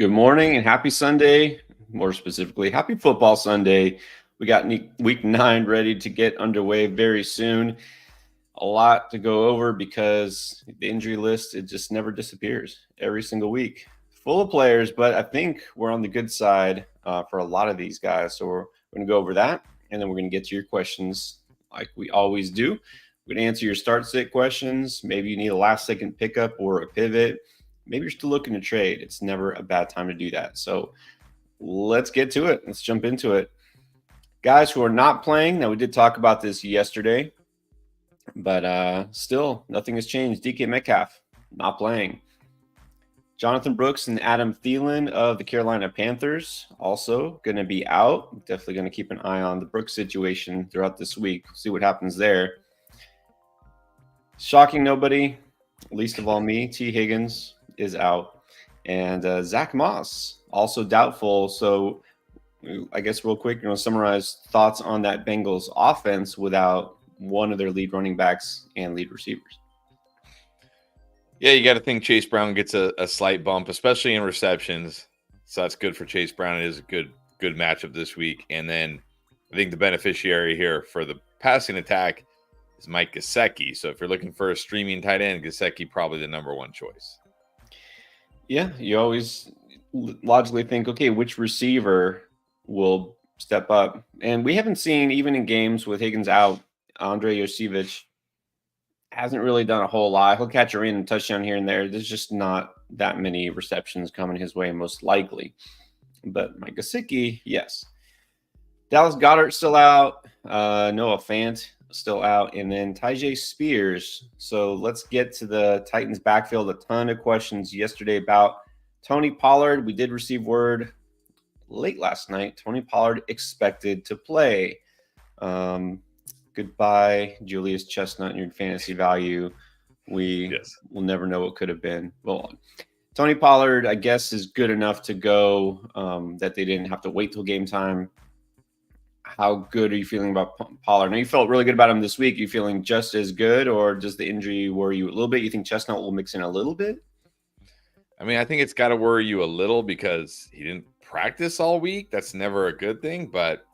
Good morning and happy Sunday. More specifically, happy football Sunday. We got week 9 ready to get underway very soon. A lot to go over because the injury list, it just never disappears every single week. Full of players, but I think we're on the good side for a lot of these guys. So we're going to go over that, and then we're going to get to your questions like we always do. We're going to answer your start sit questions. Maybe you need a last second pickup or a pivot. Maybe you're still looking to trade. It's never a bad time to do that. So let's get to it. Let's jump into it. Guys who are not playing, now we did talk about this yesterday, but still nothing has changed. DK Metcalf not playing. Jonathan Brooks and Adam Thielen of the Carolina Panthers also going to be out. Definitely going to keep an eye on the Brooks situation throughout this week. See what happens there. Shocking nobody, least of all me, T. Higgins is out. And Zach Moss, also doubtful. So I guess real quick, summarize thoughts on that Bengals offense without one of their lead running backs and lead receivers. Yeah, you got to think Chase Brown gets a slight bump, especially in receptions. So that's good for Chase Brown. It is a good matchup this week. And then I think the beneficiary here for the passing attack is Mike Gesicki. So if you're looking for a streaming tight end, Gesicki probably the number one choice. Yeah, you always logically think, okay, which receiver will step up? And we haven't seen, even in games with Higgins out, Andre Yosevich hasn't really done a whole lot. He'll catch a random touchdown here and there. There's just not that many receptions coming his way, most likely. But Mike Gesicki, yes. Dallas Goedert still out. Noah Fant still out. And then Tyjae Spears. So let's get to the Titans backfield. A ton of questions yesterday about Tony Pollard. We did receive word late last night. Tony Pollard expected to play. Goodbye, Julius Chestnut, and your fantasy value. We will never know what could have been. Well, Tony Pollard, I guess, is good enough to go that they didn't have to wait till game time. How good are you feeling about Pollard? Now, you felt really good about him this week. Are you feeling just as good, or does the injury worry you a little bit? You think Chestnut will mix in a little bit? I mean, I think it's got to worry you a little because he didn't practice all week. That's never a good thing, but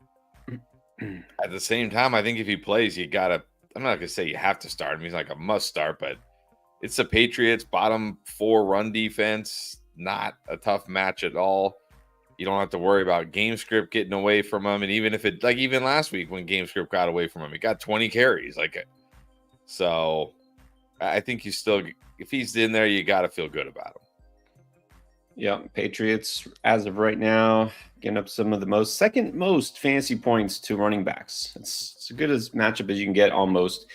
at the same time, I think if he plays, you got to – I'm not going to say you have to start him. He's like a must start, but it's the Patriots, bottom 4 run defense, not a tough match at all. You don't have to worry about game script getting away from him. And even if it – like even last week when game script got away from him, he got 20 carries. So I think you still – if he's in there, you got to feel good about him. Yeah, Patriots, as of right now, getting up some of the second most fantasy points to running backs. It's as good as matchup as you can get almost.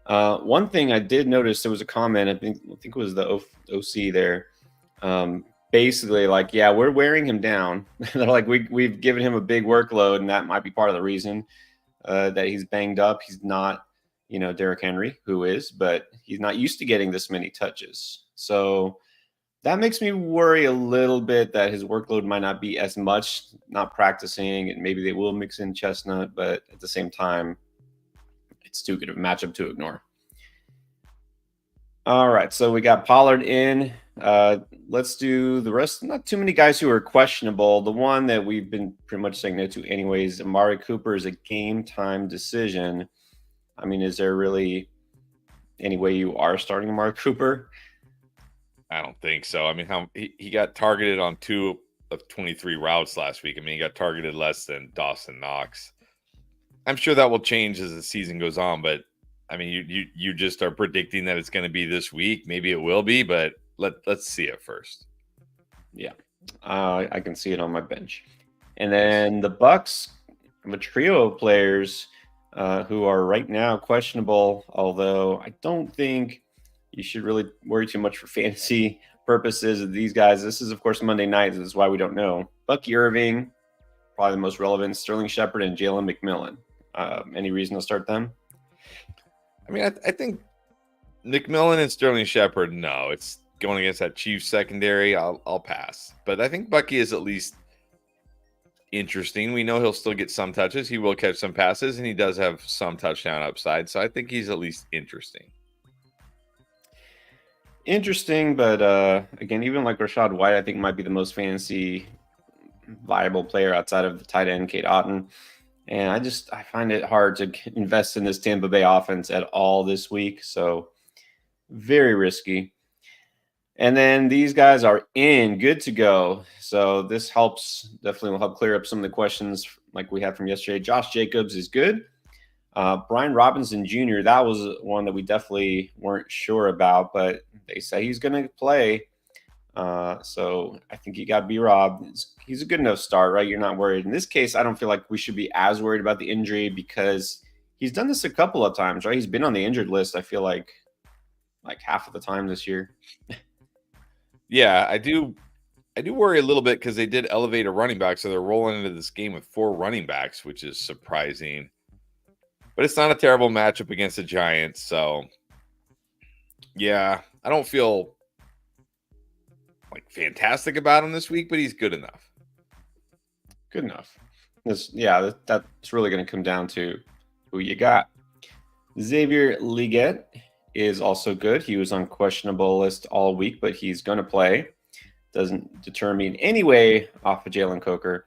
One thing I did notice, there was a comment, I think it was the OC there, basically like, yeah, we're wearing him down. They're like, we've given him a big workload, and that might be part of the reason that he's banged up. He's not, Derrick Henry, who is, but he's not used to getting this many touches. So that makes me worry a little bit that his workload might not be as much, not practicing, and maybe they will mix in Chestnut, but at the same time, it's too good of a matchup to ignore. All right, so we got Pollard in. Let's do the rest. Not too many guys who are questionable. The one that we've been pretty much saying no to anyways, Amari Cooper, is a game-time decision. I mean, is there really any way you are starting Amari Cooper? I don't think so. I mean, he got targeted on 2 of 23 routes last week. I mean, he got targeted less than Dawson Knox. I'm sure that will change as the season goes on, but I mean, you just are predicting that it's going to be this week. Maybe it will be, but let's see it first. Yeah, I can see it on my bench. And then the Bucks have a trio of players who are right now questionable, although I don't think you should really worry too much for fantasy purposes of these guys. This is, of course, Monday night. This is why we don't know. Bucky Irving, probably the most relevant. Sterling Shepard and Jalen McMillan. Any reason to start them? I mean, I think McMillan and Sterling Shepard, no. It's going against that Chiefs secondary. I'll pass. But I think Bucky is at least interesting. We know he'll still get some touches. He will catch some passes, and he does have some touchdown upside. So I think he's at least interesting. interesting, but again, even like Rashad White, I think might be the most fantasy viable player outside of the tight end, Kate Otten. And I find it hard to invest in this Tampa Bay offense at all this week. So very risky. And then these guys are in, good to go. So this definitely will help clear up some of the questions like we had from yesterday. Josh Jacobs is good. Brian Robinson Jr., that was one that we definitely weren't sure about, but they say he's going to play. So I think you got B-Rob. He's a good enough start, right? You're not worried. In this case, I don't feel like we should be as worried about the injury because he's done this a couple of times, right? He's been on the injured list, I feel like half of the time this year. Yeah, I do worry a little bit because they did elevate a running back, so they're rolling into this game with 4 running backs, which is surprising. But it's not a terrible matchup against the Giants, so yeah, I don't feel like fantastic about him this week, but he's good enough. Good enough. That's really going to come down to who you got. Xavier Leggett is also good. He was on questionable list all week, but he's going to play. Doesn't deter me in any way off of Jalen Coker.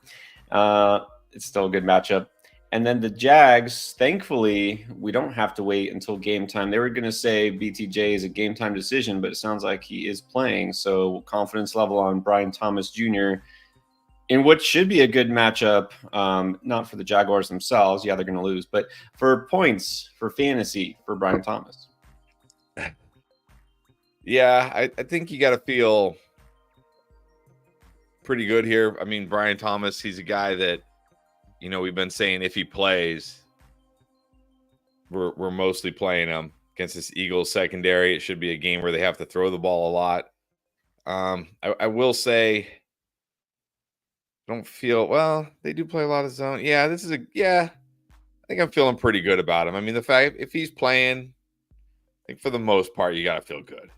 It's still a good matchup. And then the Jags, thankfully, we don't have to wait until game time. They were going to say BTJ is a game time decision, but it sounds like he is playing. So confidence level on Brian Thomas Jr. in what should be a good matchup, not for the Jaguars themselves. Yeah, they're going to lose. But for points, for fantasy, for Brian Thomas. Yeah, I think you got to feel pretty good here. I mean, Brian Thomas, he's a guy that, we've been saying if he plays, we're mostly playing him against this Eagles secondary. It should be a game where they have to throw the ball a lot. I will say, don't feel well. They do play a lot of zone. Yeah, I think I'm feeling pretty good about him. I mean, the fact if he's playing, I think for the most part, you got to feel good.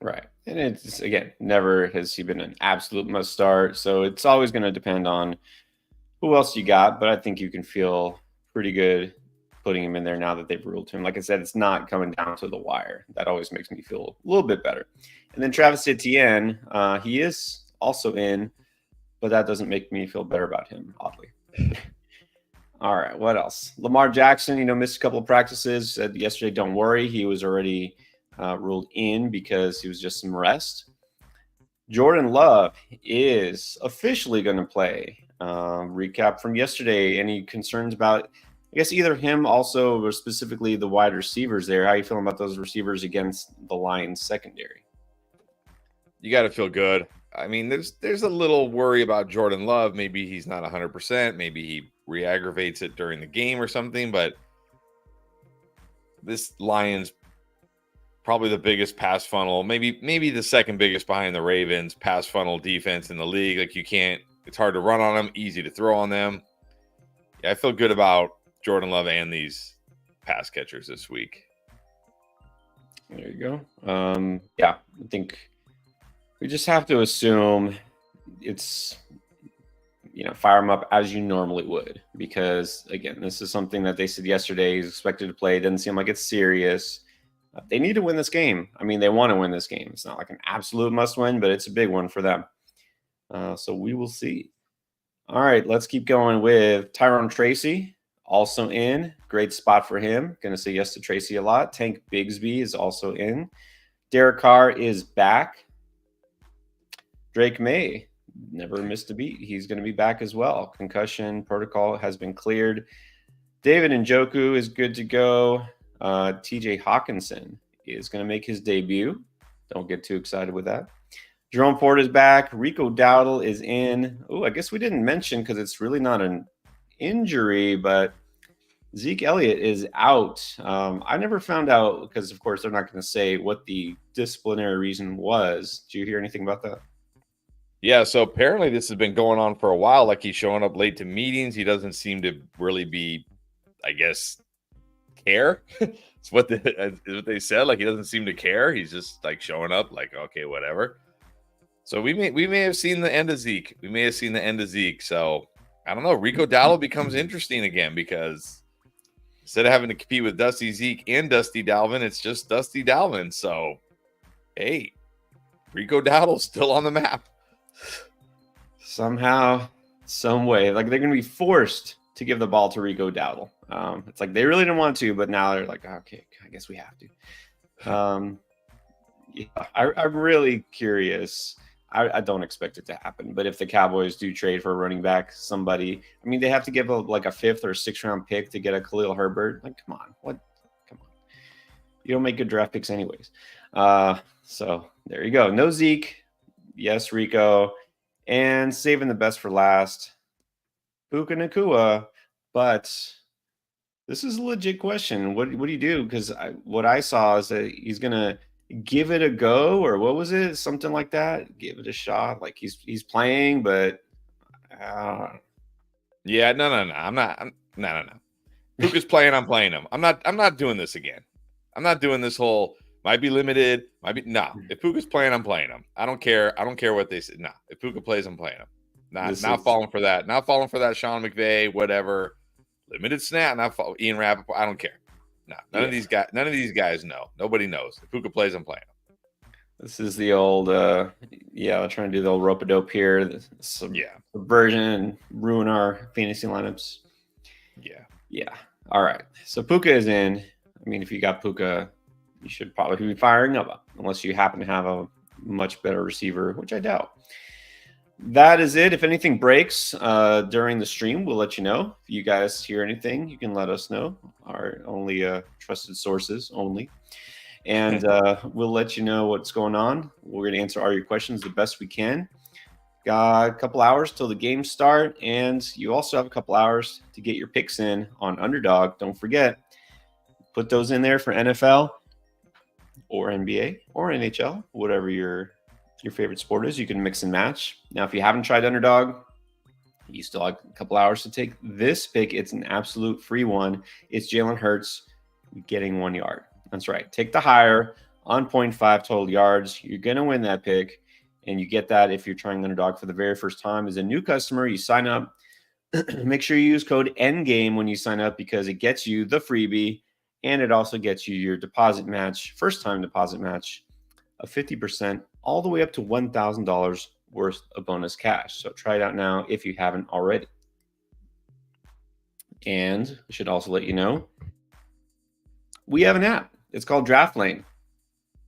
Right. And it's, again, never has he been an absolute must start. So it's always going to depend on who else you got. But I think you can feel pretty good putting him in there now that they've ruled him. Like I said, it's not coming down to the wire. That always makes me feel a little bit better. And then Travis Etienne, he is also in, but that doesn't make me feel better about him, oddly. All right, what else? Lamar Jackson, missed a couple of practices. Said yesterday, don't worry. He was already ruled in because he was just some rest. Jordan Love is officially going to play. Recap from yesterday. Any concerns about, I guess, either him also or specifically the wide receivers there? How are you feeling about those receivers against the Lions secondary? You got to feel good. I mean, there's a little worry about Jordan Love. Maybe he's not 100%. Maybe he re-aggravates it during the game or something. But this Lions probably the biggest pass funnel, maybe the second biggest behind the Ravens pass funnel defense in the league. Like it's hard to run on them, easy to throw on them. Yeah, I feel good about Jordan Love and these pass catchers this week. There you go. Yeah, I think we just have to assume it's, fire him up as you normally would, because again, this is something that they said yesterday he's expected to play. It doesn't seem like it's serious. They need to win this game. I mean, they want to win this game. It's not like an absolute must win, but it's a big one for them. So we will see. All right, let's keep going with Tyrone Tracy, also in. Great spot for him. Going to say yes to Tracy a lot. Tank Bigsby is also in. Derek Carr is back. Drake May never missed a beat. He's going to be back as well. Concussion protocol has been cleared. David Njoku is good to go. TJ Hawkinson is going to make his debut. Don't get too excited with that. Jerome Ford is back. Rico Dowdle is in. Oh, I guess we didn't mention because it's really not an injury, but Zeke Elliott is out. I never found out because, of course, they're not going to say what the disciplinary reason was. Did you hear anything about that? Yeah, so apparently this has been going on for a while. Like he's showing up late to meetings. He doesn't seem to really be, I guess, care. It's what they said. Like he doesn't seem to care. He's just like showing up, like okay, whatever. So we may have seen the end of Zeke. So I don't know. Rico Dowdle becomes interesting again because instead of having to compete with Dusty Zeke and Dusty Dalvin, it's just Dusty Dalvin. So, hey, Rico Dowdle's still on the map. Somehow, some way, like they're going to be forced to give the ball to Rico Dowdle. It's like they really didn't want to, but now they're like, okay, I guess we have to. Yeah, I'm really curious. I don't expect it to happen, but if the Cowboys do trade for a running back, somebody, I mean, they have to give like a 5th or 6th round pick to get a Khalil Herbert. Like, come on, what? Come on, you don't make good draft picks anyways. So there you go. No Zeke, yes Rico, and saving the best for last, Puka Nakua. But this is a legit question. What do you do? Because what I saw is that he's gonna give it a go, or what was it? Something like that. Give it a shot. Like he's playing, but yeah, no. No. Puka's playing. I'm playing him. I'm not doing this again. I'm not doing this whole might be limited. Might be no. If Puka's playing, I'm playing him. I don't care. I don't care what they say. No. If Puka plays, I'm playing him. Not falling for that. Not falling for that. Sean McVay, whatever. Limited snap. Not Ian Rappaport. I don't care. No, none of these guys. None of these guys know. Nobody knows. If Puka plays, I'm playing him. This is the old, trying to do the old rope-a-dope here. Subversion and ruin our fantasy lineups. Yeah. All right. So Puka is in. I mean, if you got Puka, you should probably be firing up, unless you happen to have a much better receiver, which I doubt. That is it. If anything breaks during the stream, we'll let you know. If you guys hear anything, you can let us know. Our only trusted sources only. And we'll let you know what's going on. We're going to answer all your questions the best we can. Got a couple hours till the games start, and you also have a couple hours to get your picks in on Underdog. Don't forget, put those in there for NFL or NBA or NHL, whatever your favorite sport is. You can mix and match. Now, if you haven't tried Underdog, you still have a couple hours to take this pick. It's an absolute free one. It's Jalen Hurts getting 1 yard. That's right. Take the higher on 0.5 total yards. You're going to win that pick, and you get that if you're trying Underdog for the very first time. As a new customer, you sign up. Make sure you use code NGAME when you sign up, because it gets you the freebie, and it also gets you your deposit match, first-time deposit match of 50%, all the way up to $1,000 worth of bonus cash. So try it out now if you haven't already. And I should also let you know, we have an app. It's called Draft Lane.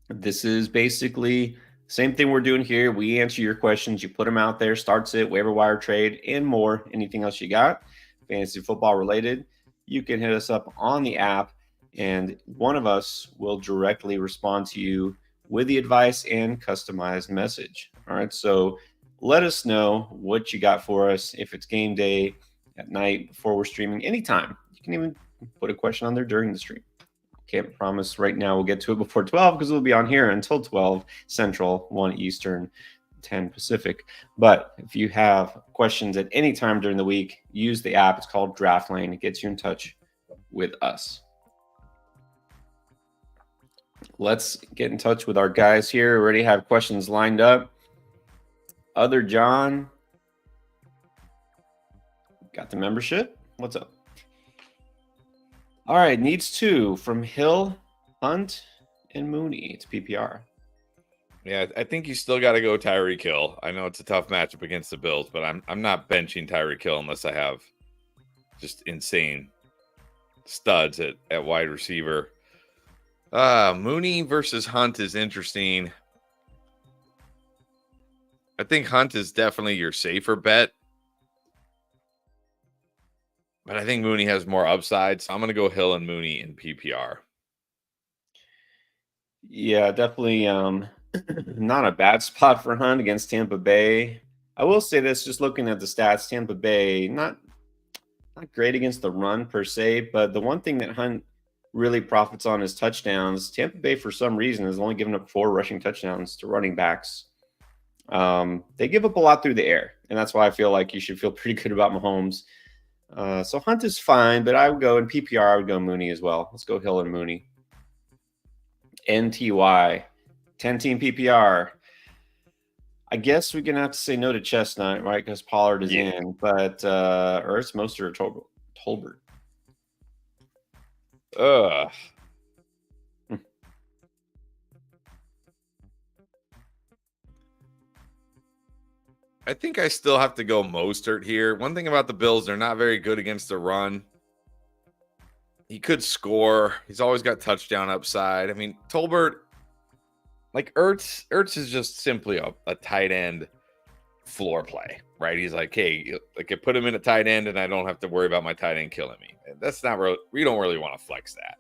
This is basically the same thing we're doing here. We answer your questions. You put them out there, starts it, waiver wire trade, and more. Anything else you got, fantasy football related, you can hit us up on the app, and one of us will directly respond to you with the advice and customized message. All right, so let us know what you got for us. If it's game day, at night, before we're streaming, anytime. You can even put a question on there during the stream. Can't promise right now we'll get to it before 12, because we'll be on here until 12 Central, 1 Eastern, 10 Pacific. But if you have questions at any time during the week, use the app. It's called Draft Lane. It gets you in touch with us. Let's get in touch with our guys here. We already have questions lined up. Other John got the membership. What's up? All right, needs 2 from Hill, Hunt, and Mooney. It's PPR. Yeah, I think you still got to go Tyreek Hill. I know it's a tough matchup against the Bills, but I'm not benching Tyreek Hill unless I have just insane studs at wide receiver. Mooney versus Hunt is interesting. I think Hunt is definitely your safer bet, but I think Mooney has more upside, so I'm going to go Hill and Mooney in PPR. Yeah, definitely not a bad spot for Hunt against Tampa Bay. I will say this, just looking at the stats, Tampa Bay, not great against the run per se, but the one thing that Hunt really profits on is touchdowns. Tampa Bay, for some reason, has only given up 4 rushing touchdowns to running backs. They give up a lot through the air, and that's why I feel like you should feel pretty good about Mahomes. So Hunt is fine, but I would go in PPR. I would go Mooney as well. Let's go Hill and Mooney. NTY, 10-team PPR. I guess we're going to have to say no to Chestnut, right? Because Pollard is in, but Ertz, Mostert, or Tolbert. Ugh. I think I still have to go Mostert here. One thing about the Bills, they're not very good against the run. He could score. He's always got touchdown upside. I mean, Tolbert, like Ertz is just simply a tight end floor play, right? He's like, hey, like I put him in a tight end and I don't have to worry about my tight end killing me. That's not real. We don't really want to flex that.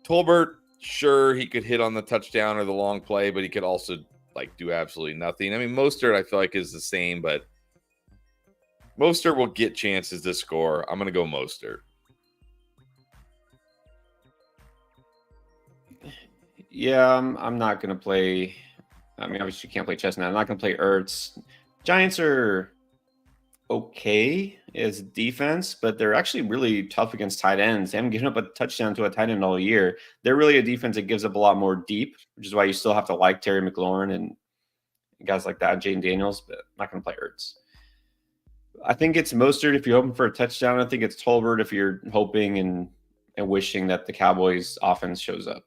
Tolbert, sure, he could hit on the touchdown or the long play, but he could also like do absolutely nothing. I mean, Mostert, I feel like is the same, but Mostert will get chances to score. I'm going to go Mostert. Yeah, I'm not going to play. I mean, obviously, you can't play Chestnut. I'm not going to play Ertz. Giants are okay as defense, but they're actually really tough against tight ends. They haven't given up a touchdown to a tight end all year. They're really a defense that gives up a lot more deep, which is why you still have to like Terry McLaurin and guys like that, Jaden Daniels, but I'm not going to play Ertz. I think it's Mostert if you're hoping for a touchdown. I think it's Tolbert if you're hoping and wishing that the Cowboys offense shows up.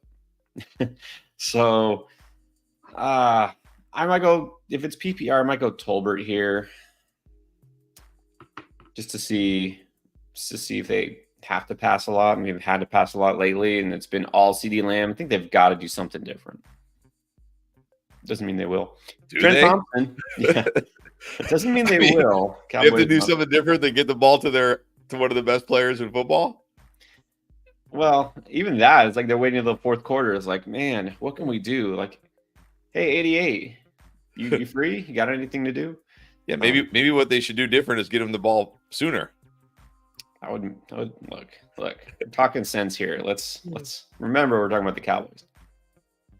So I might go, if it's PPR, I might go Tolbert here just to see if they have to pass a lot. I mean, they've had to pass a lot lately, and it's been all CeeDee Lamb. I think they've got to do something different. Doesn't mean they will. Trent Thompson. Yeah. It doesn't mean they will. They have to do something different than get the ball to one of the best players in football. Well, even that, it's like they're waiting until the fourth quarter. It's like, man, what can we do? Like, hey, 88, you free? You got anything to do? Yeah, maybe what they should do different is get him the ball sooner. I would look. We're talking sense here. Let's remember we're talking about the Cowboys.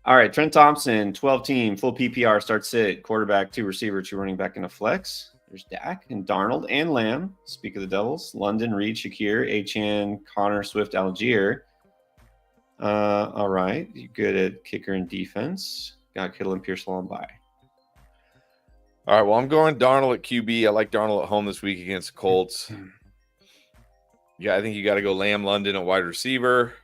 All right, Trent Thompson, 12-team, full PPR, start sit, quarterback, 2 receiver, 2 running back, and a flex. There's Dak and Darnold and Lamb. Speak of the Devils. London, Reed, Shakir, Achane, Connor, Swift, Algier. All right, you good at kicker and defense. Got Kittle and Pierce along by. All right, well, I'm going Darnold at QB. I like Darnold at home this week against the Colts. Yeah, I think you got to go Lamb, London at wide receiver.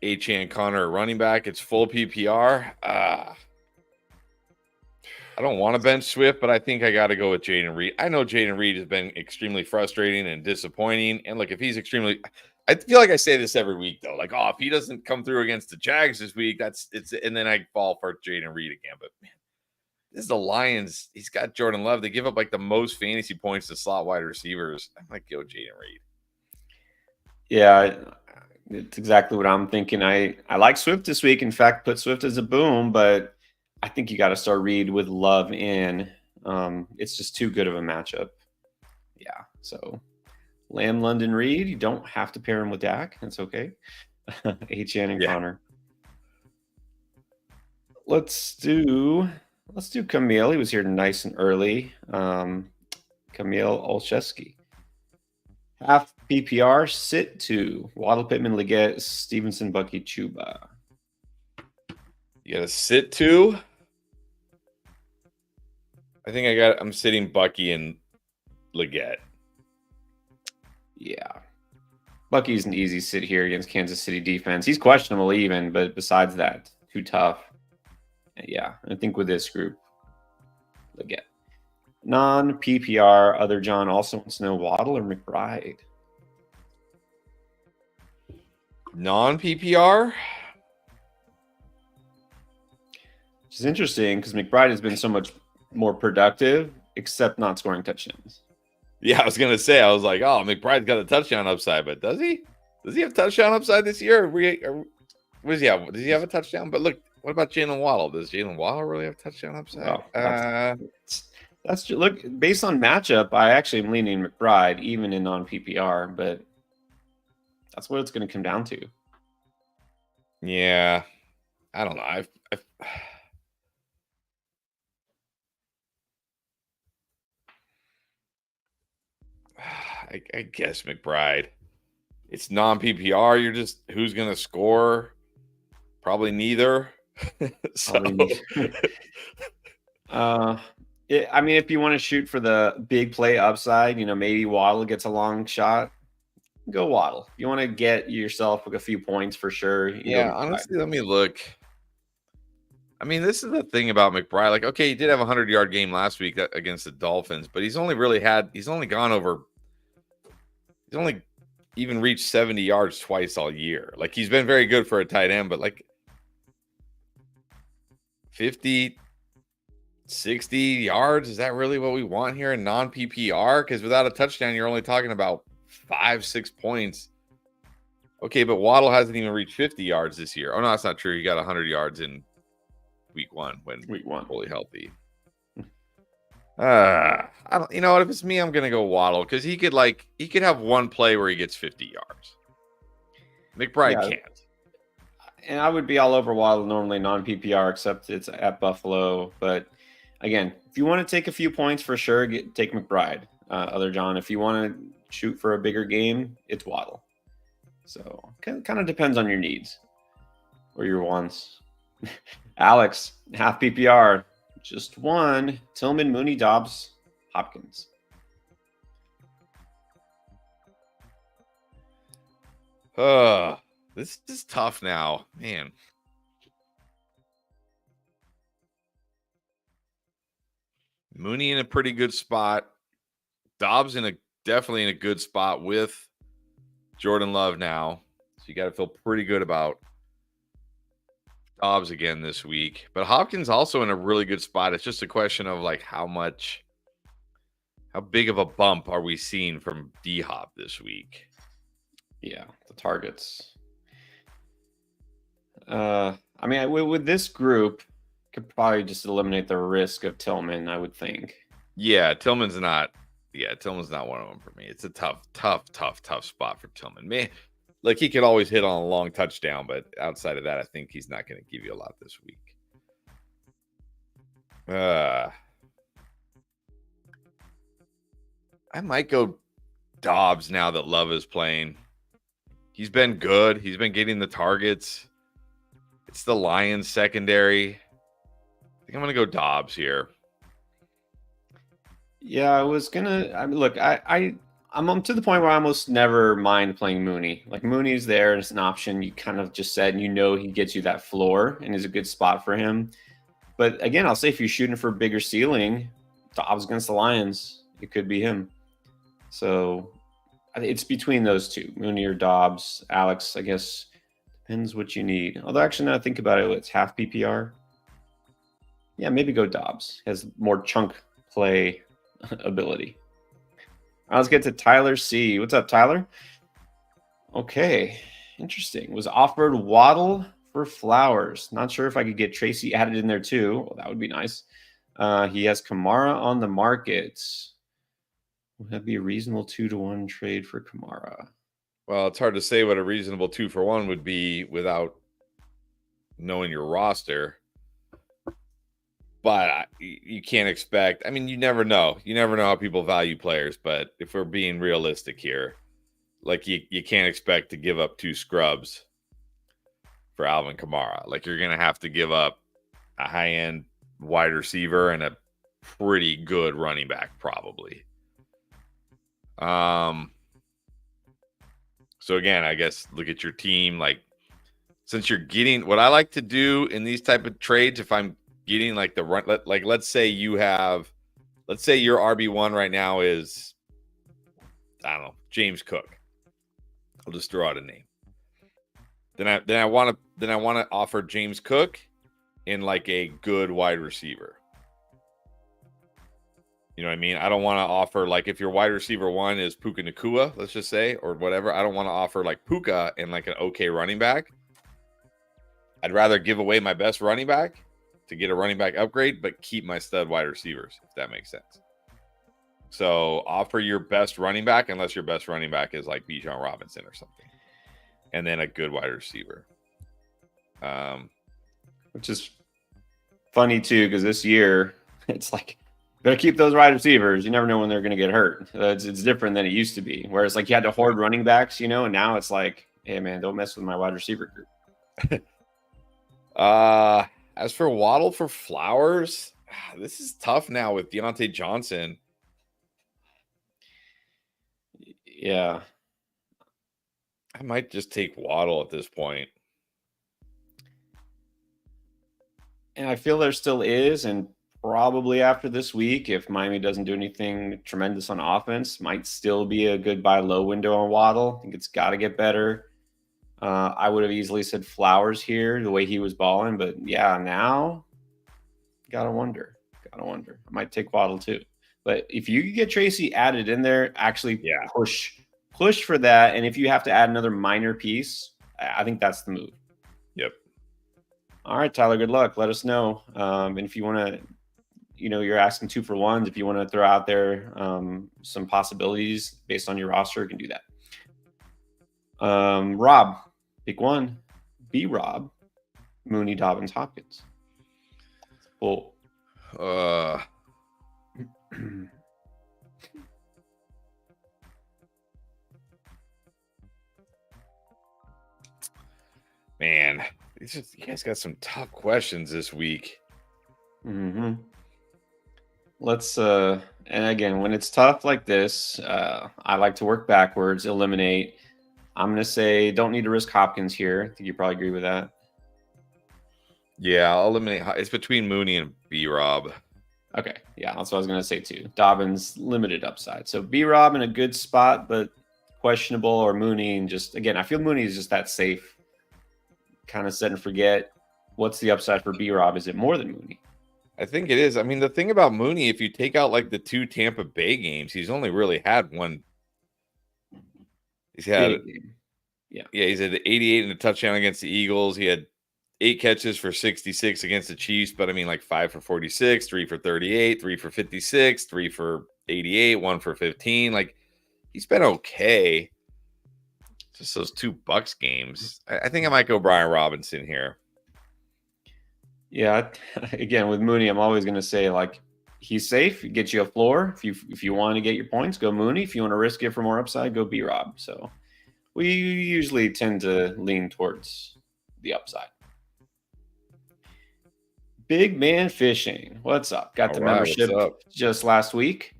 Achane, Connor at running back. It's full PPR. I don't want to bench Swift, but I think I got to go with Jaden Reed. I know Jaden Reed has been extremely frustrating and disappointing. And look, if he's I feel like I say this every week though. Like, if he doesn't come through against the Jags this week, and then I fall for Jaden Reed again. But man, this is the Lions. He's got Jordan Love. They give up like the most fantasy points to slot wide receivers. I might go Jaden Reed. Yeah, it's exactly what I'm thinking. I like Swift this week. In fact, put Swift as a boom, but I think you got to start Reed with Love in. It's just too good of a matchup. Yeah, so Lamb, London, Reed. You don't have to pair him with Dak. That's okay. Achane and Connor. Let's do Camille. He was here nice and early. Camille Olszewski. Half PPR, sit 2. Waddle, Pittman, Leggett, Stevenson, Bucky, Chuba. You got to sit 2. I think I'm sitting Bucky and Leggett. Yeah. Bucky's an easy sit here against Kansas City defense. He's questionable even, but besides that, too tough. Yeah, I think with this group, Leggett. Non-PPR, other John also wants to know Waddle or McBride. Non-PPR? Which is interesting because McBride has been so much more productive, except not scoring touchdowns. Yeah, I was going to say, I was like, McBride's got a touchdown upside, but does he? Does he have touchdown upside this year? What does he have? Does he have a touchdown? But look, what about Jalen Waddle? Does Jalen Waddle really have touchdown upside? Well, that's look, based on matchup, I actually am leaning McBride even in non-PPR, but that's what it's going to come down to. Yeah, I don't know. I guess McBride. It's non-PPR. You're just who's going to score? Probably neither. I mean, if you want to shoot for the big play upside, maybe Waddle gets a long shot. go Waddle. If you want to get yourself a few points for sure, you go Yeah, McBride. honestly, let me look. I mean, this is the thing about McBride. Like, okay, he did have a 100-yard game last week against the Dolphins, but he's only even reached 70 yards twice all year. Like, he's been very good for a tight end, but like 50, 60 yards, is that really what we want here in non-PPR? Because without a touchdown, you're only talking about 5-6 points. Okay, but Waddle hasn't even reached 50 yards this year. Oh, no, that's not true. He got 100 yards in week one when fully healthy. I don't. You know what? If it's me, I'm gonna go Waddle because he could have one play where he gets 50 yards. McBride can't. And I would be all over Waddle normally non-PPR, except it's at Buffalo. But again, if you want to take a few points for sure, take McBride. Other John, if you want to shoot for a bigger game, it's Waddle. So kind of depends on your needs or your wants. Alex, half PPR, just one. Tillman, Mooney, Dobbs, Hopkins. This is tough now, man. Mooney in a pretty good spot. Dobbs definitely in a good spot with Jordan Love now. So you got to feel pretty good about Dobbs again this week. But Hopkins also in a really good spot. It's just a question of like how big of a bump are we seeing from D-Hop this week? Yeah, the targets. I mean, with this group, could probably just eliminate the risk of Tillman, I would think. Yeah, Tillman's not one of them for me. It's a tough spot for Tillman. Man, like he could always hit on a long touchdown, but outside of that, I think he's not going to give you a lot this week. I might go Dobbs now that Love is playing. He's been good. He's been getting the targets. It's the Lions secondary. I think I'm going to go Dobbs here. Yeah, I mean, look, I'm to the point where I almost never mind playing Mooney. Like Mooney's there and it's an option. You kind of just said, he gets you that floor and is a good spot for him. But again, I'll say if you're shooting for a bigger ceiling, Dobbs against the Lions, it could be him. So it's between those two, Mooney or Dobbs. Alex, I guess, depends what you need. Although actually, now I think about it, it's half PPR. Yeah, maybe go Dobbs. Has more chunk play ability. All right, let's get to Tyler C. What's up, Tyler? Okay, interesting. Was offered Waddle for Flowers. Not sure if I could get Tracy added in there too. Well, that would be nice. He has Kamara on the market. Would that be a reasonable 2-to-1 trade for Kamara? Well, it's hard to say what a reasonable 2-for-1 would be without knowing your roster. But you can't expect. I mean, you never know. You never know how people value players. But if we're being realistic here, like you can't expect to give up 2 scrubs for Alvin Kamara. Like you're going to have to give up a high-end wide receiver and a pretty good running back probably. So again, I guess look at your team. Like since you're getting what I like to do in these type of trades, if I'm getting like the run, let's say your RB1 right now is, I don't know, James Cook. I'll just throw out a name. Then I want to offer James Cook in like a good wide receiver. You know what I mean? I don't want to offer like if your wide receiver 1 is Puka Nacua, let's just say, or whatever. I don't want to offer like Puka and like an okay running back. I'd rather give away my best running back to get a running back upgrade, but keep my stud wide receivers, if that makes sense. So offer your best running back, unless your best running back is like Bijan Robinson or something, and then a good wide receiver. Which is funny too, because this year it's like better keep those wide receivers. You never know when they're going to get hurt. It's different than it used to be, whereas like you had to hoard running backs, and now it's like, hey man, don't mess with my wide receiver group. As for Waddle for Flowers, this is tough now with Deontay Johnson. Yeah. I might just take Waddle at this point. And I feel there still is, and probably after this week, if Miami doesn't do anything tremendous on offense, might still be a good buy low window on Waddle. I think it's got to get better. I would have easily said Flowers here, the way he was balling, but yeah, now gotta wonder. Gotta wonder. I might take Waddle too. But if you could get Tracy added in there, actually push for that. And if you have to add another minor piece, I think that's the move. Yep. All right, Tyler, good luck. Let us know. And if you want to, you're asking 2 for 1s. If you want to throw out there some possibilities based on your roster, you can do that. Rob, pick one. B Rob, Mooney, Dobbins, Hopkins. Well, man, you guys got some tough questions this week. Mm-hmm. Let's and again, when it's tough like this, I like to work backwards, eliminate. I'm gonna say don't need to risk Hopkins here. I think you probably agree with that. Yeah, I'll eliminate. It's between Mooney and B Rob. Okay, yeah, that's what I was gonna say too. Dobbins limited upside, so B Rob in a good spot, but questionable, or Mooney, and just again, I feel Mooney is just that safe, kind of set and forget. What's the upside for B Rob? Is it more than Mooney? I think it is. I mean, the thing about Mooney, if you take out like the 2 Tampa Bay games, he's only really had one. He's had, yeah, he's had 88 and a touchdown against the Eagles. He had 8 catches for 66 against the Chiefs, but I mean, like 5 for 46, 3 for 38, 3 for 56, 3 for 88, 1 for 15. Like, he's been okay. Just those 2 Bucks games. I think I might go Brian Robinson here. Yeah, again with Mooney, I'm always going to say like he's safe, get you a floor. If you want to get your points, go Mooney. If you want to risk it for more upside, go B Rob. So we usually tend to lean towards the upside. Big Man Fishing, what's up? Got the membership just last week.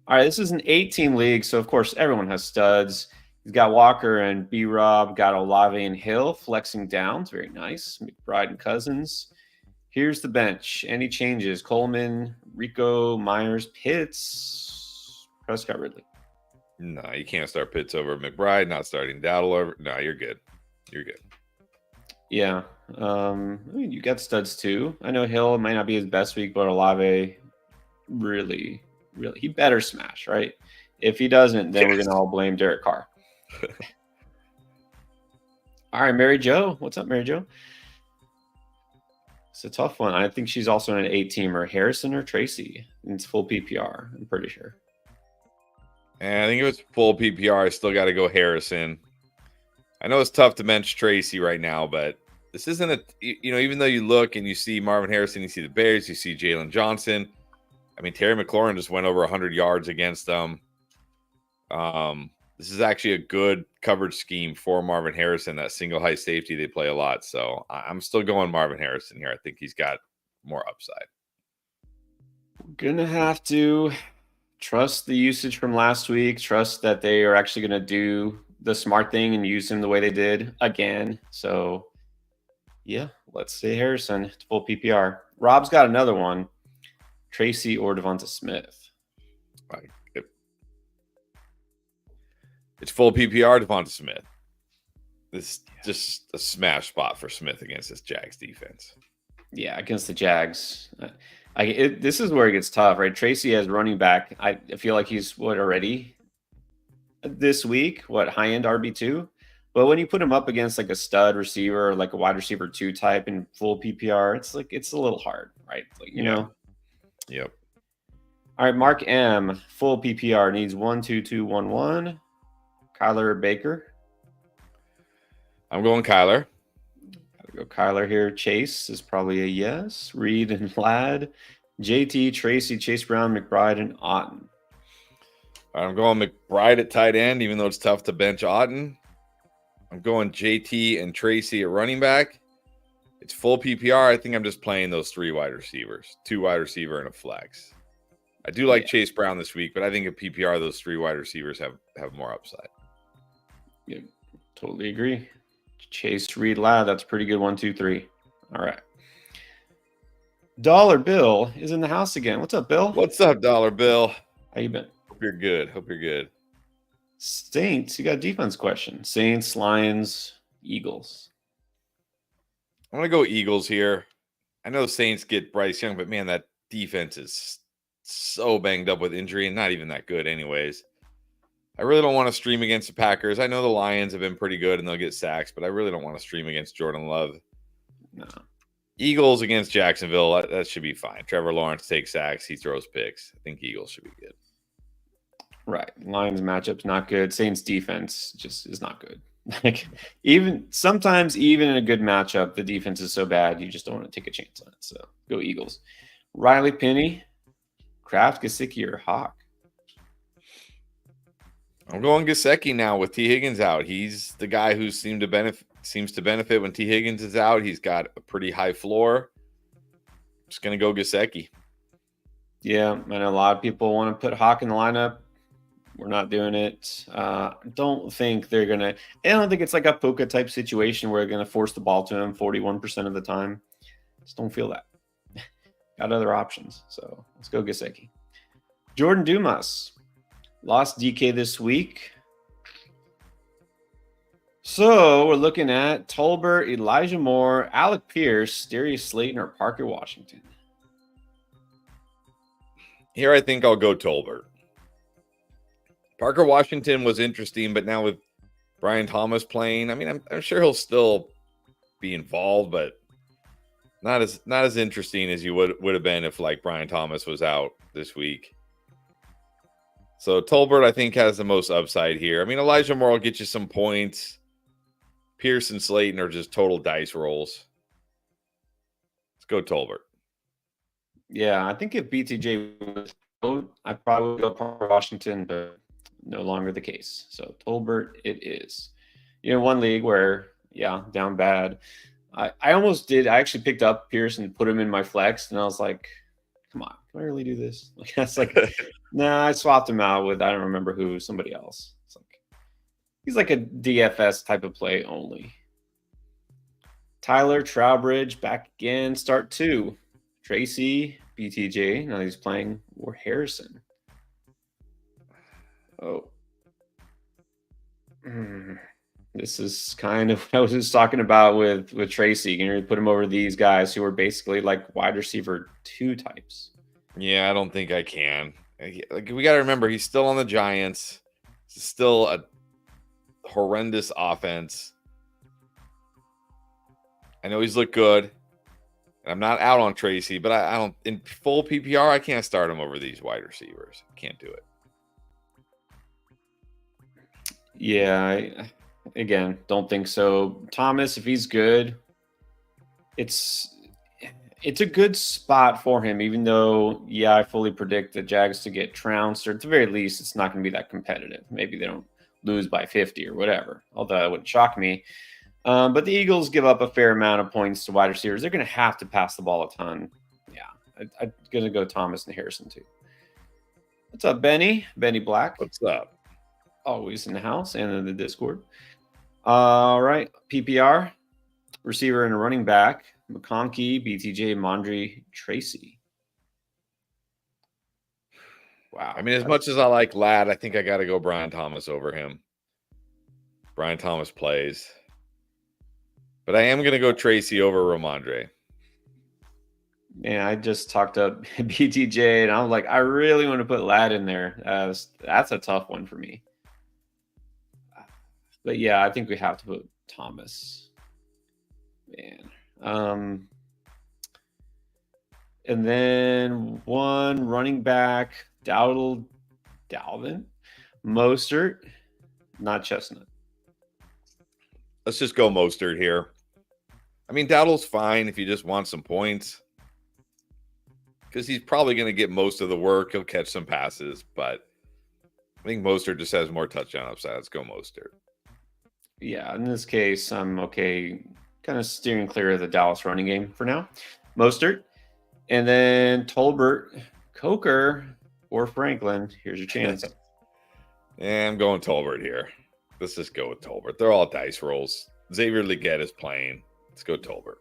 All right, this is an 8-team league, so of course everyone has studs. He's got Walker and B Rob, got Olave and Hill flexing down. It's very nice. McBride and Cousins. Here's the bench. Any changes? Coleman, Rico, Myers, Pitts, Prescott, Ridley. No, you can't start Pitts over McBride. Not starting Dowdle over. No, you're good. You're good. Yeah. I mean, you got studs too. I know Hill might not be his best week, but Olave really, he better smash, right? If he doesn't, then we're going to all blame Derek Carr. All right, Mary Jo. What's up, Mary Jo? It's a tough one. I think she's also an 8-teamer. Harrison or Tracy? It's full PPR, I'm pretty sure. And I think if it's full PPR, I still got to go Harrison. I know it's tough to bench Tracy right now, but this isn't a, even though you look and you see Marvin Harrison, you see the Bears, you see Jalen Johnson. I mean, Terry McLaurin just went over 100 yards against them. This is actually a good coverage scheme for Marvin Harrison, that single high safety they play a lot. So I'm still going Marvin Harrison here. I think he's got more upside. We're going to have to trust the usage from last week, trust that they are actually going to do the smart thing and use him the way they did again. So, yeah, let's say Harrison. It's full PPR. Rob's got another one. Tracy or Devonta Smith. It's full PPR, Devonta Smith. This is just a smash spot for Smith against this Jags defense. Yeah, against the Jags. This is where it gets tough, right? Tracy as running back, I feel like he's already this week, high-end RB2? But when you put him up against like a stud receiver or like a wide receiver 2 type in full PPR, it's a little hard, right? Like, you know? Yep. All right, Mark M, full PPR, needs 1, 2, 2, 1, 1. Kyler Baker. I'm going Kyler. Gotta go Kyler here. Chase is probably a yes. Reed and Ladd. JT, Tracy, Chase Brown, McBride, and Otten. I'm going McBride at tight end, even though it's tough to bench Otten. I'm going JT and Tracy at running back. It's full PPR. I think I'm just playing those 3 wide receivers, 2 wide receiver and a flex. I do like Chase Brown this week, but I think at PPR, those 3 wide receivers have more upside. Yeah, Totally agree. Chase Reed Ladd, that's a pretty good 1, 2, 3. All right. Dollar Bill is in the house again. What's up, Bill? What's up, Dollar Bill? How you been? Hope you're good. Hope you're good. Saints, you got a defense question. Saints, Lions, Eagles. I'm going to go Eagles here. I know Saints get Bryce Young, but man, that defense is so banged up with injury and not even that good anyways. I really don't want to stream against the Packers. I know the Lions have been pretty good and they'll get sacks, but I really don't want to stream against Jordan Love. No. Eagles against Jacksonville, that should be fine. Trevor Lawrence takes sacks. He throws picks. I think Eagles should be good. Right. Lions matchup's not good. Saints defense just is not good. Like sometimes even in a good matchup, the defense is so bad you just don't want to take a chance on it. So go Eagles. Riley Penny, Kraft, Gesicki, or Hawk. I'm going Gesicki now with T. Higgins out. He's the guy who seems to benefit when T. Higgins is out. He's got a pretty high floor. Just going to go Gesicki. Yeah, I know a lot of people want to put Hawk in the lineup. We're not doing it. Don't think they're going to – I don't think it's like a Puka type situation where they're going to force the ball to him 41% of the time. Just don't feel that. Got other options. So let's go Gesicki. Jordan Dumas. Lost DK this week. So we're looking at Tolbert, Elijah Moore, Alec Pierce, Darius Slayton, or Parker Washington. Here I think I'll go Tolbert. Parker Washington was interesting, but now with Brian Thomas playing, I mean, I'm sure he'll still be involved, but not as interesting as you would have been if like Brian Thomas was out this week. So Tolbert, I think, has the most upside here. I mean, Elijah Moore will get you some points. Pierce and Slayton are just total dice rolls. Let's go Tolbert. Yeah, I think if BTJ was out, I probably would go Parker Washington, but no longer the case. So Tolbert it is. One league where, down bad. I almost did. I actually picked up Pierce and put him in my flex, and I was like, come on, can I really do this? Like, that's like, I swapped him out with, I don't remember who, somebody else. It's like, he's like a DFS type of play only. Tyler Trowbridge back again, start 2. Tracy, BTJ, now he's playing or Harrison. Oh. This is kind of what I was just talking about with Tracy. You put him over these guys who are basically like wide receiver 2 types. Yeah, I don't think I can. Like, we got to remember, he's still on the Giants. It's still a horrendous offense. I know he's looked good. I'm not out on Tracy, but I don't, in full PPR, I can't start him over these wide receivers. I can't do it. Yeah, again, don't think so. Thomas, if he's good, it's a good spot for him, even though, I fully predict the Jags to get trounced, or at the very least, it's not going to be that competitive. Maybe they don't lose by 50 or whatever, although that wouldn't shock me. But the Eagles give up a fair amount of points to wide receivers. They're going to have to pass the ball a ton. Yeah, I'm going to go Thomas and Harrison too. What's up, Benny? Benny Black. What's up? Always in the house and in the Discord. All right, PPR, receiver and a running back. McConkey, BTJ, Mondry, Tracy. Wow. I mean, as much as I like Ladd, I think I got to go Brian Thomas over him. Brian Thomas plays. But I am going to go Tracy over Ramondre. Man, I just talked up BTJ, and I was like, I really want to put Ladd in there. That's a tough one for me. But I think we have to put Thomas. Man. And then one running back, Dalvin, Mostert, not Chestnut. Let's just go Mostert here. I mean, Dowdle's fine if you just want some points, because he's probably going to get most of the work. He'll catch some passes, but I think Mostert just has more touchdown upside. Let's go Mostert. Yeah, in this case, I'm okay kind of steering clear of the Dallas running game for now. Mostert. And then Tolbert, Coker, or Franklin. Here's your chance. Yeah, I'm going Tolbert here. Let's just go with Tolbert. They're all dice rolls. Xavier Legette is playing. Let's go Tolbert.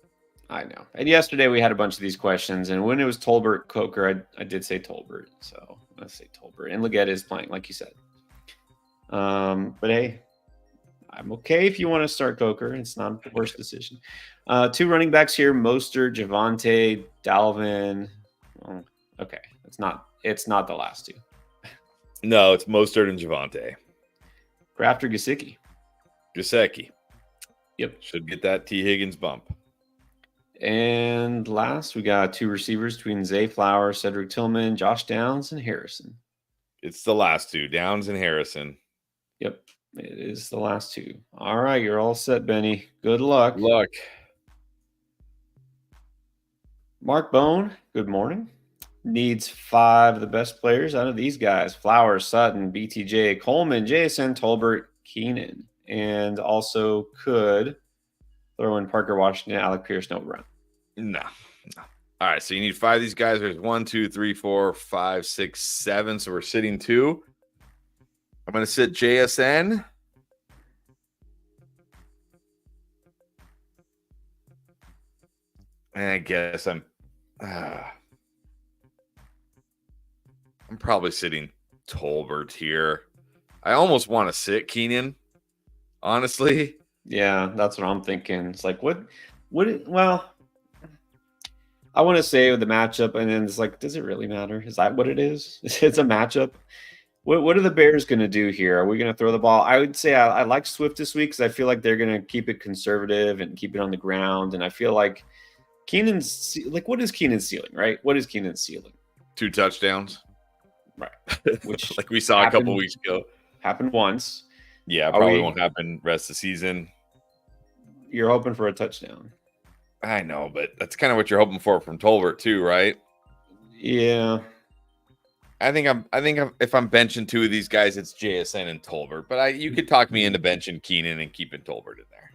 I know. And yesterday we had a bunch of these questions, and when it was Tolbert Coker, I did say Tolbert. So let's say Tolbert. And Legette is playing, like you said. But hey, I'm okay if you want to start Coker. It's not the worst decision. 2 running backs here: Mostert, Javonte, Dalvin. Oh, okay, it's not the last 2. No, it's Mostert and Javonte. Crafter, Gesicki. Gesicki. Yep. Should get that T. Higgins bump. And last, we got 2 receivers between Zay Flowers, Cedric Tillman, Josh Downs, and Harrison. It's the last 2, Downs and Harrison. Yep, it is the last 2. All right, you're all set, Benny. Good luck. Good luck. Mark Bone, good morning. Needs 5 of the best players out of these guys: Flowers, Sutton, BTJ, Coleman, JSN, Tolbert, Keenan. And also could throw in Parker Washington, Alec Pierce, no Brown. No. All right, so you need 5 of these guys. There's 1, 2, 3, 4, 5, 6, 7. So we're sitting 2. I'm going to sit JSN. And I guess I'm probably sitting Tolbert here. I almost want to sit Keenan, honestly. Yeah, that's what I'm thinking. It's like, well, I want to say with the matchup, and then it's like, does it really matter? Is that what it is? It's a matchup. What are the Bears going to do here? Are we going to throw the ball? I would say I like Swift this week because I feel like they're going to keep it conservative and keep it on the ground. And I feel like Keenan's like, what is Keenan's ceiling, right? What is Keenan's ceiling? 2 touchdowns. Right. Which like we saw a couple weeks ago. Happened once. Yeah, probably won't happen rest of the season. You're hoping for a touchdown. I know, but that's kind of what you're hoping for from Tolbert too, right? Yeah. I think if I'm benching 2 of these guys, it's JSN and Tolbert. But you could talk me into benching Keenan and keeping Tolbert in there.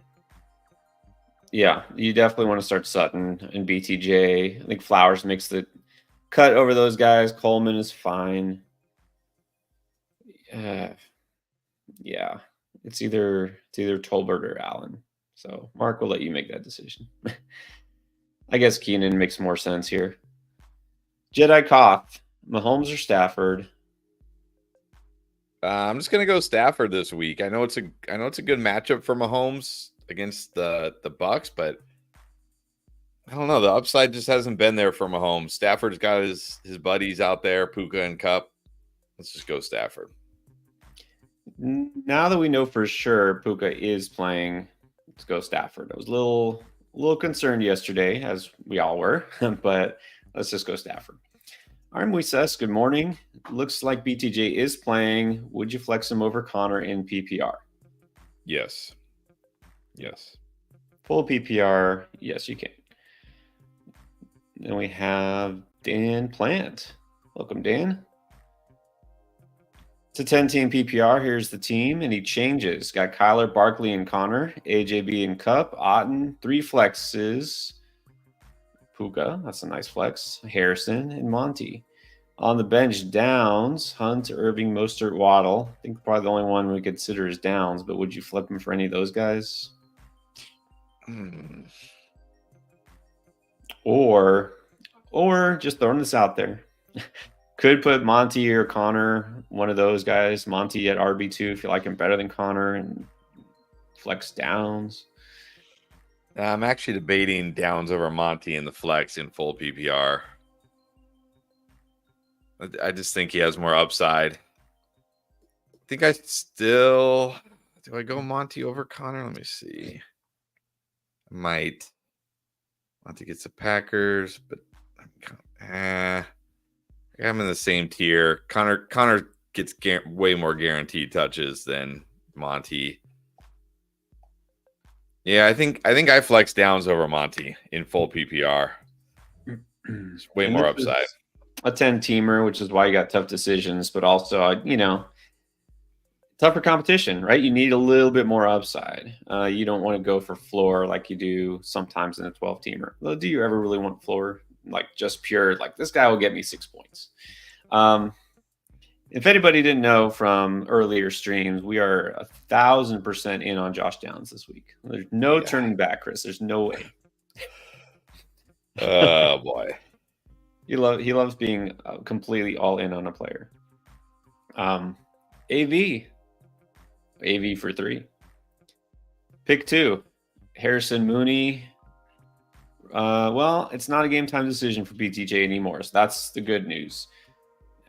Yeah, you definitely want to start Sutton and BTJ. I think Flowers makes the cut over those guys. Coleman is fine. Yeah, it's either Tolbert or Allen. So Mark will let you make that decision. I guess Keenan makes more sense here. Jedi Koth, Mahomes or Stafford? I'm just gonna go Stafford this week. I know it's a good matchup for Mahomes against the Bucks, but I don't know. The upside just hasn't been there for Mahomes. Stafford's got his buddies out there, Puka and Cup. Let's just go Stafford. Now that we know for sure Puka is playing, let's go Stafford. I was a little concerned yesterday, as we all were, but let's just go Stafford. All right, Moises, good morning. Looks like BTJ is playing. Would you flex him over Connor in PPR? Yes. Full PPR, yes, you can. Then we have Dan Plant. Welcome, Dan. It's a 10-team PPR. Here's the team, and he changes. Got Kyler, Barkley, and Connor, AJB and Cup, Otten, 3 flexes. Puka, that's a nice flex. Harrison and Monty. On the bench, Downs, Hunt, Irving, Mostert, Waddle. I think probably the only one we consider is Downs, but would you flip him for any of those guys? Or just throwing this out there. Could put Monty or Connor, one of those guys, Monty at RB2 if you like him better than Connor, and flex Downs. I'm actually debating Downs over Monty in the flex in full PPR. I just think he has more upside. I think do I go Monty over Connor? Let me see. I might. Monty gets the Packers, but I'm in the same tier. Connor gets way more guaranteed touches than Monty. Yeah, I think I flex Downs over Monty in full PPR. It's way more upside. A 10-teamer, which is why you got tough decisions, but also, tougher competition, right? You need a little bit more upside. You don't want to go for floor like you do sometimes in a 12-teamer. Well, do you ever really want floor? Like just pure, like this guy will get me 6 points. If anybody didn't know from earlier streams, we are 1,000% in on Josh Downs this week. There's no turning back, Chris. There's no way. Oh boy, he loves being completely all in on a player. AV for 3. Pick 2, Harrison Mooney. Well, it's not a game time decision for BTJ anymore, so that's the good news.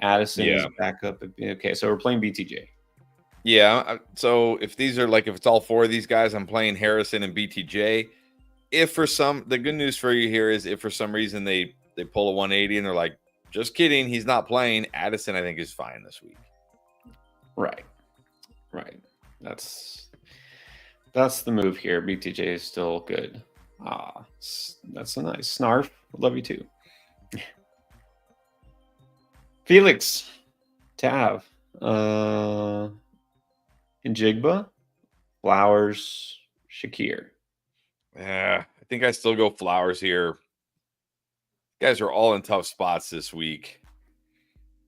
Addison is back up. Okay, so we're playing BTJ. Yeah. So if these are if it's all 4 of these guys, I'm playing Harrison and BTJ. The good news for you here is if for some reason they pull a 180 and they're like, just kidding, he's not playing, Addison I think is fine this week. Right. That's the move here. BTJ is still good. That's so nice. Snarf, love you too. Felix, Tav, Njigba, Flowers, Shakir. Yeah, I think I still go Flowers here. Guys are all in tough spots this week.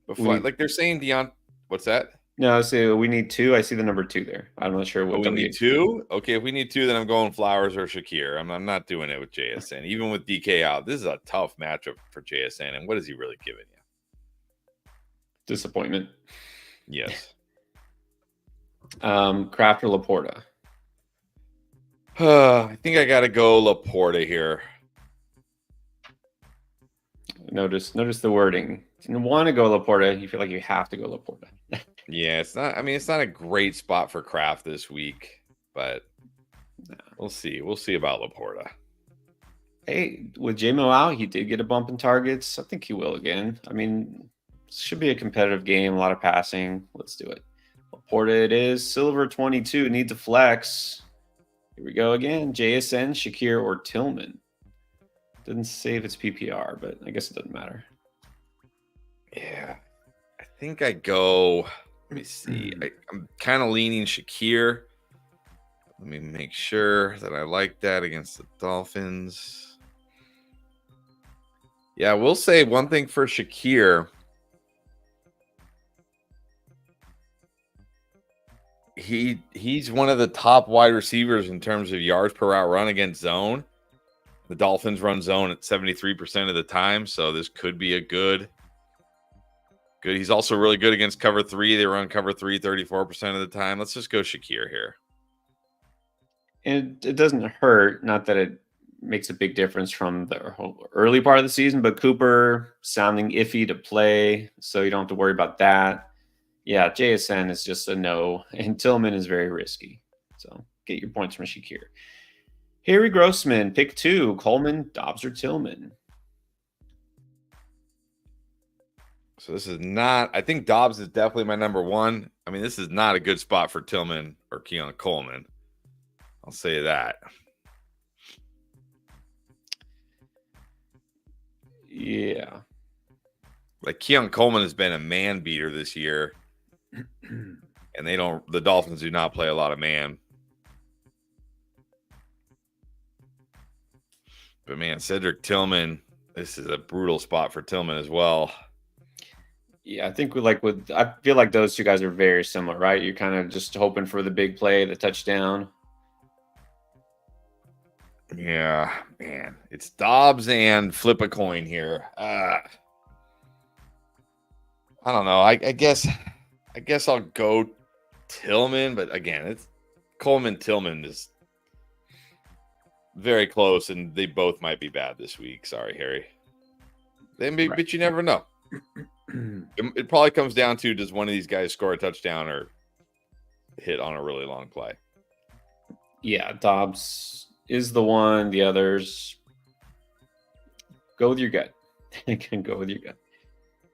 But they're saying what's that? No, so we need 2. I see the number 2 there. I'm not sure what we need 2. Okay, if we need 2, then I'm going Flowers or Shakir. I'm not doing it with JSN. Even with DK out, this is a tough matchup for JSN. And what is he really giving you? Disappointment. Yes. Kraft or Laporta? I think I got to go Laporta here. Notice the wording. If you want to go Laporta, you feel like you have to go Laporta. Yeah, it's not. I mean, it's not a great spot for Kraft this week, but we'll see. We'll see about Laporta. Hey, with JMO out, he did get a bump in targets. I think he will again. I mean, should be a competitive game. A lot of passing. Let's do it. Laporta it is. Silver 22 needs a flex. Here we go again. JSN, Shakir, or Tillman. Didn't say if it's PPR, but I guess it doesn't matter. Yeah, I think I go. Let me see. I'm kind of leaning Shakir. Let me make sure that I like that against the Dolphins. Yeah, we'll say one thing for Shakir. He's one of the top wide receivers in terms of yards per route run against zone. The Dolphins run zone at 73% of the time, so this could be a good. He's also really good against cover 3. They run cover 3 34% of the time. Let's just go Shakir here. And it doesn't hurt, not that it makes a big difference from the early part of the season, but Cooper sounding iffy to play, so you don't have to worry about that. Yeah, JSN is just a no, and Tillman is very risky. So get your points from Shakir. Harry Grossman, pick 2, Coleman, Dobbs, or Tillman. So this is not, I think Dobbs is definitely my number 1. I mean, this is not a good spot for Tillman or Keon Coleman. I'll say that. Yeah. Keon Coleman has been a man beater this year. And the Dolphins do not play a lot of man. But man, Cedric Tillman, this is a brutal spot for Tillman as well. Yeah, I think I feel like those two guys are very similar, right? You're kind of just hoping for the big play, the touchdown. Yeah, man. It's Dobbs and flip a coin here. I don't know. I guess I'll go Tillman, but again, it's Coleman Tillman is very close, and they both might be bad this week. Sorry, Harry. But you never know. It probably comes down to, does one of these guys score a touchdown or hit on a really long play? Yeah, Dobbs is the one. The others, go with your gut. Go with your gut.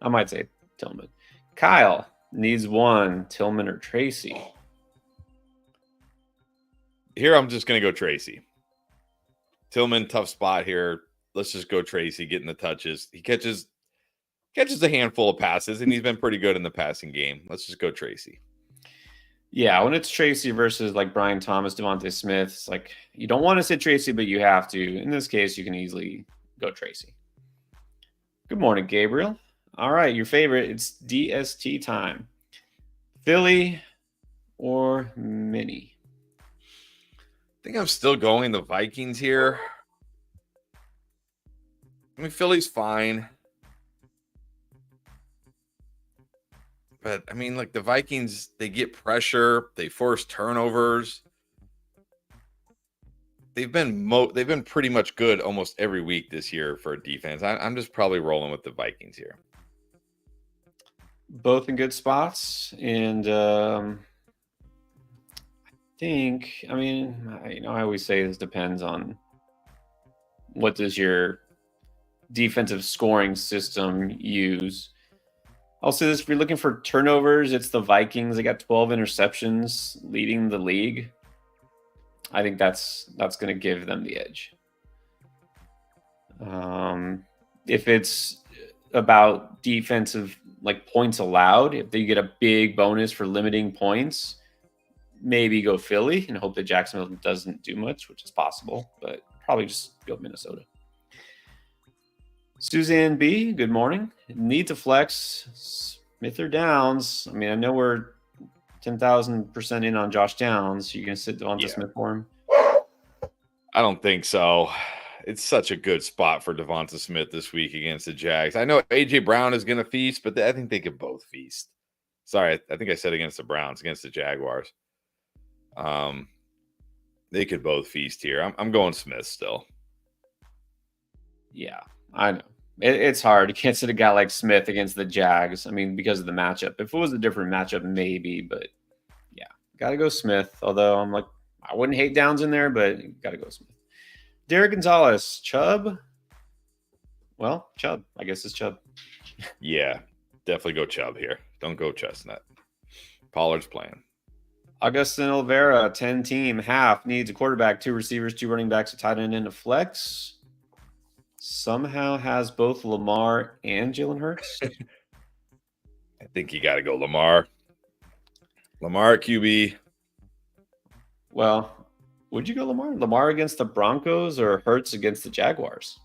I might say Tillman. Kyle needs 1, Tillman or Tracy. Here, I'm just going to go Tracy. Tillman, tough spot here. Let's just go Tracy, getting the touches. He catches a handful of passes, and he's been pretty good in the passing game. Let's just go Tracy. Yeah, when it's Tracy versus Brian Thomas, Devontae Smith, it's you don't want to sit Tracy, but you have to. In this case, you can easily go Tracy. Good morning, Gabriel. All right, your favorite. It's DST time. Philly or Mini? I think I'm still going the Vikings here. I mean, Philly's fine. But, I mean, like the Vikings, they get pressure. They force turnovers. They've been pretty much good almost every week this year for a defense. I'm just probably rolling with the Vikings here. Both in good spots. And I mean, I always say this depends on what does your defensive scoring system use. I'll say this: if you're looking for turnovers, it's the Vikings. They got 12 interceptions, leading the league. I think that's going to give them the edge. If it's about defensive, like points allowed, if they get a big bonus for limiting points, maybe go Philly and hope that Jacksonville doesn't do much, which is possible, but probably just go Minnesota. Suzanne B, good morning. Need to flex Smith or Downs. I mean, I know we're 10,000% in on Josh Downs. You gonna sit Devonta Smith for him? I don't think so. It's such a good spot for Devonta Smith this week against the Jags. I know AJ Brown is going to feast, but I think they could both feast. Sorry, I think I said against the Browns, against the Jaguars. They could both feast here. I'm going Smith still. Yeah, I know. It's hard. You can't sit a guy like Smith against the Jags. I mean, because of the matchup. If it was a different matchup, maybe. But, yeah, got to go Smith. Although I'm like, I wouldn't hate Downs in there, but got to go Smith. Derek Gonzalez. Chubb? Well, Chubb. I guess it's Chubb. Yeah, definitely go Chubb here. Don't go Chestnut. Pollard's playing. Augustin Olivera, 10-team, half, needs a quarterback, 2 receivers, 2 running backs, a tight end, and a flex. Somehow has both Lamar and Jalen Hurts. I think you got to go Lamar. Lamar at QB. Well, would you go Lamar? Lamar against the Broncos or Hurts against the Jaguars?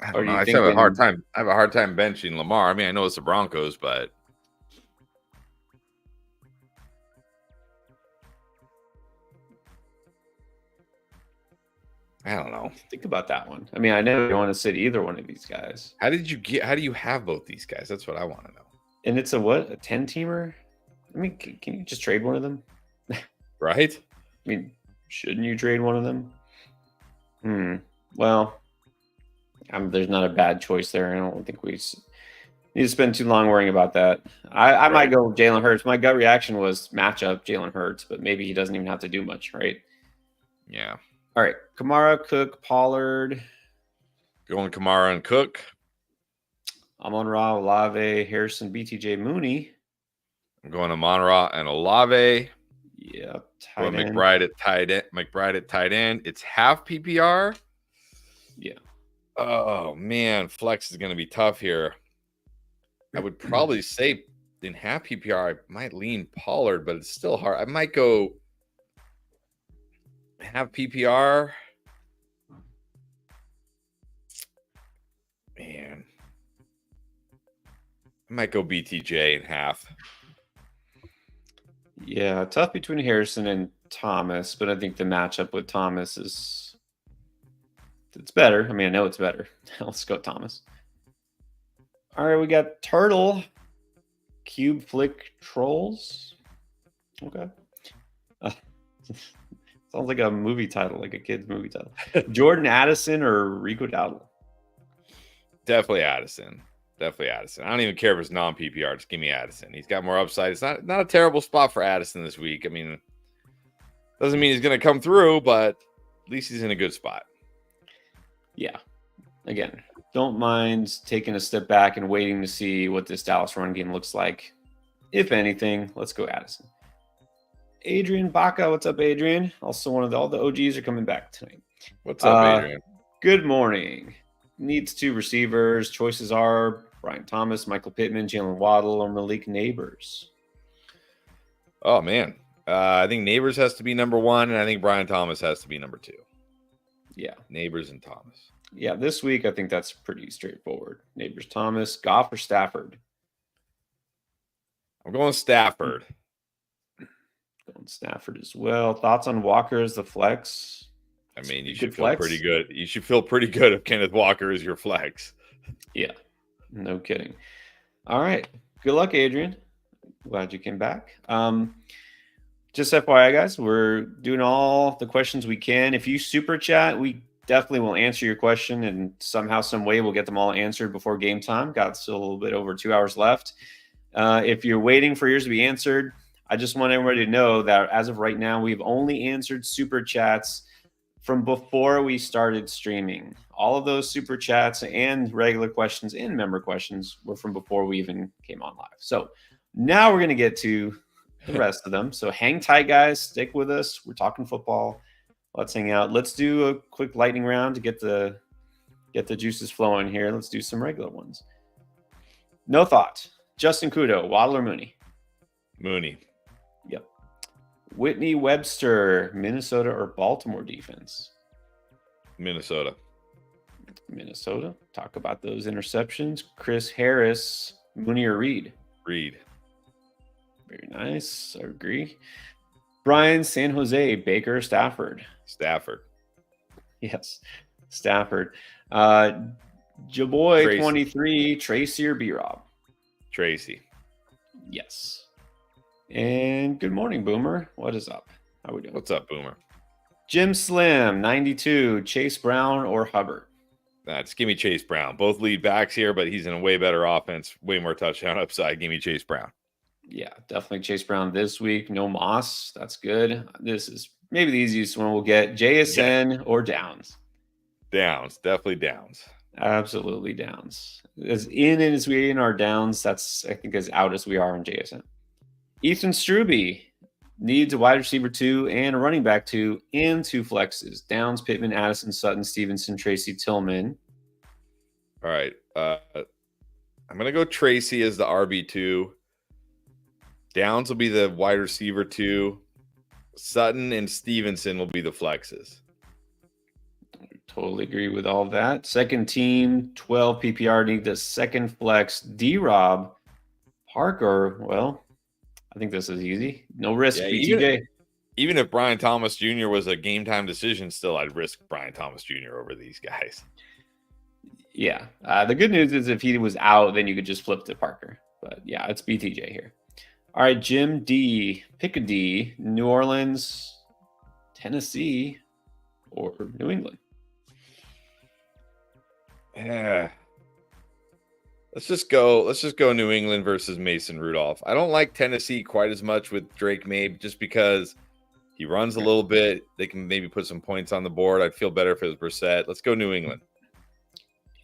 I don't know. I have a hard time. I have a hard time benching Lamar. I mean, I know it's the Broncos, but I don't know. Think about that one. I mean, I never want to sit either one of these guys. How do you have both these guys? That's what I want to know. And it's a what? A 10-teamer? I mean, can you just trade one of them? Right? I mean, shouldn't you trade one of them? Well, there's not a bad choice there. I don't think we need to spend too long worrying about that. I might go with Jalen Hurts. My gut reaction was matchup Jalen Hurts, but maybe he doesn't even have to do much, right? Yeah. All right. Kamara, Cook, Pollard. Going Kamara and Cook. Amon-Ra, Olave, Harrison, BTJ, Mooney. I'm going to Amon-Ra and Olave. Yeah. McBride at tight end. It's half PPR. Yeah. Oh, man. Flex is going to be tough here. I would probably say in half PPR, I might lean Pollard, but it's still hard. I might go half PPR. Man. I might go BTJ in half. Yeah, tough between Harrison and Thomas, but I think the matchup with Thomas it's better. I mean, I know it's better. Let's go Thomas. All right, we got Turtle, Cube Flick Trolls. Okay. Sounds like a movie title, like a kid's movie title. Jordan Addison or Rico Dowdle? Definitely Addison. I don't even care if it's non-PPR. Just give me Addison. He's got more upside. It's not a terrible spot for Addison this week. I mean, doesn't mean he's going to come through, but at least he's in a good spot. Yeah. Again, don't mind taking a step back and waiting to see what this Dallas run game looks like. If anything, let's go Addison. Adrian Baca, what's up, Adrian? Also, all the OGs are coming back tonight. What's up, Adrian? Good morning. Needs 2 receivers. Choices are Brian Thomas, Michael Pittman, Jalen Waddle, or Malik Neighbors. Oh, man. I think Neighbors has to be number 1, and I think Brian Thomas has to be number 2. Yeah. Neighbors and Thomas. Yeah, this week I think that's pretty straightforward. Neighbors Thomas, Goff or Stafford? I'm going Stafford. Going Stafford as well. Thoughts on Walker as the flex? I mean, you Good should feel flex. pretty good. You should feel pretty good if Kenneth Walker is your flex. Yeah, no kidding. All right. Good luck, Adrian. Glad you came back. Just FYI, guys, we're doing all the questions we can. If you super chat, we definitely will answer your question, and somehow, some way, we'll get them all answered before game time. Got still a little bit over 2 hours left. If you're waiting for yours to be answered, I just want everybody to know that as of right now, we've only answered super chats from before we started streaming. All of those super chats and regular questions and member questions were from before we even came on live. So now we're going to get to the rest of them. So hang tight, guys. Stick with us. We're talking football. Let's hang out. Let's do a quick lightning round to get the juices flowing here. Let's do some regular ones. No thought. Justin Kudo, Waddle or Mooney? Mooney. Yep. Whitney Webster, Minnesota or Baltimore defense? Minnesota. Minnesota. Talk about those interceptions. Chris Harris, Mooney or Reed? Reed. Very nice. I agree. Brian San Jose, Baker, Stafford? Stafford. Yes, Stafford. Jaboy 23, Tracy or B-Rob? Tracy. Yes. And good morning, Boomer. What is up? How we doing? What's up, Boomer? Jim Slim, 92, Chase Brown or Hubbard? Just give me Chase Brown. Both lead backs here, but he's in a way better offense, way more touchdown upside. Give me Chase Brown. Yeah, definitely Chase Brown this week. No Moss. That's good. This is maybe the easiest one we'll get. JSN or Downs? Downs. Definitely Downs. Absolutely Downs. As in as we in our Downs, that's, I think, as out as we are on JSN. Ethan Struby needs a wide receiver 2 and a running back 2 and 2 flexes. Downs, Pittman, Addison, Sutton, Stevenson, Tracy, Tillman. All right. I'm going to go Tracy as the RB2. Downs will be the wide receiver 2. Sutton and Stevenson will be the flexes. Totally agree with all that. Second team, 12 PPR, need the second flex. D-Rob, Parker, well, I think this is easy. No risk, Yeah, BTJ. Even if Brian Thomas Jr. was a game time decision, still I'd risk Brian Thomas Jr. over these guys. Yeah. The good news is if he was out, then you could just flip to Parker. But yeah, it's BTJ here. All right, Jim D. Pick a D. New Orleans, Tennessee, or New England? Yeah. Let's just go New England versus Mason Rudolph. I don't like Tennessee quite as much with Drake Mabe just because he runs a little bit. They can maybe put some points on the board. I'd feel better if it was Brissett. Let's go New England.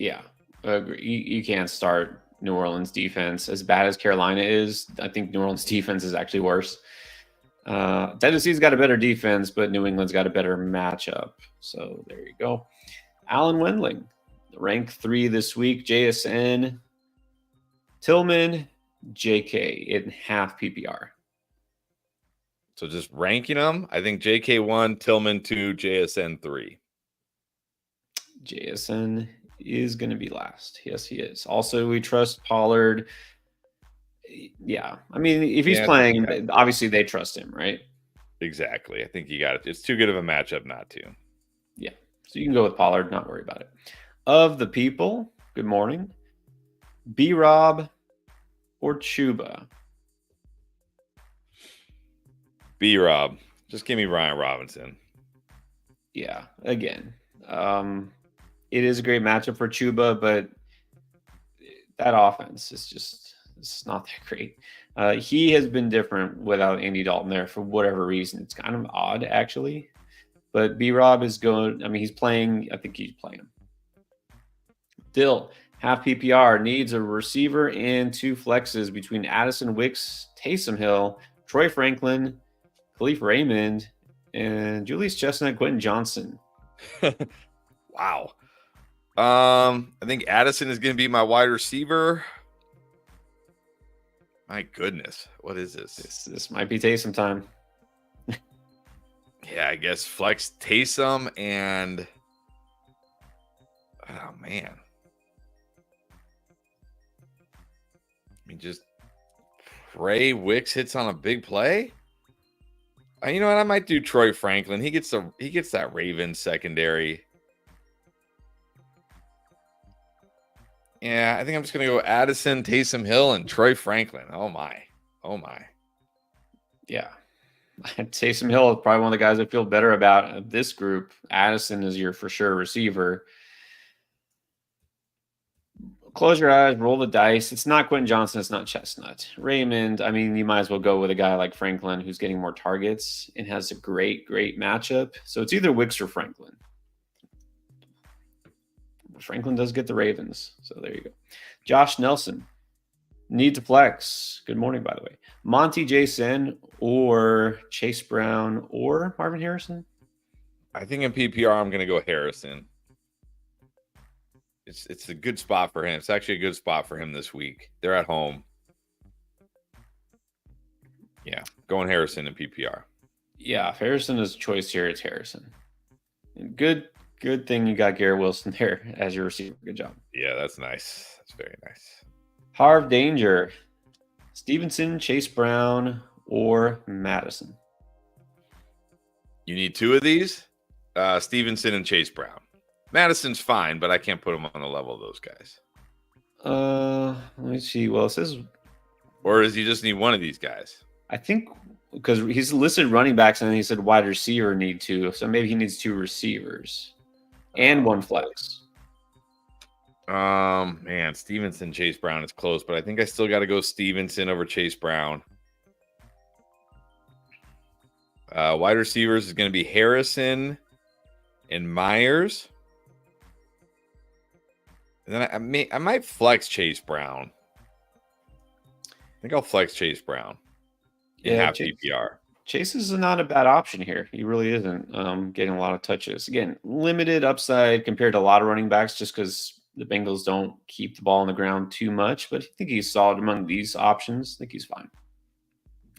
Yeah, I agree. You can't start New Orleans defense. As bad as Carolina is, I think New Orleans defense is actually worse. Tennessee's got a better defense, but New England's got a better matchup. So there you go. Alan Wendling, rank 3 this week. JSN, Tillman, JK in half PPR. So just ranking them, I think JK 1, Tillman 2, JSN 3. JSN is going to be last. Yes, he is. Also, we trust Pollard. Yeah. I mean, if he's playing, obviously they trust him, right? Exactly. I think you got it. It's too good of a matchup not to. Yeah. So you can go with Pollard, not worry about it. Of the people, good morning. B-Rob or Chuba? B-Rob. Just give me Ryan Robinson. Yeah. Again, it is a great matchup for Chuba, but that offense is just, it's not that great. He has been different without Andy Dalton there for whatever reason. It's kind of odd, actually. But B-Rob is going, I mean, he's playing, I think he's playing him. Dill, half PPR, needs a receiver and 2 flexes between Addison Wicks, Taysom Hill, Troy Franklin, Khalif Raymond, and Julius Chestnut, Quentin Johnson. Wow. I think Addison is going to be my wide receiver. My goodness. What is this? This might be Taysom time. Yeah, I guess flex Taysom and Oh man. I mean, just pray Wicks hits on a big play. You know what? I might do Troy Franklin. He gets that Ravens secondary. Yeah, I think I'm just gonna go Addison, Taysom Hill, and Troy Franklin. Oh my. Yeah. Taysom Hill is probably one of the guys I feel better about of this group. Addison is your for sure receiver. Close your eyes, roll the dice. It's not Quentin Johnson. It's not Chestnut. Raymond, I mean, you might as well go with a guy like Franklin who's getting more targets and has a great matchup. So it's either Wicks or Franklin. Franklin does get the Ravens. So there you go. Josh Nelson. Need to flex. Good morning, by the way. Monty Jason or Chase Brown or Marvin Harrison? I think in PPR, I'm going to go Harrison. It's a good spot for him. It's actually a good spot for him this week. They're at home. Yeah, going Harrison in PPR. Yeah, if Harrison is a choice here, it's Harrison. And good thing you got Garrett Wilson there as your receiver. Good job. Yeah, that's nice. That's very nice. Harv Danger, Stevenson, Chase Brown, or Madison. You need two of these, Stevenson and Chase Brown. Madison's fine, but I can't put him on the level of those guys. Let me see. Well, it says, or does he just need one of these guys? I think because he's listed running backs and then he said wide receiver need two, so maybe he needs two receivers and one flex. Man, Stevenson, Chase Brown is close, but I think I still got to go Stevenson over Chase Brown. Wide receivers is going to be Harrison and Myers. And then I might flex Chase Brown. I think I'll flex Chase Brown. Yeah, PPR. Chase is not a bad option here. He really isn't getting a lot of touches. Again, limited upside compared to a lot of running backs just because the Bengals don't keep the ball on the ground too much. But I think he's solid among these options. I think he's fine.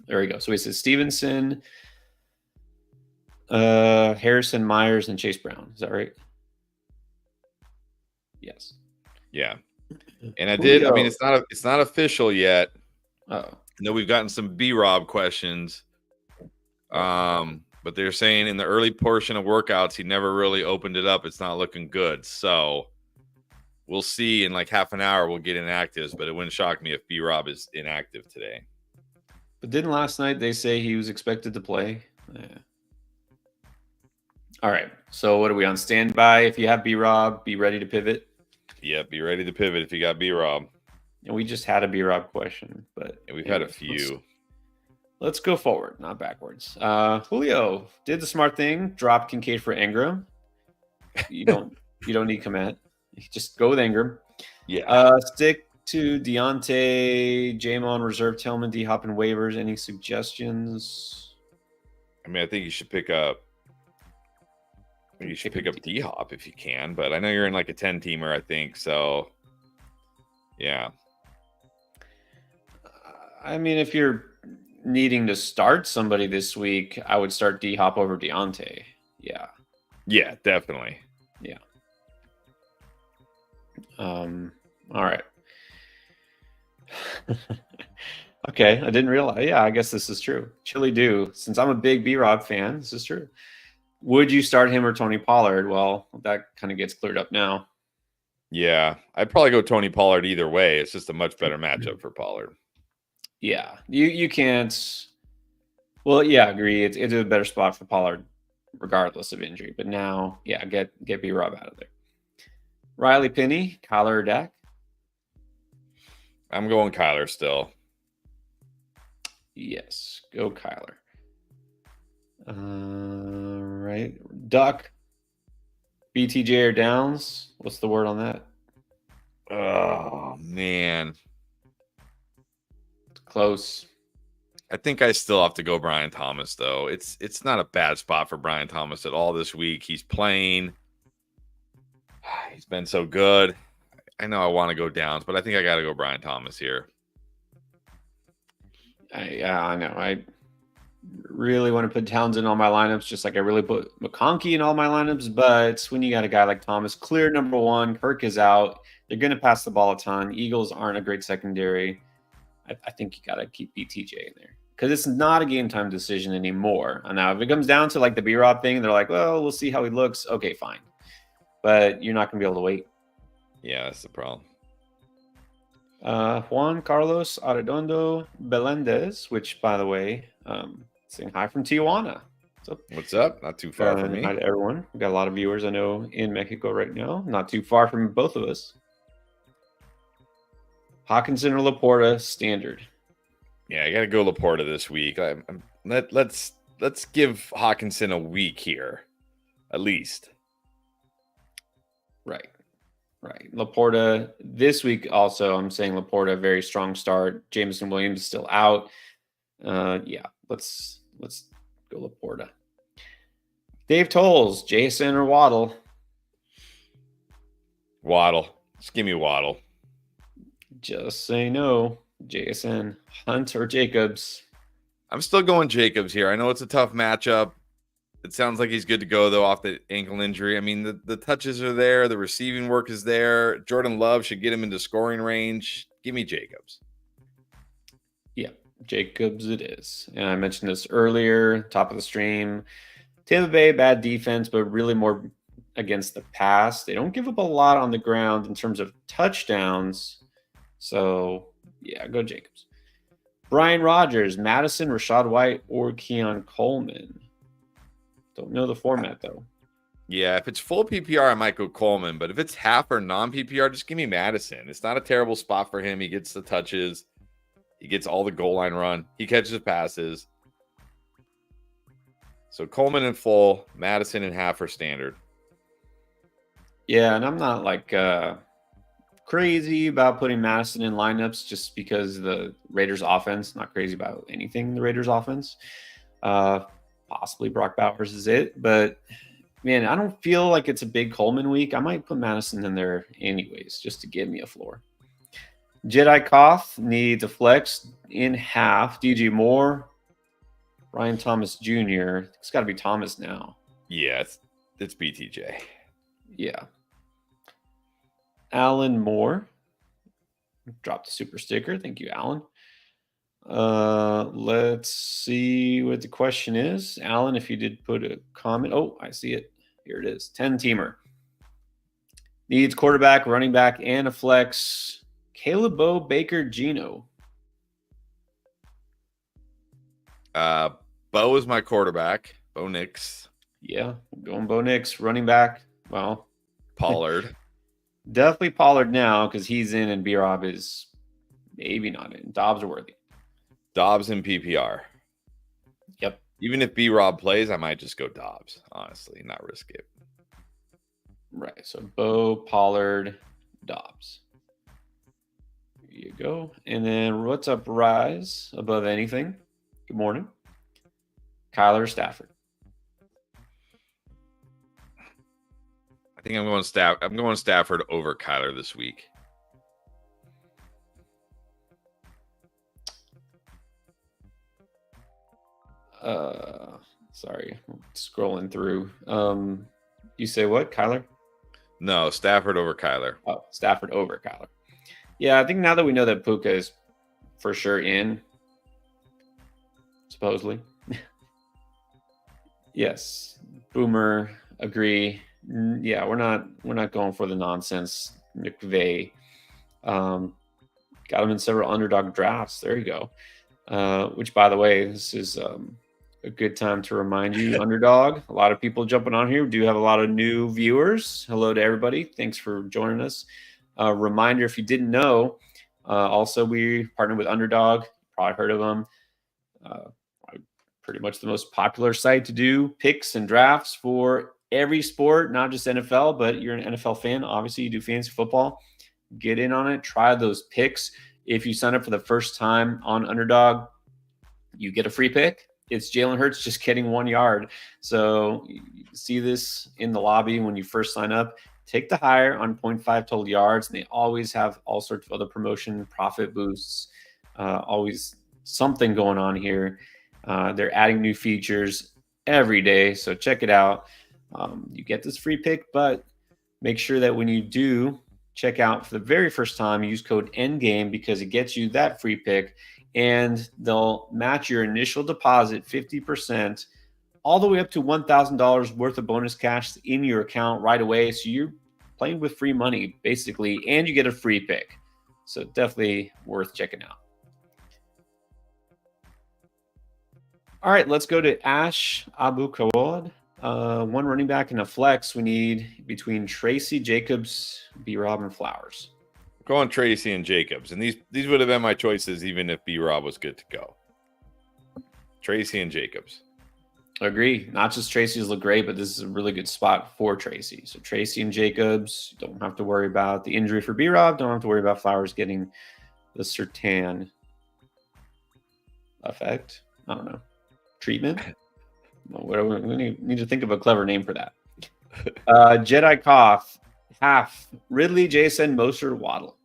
There we go. So he says Stevenson, Harrison, Myers, and Chase Brown. Is that right? Yes. Yeah. And I did. I mean, it's not official yet. Oh. I know we've gotten some B-Rob questions. But they're saying in the early portion of workouts, he never really opened it up. It's not looking good. So we'll see in like half an hour. We'll get inactives, but it wouldn't shock me if B-Rob is inactive today. But didn't last night they say he was expected to play? Yeah. All right. So what are we on standby? If you have B-Rob, be ready to pivot. Yeah, be ready to pivot if you got B-Rob. And we just had a B-Rob question, but we've had a few. Let's go forward, not backwards. Julio did the smart thing, dropped Kincaid for Ingram. You don't need Komet. Just go with Ingram. Yeah. Stick to Deontay, Jamon, reserve Tillman, D-Hop, and waivers. Any suggestions? I mean, I think you should pick up. You should pick up D-Hop if you can, but I know you're in like a 10-teamer, I think. So, yeah. I mean, if you're needing to start somebody this week, I would start D-Hop over Deontay. Yeah. Yeah, definitely. Yeah. All right. Okay, I didn't realize. Yeah, I guess this is true. Chili do. Since I'm a big B-Rob fan, this is true. Would you start him or Tony Pollard? Well, that kind of gets cleared up now. Yeah, I'd probably go Tony Pollard either way. It's just a much better matchup for Pollard. Yeah, you can't. Well, yeah, agree. It's a better spot for Pollard, regardless of injury. But now, yeah, get B-Rob out of there. Riley Penny, Kyler or Dak? I'm going Kyler still. Yes, go Kyler. Right. Duck, BTJ or Downs? What's the word on that? Oh, man. It's close. I think I still have to go Brian Thomas, though. It's not a bad spot for Brian Thomas at all this week. He's playing. He's been so good. I know I want to go Downs, but I think I got to go Brian Thomas here. Yeah, I know. really want to put Townsend on my lineups, just like I really put McConkey in all my lineups. But when you got a guy like Thomas, clear number one, Kirk is out. They're going to pass the ball a ton. Eagles aren't a great secondary. I think you got to keep BTJ in there because it's not a game time decision anymore. And now, if it comes down to like the B-Rob thing, they're like, well, we'll see how he looks. Okay, fine. But you're not going to be able to wait. Yeah, that's the problem. Juan Carlos Arredondo Belendez, which, by the way, saying hi from Tijuana. What's up? Not too far from me. Hi to everyone. We've got a lot of viewers I know in Mexico right now. Not too far from both of us. Hawkinson or Laporta, standard. Yeah, I got to go Laporta this week. Let's give Hawkinson a week here, at least. Right. Laporta this week also, I'm saying Laporta, very strong start. Jameson Williams is still out. Yeah, let's go Laporta. Dave Tolles, Jason or Waddle? Waddle. Just give me Waddle. Just say no. Jason, Hunt or Jacobs? I'm still going Jacobs here. I know it's a tough matchup. It sounds like he's good to go, though, off the ankle injury. I mean, the touches are there. The receiving work is there. Jordan Love should get him into scoring range. Give me Jacobs. Yeah, Jacobs it is. And I mentioned this earlier, top of the stream. Tampa Bay, bad defense, but really more against the pass. They don't give up a lot on the ground in terms of touchdowns. So, yeah, go Jacobs. Brian Rogers, Madison, Rachaad White, or Keon Coleman? Don't know the format, though. Yeah, if it's full PPR, I might go Coleman. But if it's half or non-PPR, just give me Madison. It's not a terrible spot for him. He gets the touches. He gets all the goal line run. He catches passes. So Coleman in full, Madison in half or standard. Yeah, and I'm not like crazy about putting Madison in lineups just because the Raiders offense, not crazy about anything in the Raiders offense. Possibly Brock Bowers is it, but man, I don't feel like it's a big Coleman week. I might put Madison in there anyways, just to give me a floor. Jedi Koth needs a flex in half. DJ Moore, Ryan Thomas Jr. It's got to be Thomas now. Yeah, it's BTJ. Yeah. Alan Moore dropped a super sticker. Thank you, Alan. Let's see what the question is. Alan, if you did put a comment. Oh, I see it. Here it is. 10-teamer. Needs quarterback, running back, and a flex. Caleb Bo, Baker, Geno. Bo is my quarterback. Bo Nix. Yeah, going Bo Nix. Running back. Well, Pollard. Definitely Pollard now because he's in and B-Rob is maybe not in. Dobbs or Worthy. Dobbs in PPR. Yep. Even if B-Rob plays, I might just go Dobbs, honestly, not risk it. Right. So Bo, Pollard, Dobbs. There you go. And then what's up, Rise above anything? Good morning. Kyler Stafford. I think I'm going Stafford over Kyler this week. Sorry, scrolling through. You say what, Kyler? No, Stafford over Kyler. Oh, Stafford over Kyler. Yeah, I think now that we know that Puka is for sure in, supposedly. Yes, Boomer, agree. Yeah, we're not going for the nonsense. McVay got him in several underdog drafts. There you go. Which, by the way, this is a good time to remind you, Underdog. A lot of people jumping on here. We do have a lot of new viewers. Hello to everybody. Thanks for joining us. Reminder, if you didn't know, also we partnered with Underdog. Probably heard of them. Pretty much the most popular site to do picks and drafts for every sport, not just NFL, but you're an NFL fan. Obviously, you do fantasy football. Get in on it. Try those picks. If you sign up for the first time on Underdog, you get a free pick. It's Jalen Hurts just getting 1 yard. So you see this in the lobby when you first sign up. Take the higher on 0.5 total yards. And they always have all sorts of other promotion, profit boosts, always something going on here. They're adding new features every day, so check it out. You get this free pick, but make sure that when you do check out for the very first time, use code ENDGAME because it gets you that free pick, and they'll match your initial deposit 50%, all the way up to $1,000 worth of bonus cash in your account right away. So you're playing with free money, basically, and you get a free pick. So definitely worth checking out. All right, let's go to Ash Abu Kawad. One running back and a flex. We need between Tracy, Jacobs, B. Rob, and Flowers. Going Tracy and Jacobs, and these would have been my choices even if B. Rob was good to go. Tracy and Jacobs. Agree. Not just Tracy's look great, but this is a really good spot for Tracy. So Tracy and Jacobs, don't have to worry about the injury for B. Rob. Don't have to worry about Flowers getting the Sertan effect. I don't know. Treatment. Whatever. We need to think of a clever name for that. Jedi Cough, half Ridley, Jason, Moser, Waddle.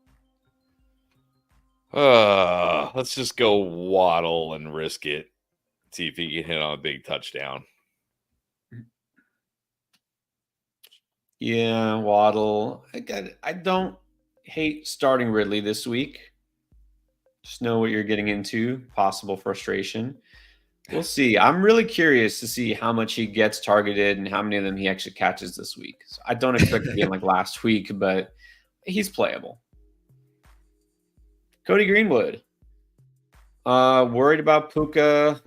Let's just go Waddle and risk it. See if he can hit on a big touchdown. Yeah, Waddle. I don't hate starting Ridley this week. Just know what you're getting into. Possible frustration. We'll see. I'm really curious to see how much he gets targeted and how many of them he actually catches this week. So I don't expect again like last week, but he's playable. Cody Greenwood. Worried about Puka.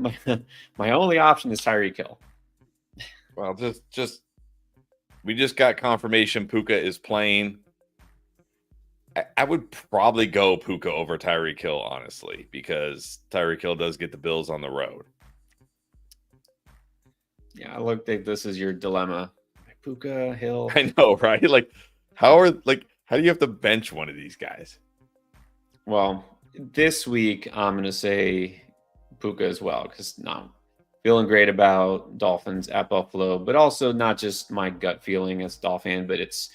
My only option is Tyreek Hill. Well, we just got confirmation Puka is playing. I would probably go Puka over Tyreek Hill, honestly, because Tyreek Hill does get the Bills on the road. Yeah, I look like this is your dilemma. Puka, Hill. I know, right? Like, how do you have to bench one of these guys? Well, this week I'm going to say Puka as well because now feeling great about Dolphins at Buffalo, but also not just my gut feeling as a Dolphin, but it's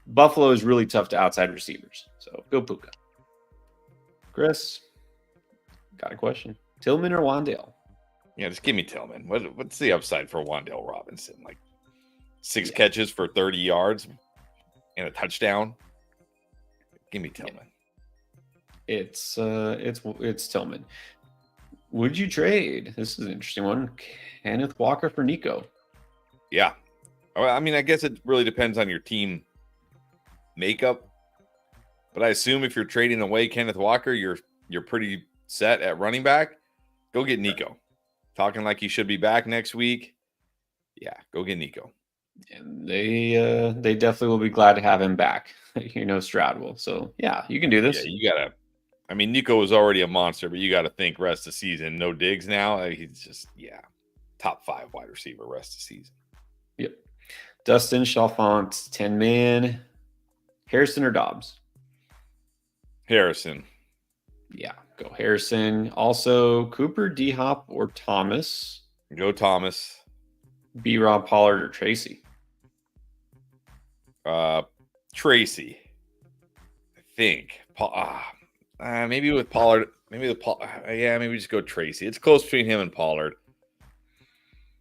Buffalo is really tough to outside receivers. So go Puka. Chris, got a question. Tillman or Wandale? Yeah, just give me Tillman. What's the upside for Wandale Robinson? Like 6 catches for 30 yards and a touchdown? Give me Tillman. Yeah. It's Tillman. Would you trade? This is an interesting one. Kenneth Walker for Nico. Yeah. I mean, I guess it really depends on your team makeup. But I assume if you're trading away Kenneth Walker, you're pretty set at running back. Go get Nico. Talking like he should be back next week. Yeah, go get Nico. And they definitely will be glad to have him back. Stroud will. So yeah, you can do this. Yeah, you gotta. I mean, Nico was already a monster, but you got to think rest of the season. No digs now. He's just top 5 wide receiver rest of the season. Yep. Dustin Chalfant, 10-man. Harrison or Dobbs? Harrison. Yeah, go Harrison. Also, Cooper, D-Hop, or Thomas? Go Thomas. B-Rob, Pollard, or Tracy? Tracy. I think. Maybe with Pollard. Maybe just go Tracy. It's close between him and Pollard.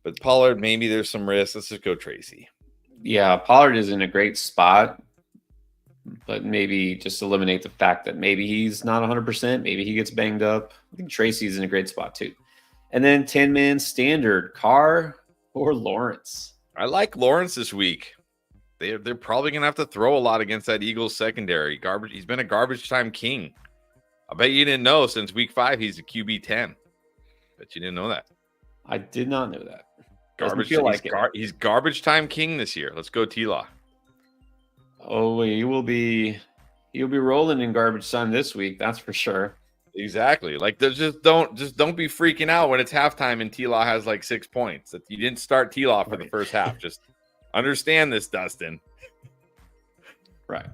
But Pollard, maybe there's some risk. Let's just go Tracy. Yeah, Pollard is in a great spot. But maybe just eliminate the fact that maybe he's not 100%. Maybe he gets banged up. I think Tracy's in a great spot too. And then 10-man standard, Carr or Lawrence? I like Lawrence this week. They're probably going to have to throw a lot against that Eagles secondary. He's been a garbage time king. I bet you didn't know since week 5 he's a QB 10. Bet you didn't know that. I did not know that. He's garbage time king this year. Let's go T-Law. Oh, he'll be rolling in garbage time this week. That's for sure. Exactly. Like, just don't be freaking out when it's halftime and T-Law has like 6 points. That you didn't start T-Law for the first half. Just understand this, Dustin. Right.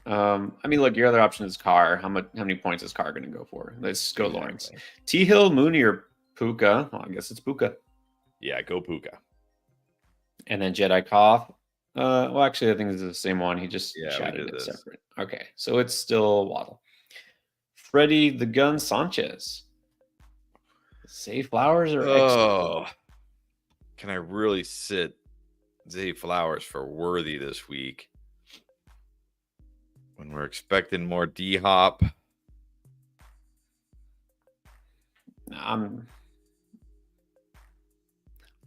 I mean, look, your other option is Carr. How many points is Carr going to go for? Let's go Lawrence. T. Hill, Mooney, or Puka? Well, I guess it's Puka. Yeah, go Puka. And then Jedi Cough. Well, actually, I think it's the same one. He just chatted it separate. Okay, so it's still Waddle. Freddie the Gun Sanchez. Zay Flowers or X? Oh, can I really sit Zay Flowers for Worthy this week when we're expecting more D Hop? I'm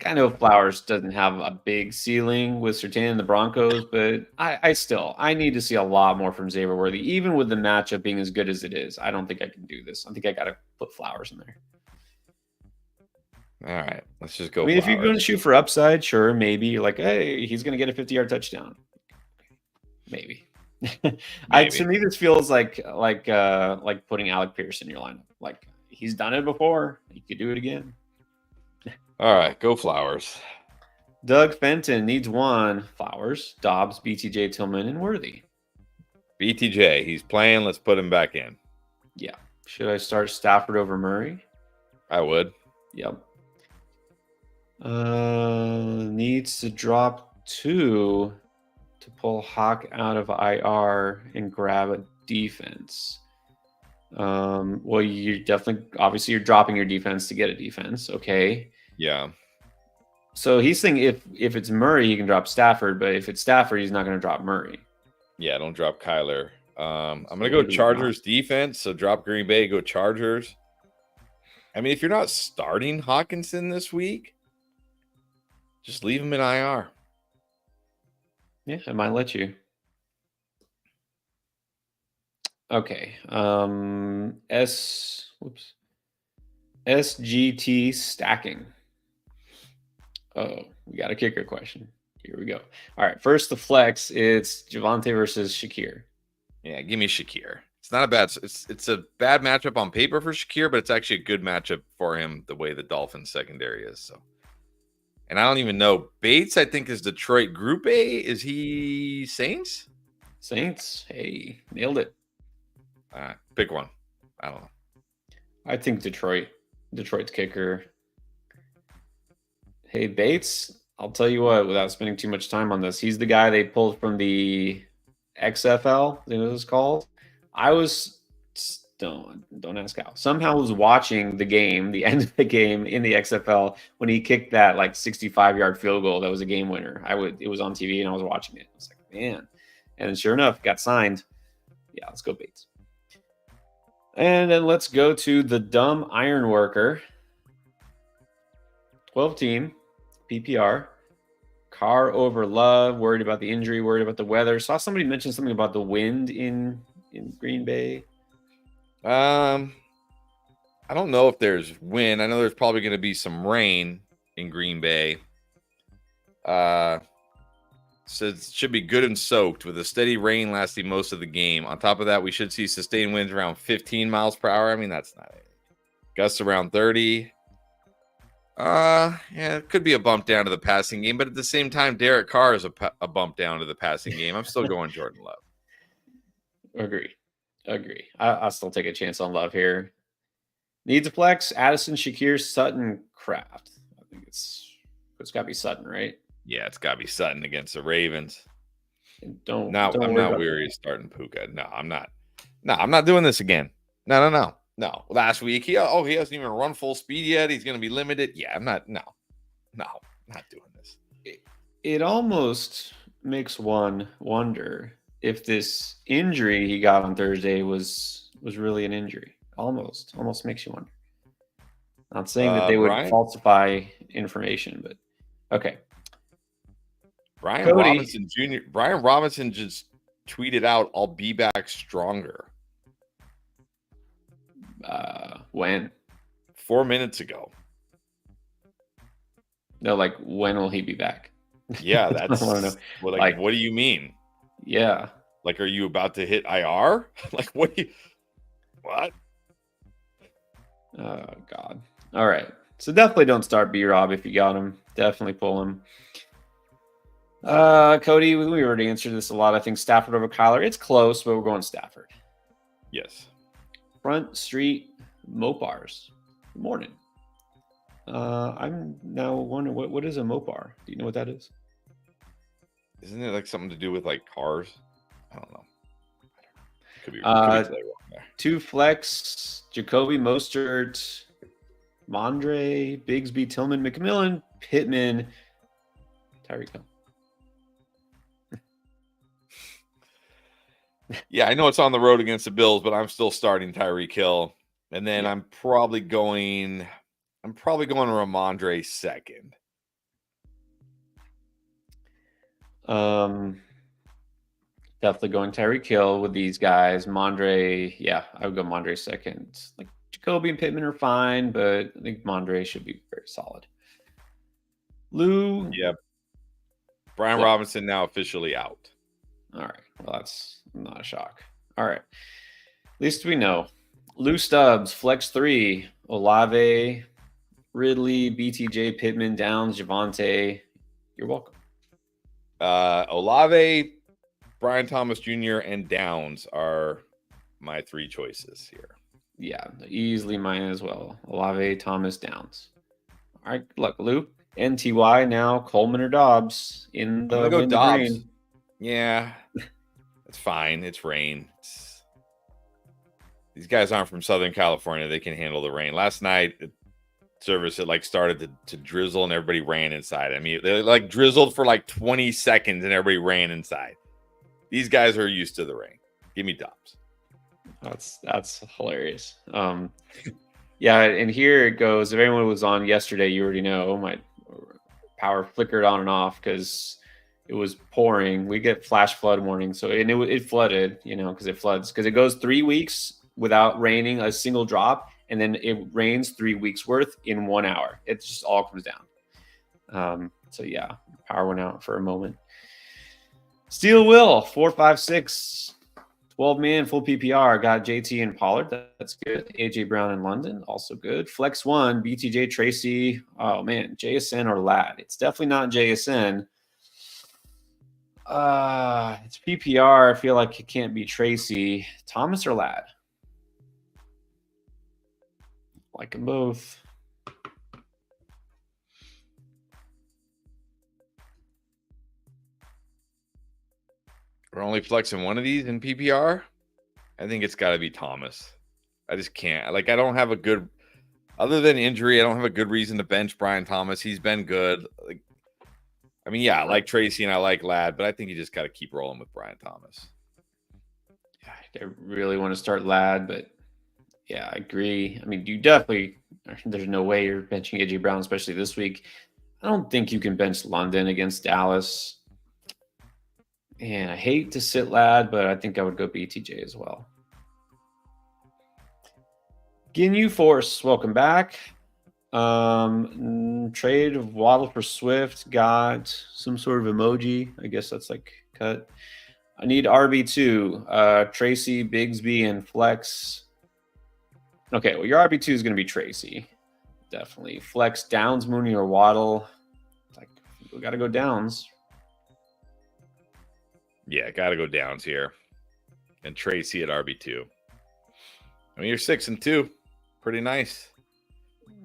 I know Flowers doesn't have a big ceiling with Surtain and the Broncos, but I need to see a lot more from Xavier Worthy, even with the matchup being as good as it is. I don't think I can do this. I think I got to put Flowers in there. All right, let's just go. I mean, if you're going to Flowers. shoot for upside, sure, maybe you're like, hey, he's going to get a 50-yard touchdown. Maybe. To me, this feels like putting Alec Pierce in your lineup. Like he's done it before. He could do it again. All right, go Flowers. Doug Fenton needs one. Flowers, Dobbs, BTJ, Tillman, and Worthy. BTJ, he's playing. Let's put him back in. Yeah. Should I start Stafford over Murray? I would. Yep. Needs to drop 2 to pull Hawk out of IR and grab a defense. Well, you're obviously you're dropping your defense to get a defense. Okay. Yeah. So he's saying if it's Murray, he can drop Stafford, but if it's Stafford, he's not going to drop Murray. Yeah, don't drop Kyler. I'm going to go Chargers defense. So drop Green Bay, go Chargers. I mean, if you're not starting Hawkinson this week, just leave him in IR. Yeah, I might let you. Okay. SGT stacking. Oh, we got a kicker question. Here we go. All right. First, the flex. It's Javonte versus Shakir. Yeah, give me Shakir. It's not a bad. It's a bad matchup on paper for Shakir, but it's actually a good matchup for him the way the Dolphins secondary is. So, and I don't even know Bates. I think is Detroit Group A. Is he Saints? Saints. Hey, nailed it. Pick one. I don't know. I think Detroit. Detroit's kicker. Hey, Bates. I'll tell you what. Without spending too much time on this, he's the guy they pulled from the XFL. You know what it's called? I was don't ask how. Somehow was watching the game, the end of the game in the XFL when he kicked that like 65-yard field goal that was a game winner. It was on TV and I was watching it. I was like, man. And sure enough, got signed. Yeah, let's go Bates. And then let's go to the dumb iron worker. 12 team, PPR. Carr over Love, worried about the injury, worried about the weather. Saw somebody mention something about the wind in Green Bay. I don't know if there's wind. I know there's probably going to be some rain in Green Bay. So it should be good and soaked with a steady rain lasting most of the game. On top of that, we should see sustained winds around 15 miles per hour. I mean, that's not it. Gusts around 30. Yeah, it could be a bump down to the passing game, but at the same time, Derek Carr is a bump down to the passing game. I'm still going Jordan Love. Agree. I'll still take a chance on Love here. Needs a flex. Addison, Shakir, Sutton, Kraft. I think it's got to be Sutton, right? Yeah, it's got to be Sutton against the Ravens. I'm not weary of starting Puka. No, I'm not. No, I'm not doing this again. No. Last week, he hasn't even run full speed yet. He's going to be limited. Yeah, I'm not. No, not doing this. It almost makes one wonder if this injury he got on Thursday was really an injury. Almost makes you wonder. Not saying that they would falsify information, but okay. Brian Robinson just tweeted out, "I'll be back stronger." When? 4 minutes ago. No, like when will he be back? Yeah, that's. I want to know. Well, like, what do you mean? Yeah. Like, are you about to hit IR? Like, what? What? Oh God. All right. So definitely don't start B-Rob if you got him. Definitely pull him. Cody, we already answered this a lot. I think Stafford over Kyler. It's close, but we're going Stafford. Yes. Front Street Mopars. Good morning. I'm now wondering what is a Mopar? Do you know what that is? Isn't it like something to do with like cars? I don't know. Could be two flex, Jacoby Mostert, Mondre, Bigsby, Tillman, McMillan, Pittman, Tyreek Hill. Yeah, I know it's on the road against the Bills, but I'm still starting Tyreek Hill. And then Yeah. I'm probably going Ramondre second. Definitely going Tyreek Hill with these guys. Mondre, yeah, I would go Mondre second. Like Jacoby and Pittman are fine, but I think Mondre should be very solid. Lou. Yep. Brian What? Robinson now officially out. All right. Well, that's not a shock. All right. At least we know. Lou Stubbs, flex 3, Olave, Ridley, BTJ, Pittman, Downs, Javonte. You're welcome. Olave, Brian Thomas Jr., and Downs are my 3 choices here. Yeah, easily mine as well. Olave, Thomas, Downs. All right, good luck, Lou. NTY now, Coleman or Dobbs in the I'm gonna go wind and Dobbs. rain. Yeah, it's fine. It's rain. These guys aren't from Southern California. They can handle the rain. Last night, service it like started to drizzle and everybody ran inside. I mean, they like drizzled for like 20 seconds and everybody ran inside. These guys are used to the rain. Give me Dobbs. That's hilarious. Yeah, and here it goes. If anyone was on yesterday, you already know my power flickered on and off because it was pouring. We get flash flood warning, so it flooded, because it floods because it goes 3 weeks without raining a single drop, and then it rains 3 weeks worth in 1 hour. It just all comes down. So yeah, power went out for a moment. Steel Will 456. 12-man full PPR. Got JT and Pollard. That's good. AJ Brown in London. Also good. Flex 1. BTJ Tracy. Oh, man. JSN or Lad. It's definitely not JSN. It's PPR. I feel like it can't be Tracy. Thomas or Lad? Like them both. We're only flexing one of these in PPR. I think it's got to be Thomas. I just can't. Like, I don't have a good, other than injury, I don't have a good reason to bench Brian Thomas. He's been good. Like, I mean, yeah, I like Tracy and I like Ladd, but I think you just got to keep rolling with Brian Thomas. I really want to start Ladd, but yeah, I agree. I mean, you definitely, there's no way you're benching AJ Brown, especially this week. I don't think you can bench London against Dallas. And I hate to sit Ladd, but I think I would go BTJ as well. Ginyu Force, welcome back. Trade of Waddle for Swift. Got some sort of emoji. I guess that's like cut. I need RB2. Tracy, Bigsby, and Flex. Okay, well, your RB2 is going to be Tracy. Definitely. Flex, Downs, Mooney, or Waddle. Like, we got to go Downs. Yeah, got to go Downs here. And Tracy at RB2. I mean, you're 6-2. Pretty nice.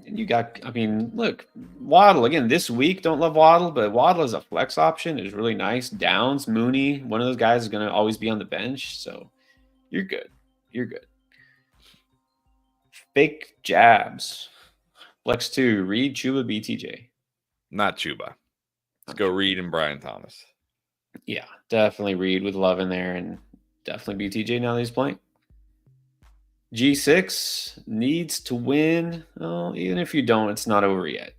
And you got, I mean, look, Waddle, again, this week, don't love Waddle, but Waddle as a flex option is really nice. Downs, Mooney, one of those guys is going to always be on the bench. So you're good. You're good. Fake jabs. Flex 2, Reed, Chuba, BTJ. Not Chuba. Let's go Reed and Brian Thomas. Yeah, definitely Reed with love in there, and definitely BTJ now that he's playing. G6 needs to win. Oh, even if you don't, it's not over yet.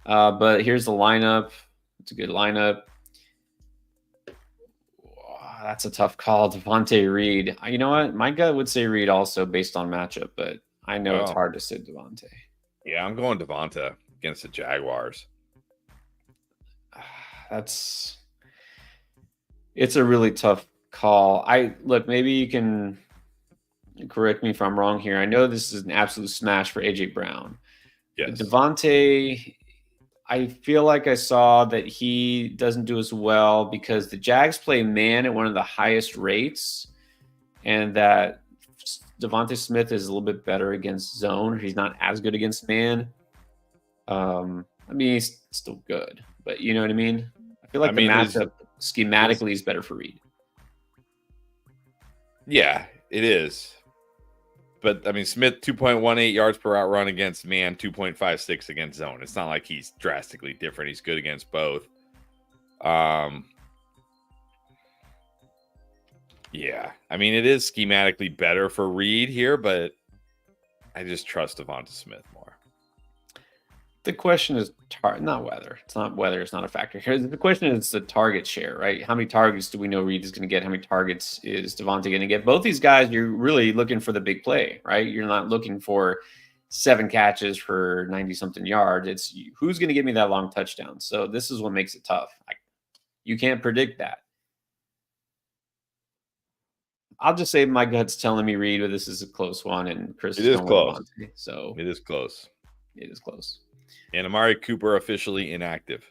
But here's the lineup. It's a good lineup. Oh, that's a tough call. Devontae Reed. You know what? My gut would say Reed also based on matchup, but I know it's hard to sit Devontae. Yeah, I'm going Devonta against the Jaguars. It's a really tough call. Maybe you can correct me if I'm wrong here. I know this is an absolute smash for AJ Brown. Yes. Devontae, I feel like I saw that he doesn't do as well because the Jags play man at one of the highest rates, and that Devontae Smith is a little bit better against zone. He's not as good against man. I mean, he's still good, but you know what I mean? I feel like the matchup schematically is better for Reed. Yeah, it is. But I mean, Smith 2.18 yards per route run against man, 2.56 against zone. It's not like he's drastically different. He's good against both. Yeah, I mean, it is schematically better for Reed here, but I just trust Devonta Smith more. The question is not whether. It's not whether. It's not a factor here. The question is the target share, right? How many targets do we know Reed is going to get? How many targets is Devonta going to get? Both these guys, you're really looking for the big play, right? You're not looking for 7 catches for 90-something yards. It's who's going to give me that long touchdown. So this is what makes it tough. You can't predict that. I'll just say my gut's telling me Reed, but this is a close one, and Chris is close. Devonta, so it is close. It is close. And Amari Cooper officially inactive.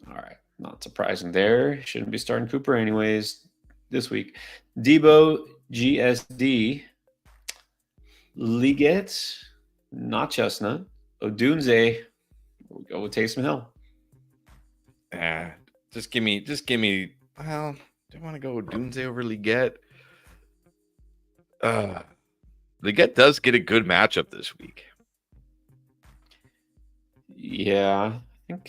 All right. Not surprising there. Shouldn't be starting Cooper anyways this week. Debo, GSD, Liggett, not Chestnut, Odunze. We'll go with Taysom Hill. Just give me. Well, do I want to go with Odunze over Liggett? Liggett does get a good matchup this week. Yeah,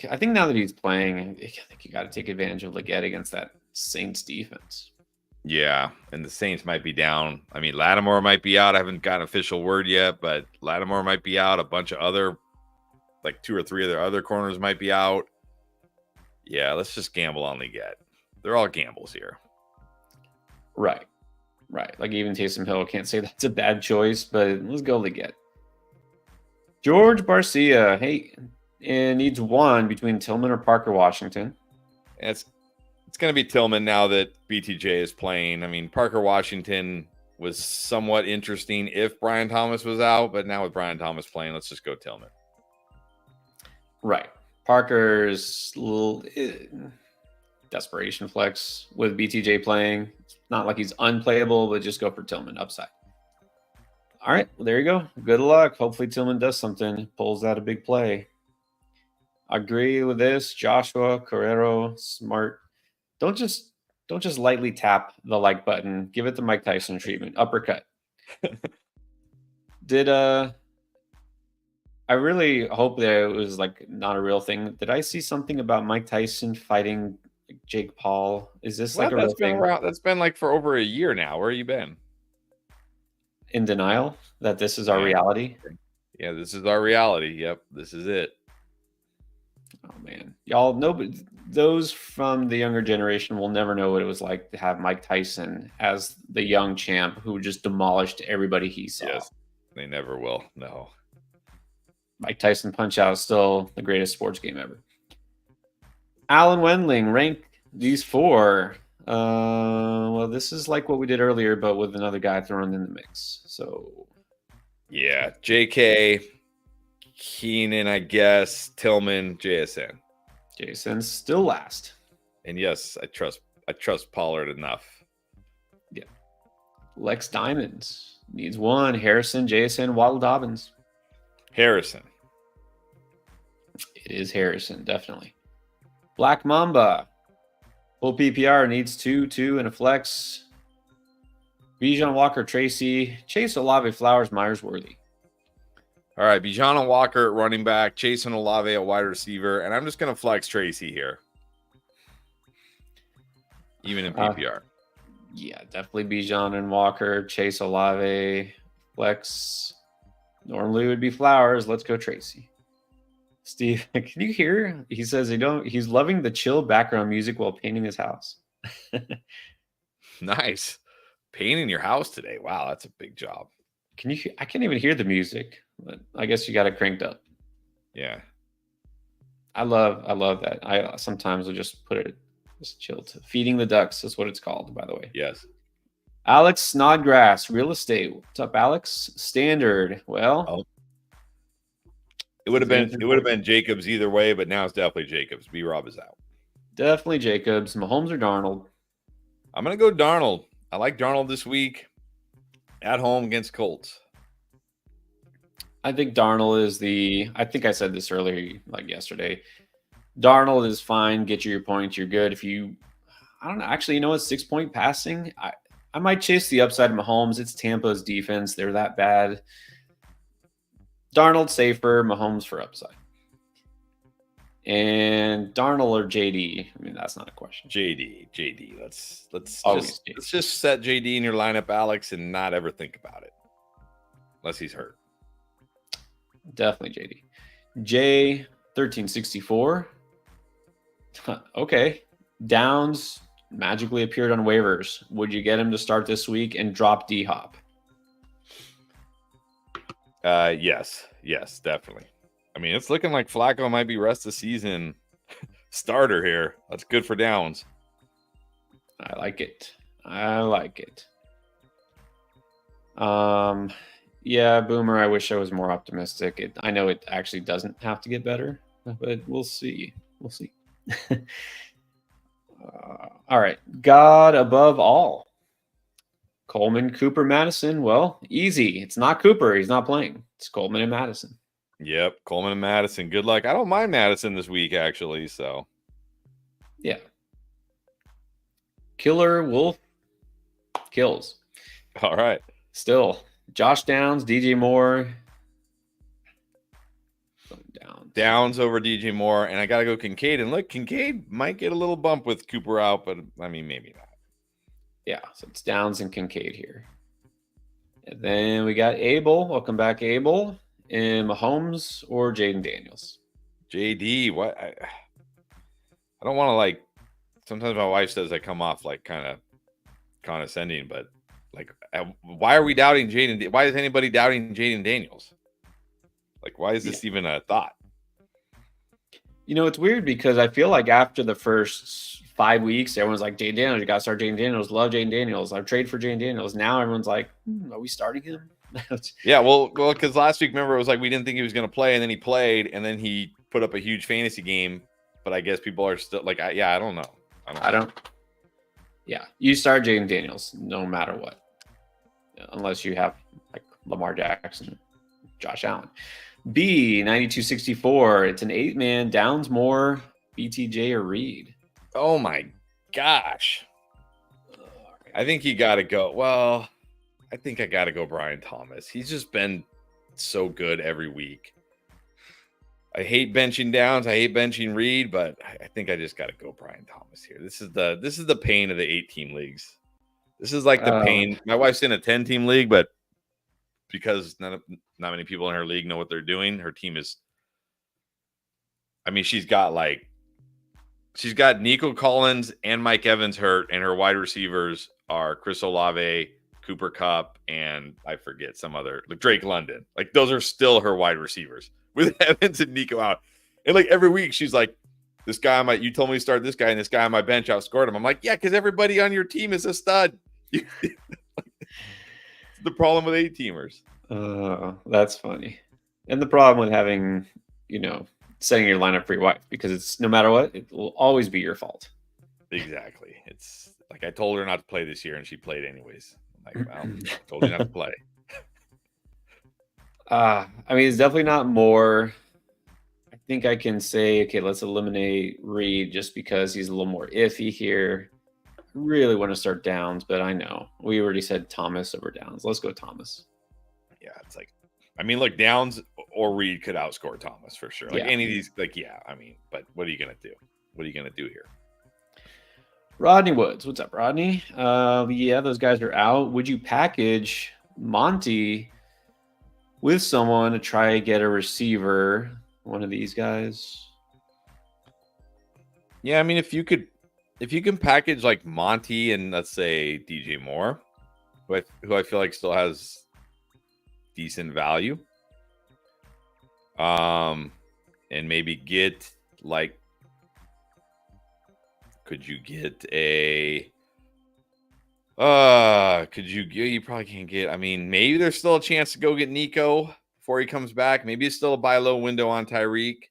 I think now that he's playing, I think you got to take advantage of Liggett against that Saints defense. Yeah, and the Saints might be down. I mean, Lattimore might be out. I haven't got an official word yet, but Lattimore might be out. A bunch of other, like 2 or 3 of their other corners might be out. Yeah, let's just gamble on Liggett. They're all gambles here. Right. Like even Taysom Hill, can't say that's a bad choice, but let's go Liggett. George Barcia, hey, it needs one between Tillman or Parker Washington. It's going to be Tillman now that BTJ is playing. I mean, Parker Washington was somewhat interesting if Brian Thomas was out, but now with Brian Thomas playing, let's just go Tillman. Right. Parker's little desperation flex with BTJ playing. It's not like he's unplayable, but just go for Tillman upside. All right, well, there you go. Good luck. Hopefully Tillman does something, pulls out a big play. Agree with this. Joshua, Carrero, Smart. Don't just lightly tap the like button. Give it the Mike Tyson treatment. Uppercut. I really hope that it was like not a real thing. Did I see something about Mike Tyson fighting Jake Paul? Is this like a real thing? That's been like for over a year now. Where have you been? In denial that this is our reality? Yeah, this is our reality. Yep, this is it. Oh man, y'all know, but those from the younger generation will never know what it was like to have Mike Tyson as the young champ who just demolished everybody he saw. Yes, they never will. No. Mike Tyson Punch-Out is still the greatest sports game ever. Alan Wendling, rank these 4. Well, this is like what we did earlier, but with another guy thrown in the mix. So, yeah, JK, Keenan, I guess, Tillman, JSN. Jason's still last. And yes, I trust Pollard enough. Yeah. Lex Diamonds needs one. Harrison, JSN, Waddle Dobbins. Harrison. It is Harrison, definitely. Black Mamba. Full PPR needs 2, and a flex. Bijan Walker, Tracy, Chase Olave, Flowers, Myers, Worthy. All right, Bijan and Walker at running back, Chase and Olave at wide receiver, and I'm just going to flex Tracy here. Even in PPR. Yeah, definitely Bijan and Walker, Chase Olave, flex. Normally it would be Flowers. Let's go Tracy. Steve, can you hear? He says he's loving the chill background music while painting his house. Nice. Painting your house today. Wow, that's a big job. Can you? I can't even hear the music, but I guess you got it cranked up. Yeah. I love that. I sometimes will just put it just chill to feeding the ducks is what it's called, by the way. Yes. Alex Snodgrass, real estate. What's up, Alex? Standard. Well, it would have been Jacobs either way, but now it's definitely Jacobs. B-Rob is out. Definitely Jacobs. Mahomes or Darnold? I'm gonna go Darnold. I like Darnold this week at home against Colts. I think Darnold is I think I said this earlier, like yesterday. Darnold is fine. Get you your points. You're good. I don't know. Actually, 6-point passing. I might chase the upside of Mahomes. It's Tampa's defense. They're that bad. Darnold safer, Mahomes for upside. And Darnold or JD? I mean, that's not a question. JD. Let's just set JD in your lineup, Alex, and not ever think about it. Unless he's hurt. Definitely JD. J1364. Okay. Downs magically appeared on waivers. Would you get him to start this week and drop D-Hop? Yes, definitely. I mean, it's looking like Flacco might be rest of season starter here. That's good for Downs. I like it. Yeah, Boomer, I wish I was more optimistic. I know it actually doesn't have to get better, but we'll see. All right. God above all. Coleman, Cooper, Madison. Well, easy. It's not Cooper. He's not playing. It's Coleman and Madison. Yep, Coleman and Madison. Good luck. I don't mind Madison this week, actually. So, yeah. Killer Wolf kills. All right. Still, Josh Downs, DJ Moore. Downs over DJ Moore, and I got to go Kincaid. And look, Kincaid might get a little bump with Cooper out, but I mean, maybe not. Yeah, so it's Downs and Kincaid here. And then we got Abel. Welcome back, Abel. And Mahomes or Jaden Daniels? JD, what? I don't want to like. Sometimes my wife says I come off like kind of condescending, but like, why are we doubting Jaden? Why is anybody doubting Jaden Daniels? Like, why is this even a thought? You know, it's weird because I feel like after the first 5 weeks, everyone's like, Jaden Daniels, you got to start Jaden Daniels. Love Jaden Daniels. I've traded for Jaden Daniels. Now everyone's like, are we starting him? Yeah, well, because last week, remember, it was like we didn't think he was going to play, and then he played, and then he put up a huge fantasy game. But I guess people are still like, I don't know. I don't. Yeah, you start Jaden Daniels no matter what, unless you have like Lamar Jackson, Josh Allen. B9264. It's an 8-man. Downs more, BTJ or Reed. Oh my gosh! I think you got to go. Well, I think I got to go Brian Thomas. He's just been so good every week. I hate benching Downs. I hate benching Reed, but I think I just got to go Brian Thomas here. This is the pain of the 8-team leagues. This is like the pain. My wife's in a 10-team league, but because not many people in her league know what they're doing, her team is. I mean, she's got Nico Collins and Mike Evans hurt, and her wide receivers are Chris Olave, Cooper Kupp, and I forget some other, like Drake London. Like those are still her wide receivers with Evans and Nico out. And like every week she's like, this guy you told me to start this guy, and this guy on my bench outscored him. I'm like, yeah, because everybody on your team is a stud. It's the problem with 8-teamers. That's funny. And the problem with having, setting your lineup for your wife, because it's no matter what, it will always be your fault. Exactly. It's like I told her not to play this year, and she played anyways. I'm like, well, I told you not to play. I mean, it's definitely not more. I think I can say, okay, let's eliminate Reed just because he's a little more iffy here. I really want to start Downs, but I know we already said Thomas over Downs. Let's go Thomas. Yeah, it's like, I mean, look, Downs or Reed could outscore Thomas for sure. Like any of these, like, yeah, I mean, but what are you going to do? What are you going to do here? Rodney Woods. What's up, Rodney? Yeah, those guys are out. Would you package Monty with someone to try to get a receiver? One of these guys? Yeah, I mean, if you can package like Monty and let's say DJ Moore, who I feel like still has decent value, and maybe get like, could you get a? You probably can't get. I mean, maybe there's still a chance to go get Nico before he comes back. Maybe it's still a buy low window on Tyreek.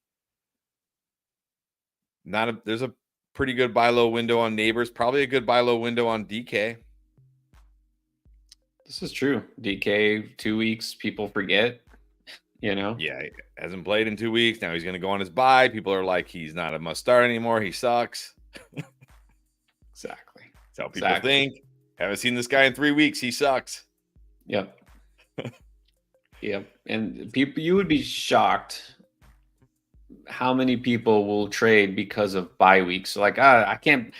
There's a pretty good buy low window on Neighbors. Probably a good buy low window on DK. This is true. DK 2 weeks, people forget. Yeah, he hasn't played in 2 weeks. Now he's going to go on his bye. People are like, he's not a must start anymore. He sucks. Exactly. That's how people think. Haven't seen this guy in 3 weeks. He sucks. Yep. Yep. And people, you would be shocked how many people will trade because of bye weeks. So like, I can't.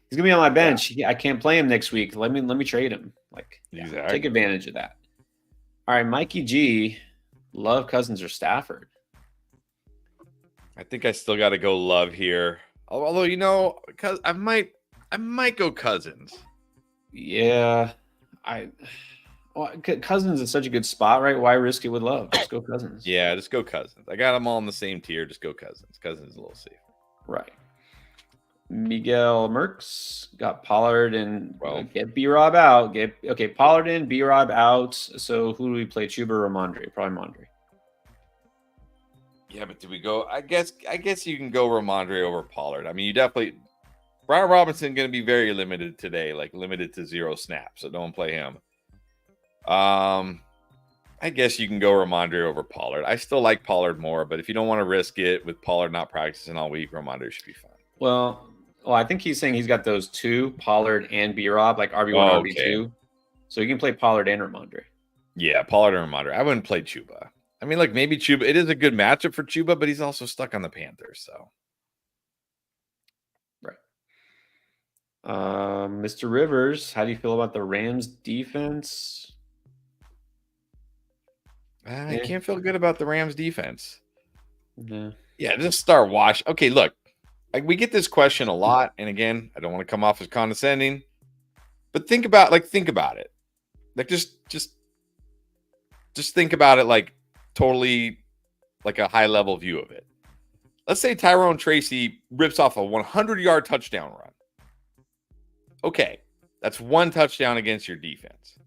He's gonna be on my bench. I can't play him next week. Let me trade him. Like, Exactly. Take advantage of that. All right, Mikey G, Love, Cousins, or Stafford? I think I still got to go Love here. Although because I might go Cousins. Yeah, Cousins is such a good spot, right? Why risk it with Love? Just go Cousins. Yeah, just go Cousins. I got them all in the same tier. Just go Cousins. Cousins is a little safer. Right. Miguel Merks got Pollard and get B-Rob out. Pollard in, B-Rob out. So who do we play? Chuba or Ramondre? Probably Ramondre. Yeah, but do we go? I guess you can go Ramondre over Pollard. I mean, you definitely Brian Robinson going to be very limited today, like limited to 0 snaps. So don't play him. I guess you can go Ramondre over Pollard. I still like Pollard more, but if you don't want to risk it with Pollard not practicing all week, Ramondre should be fine. Well, I think he's saying he's got those two, Pollard and B-Rob, like RB1, RB2. So you can play Pollard and Ramondre. Yeah, Pollard and Ramondre. I wouldn't play Chuba. I mean, like maybe Chuba. It is a good matchup for Chuba, but he's also stuck on the Panthers. So, right. Mr. Rivers, how do you feel about the Rams defense? I can't feel good about the Rams defense. No. Yeah, just start watch. Okay, look, we get this question a lot, and again, I don't want to come off as condescending, but think about it. Like just think about it like totally like a high level view of it. Let's say Tyrone Tracy rips off a 100-yard touchdown run. Okay, that's 1 touchdown against your defense.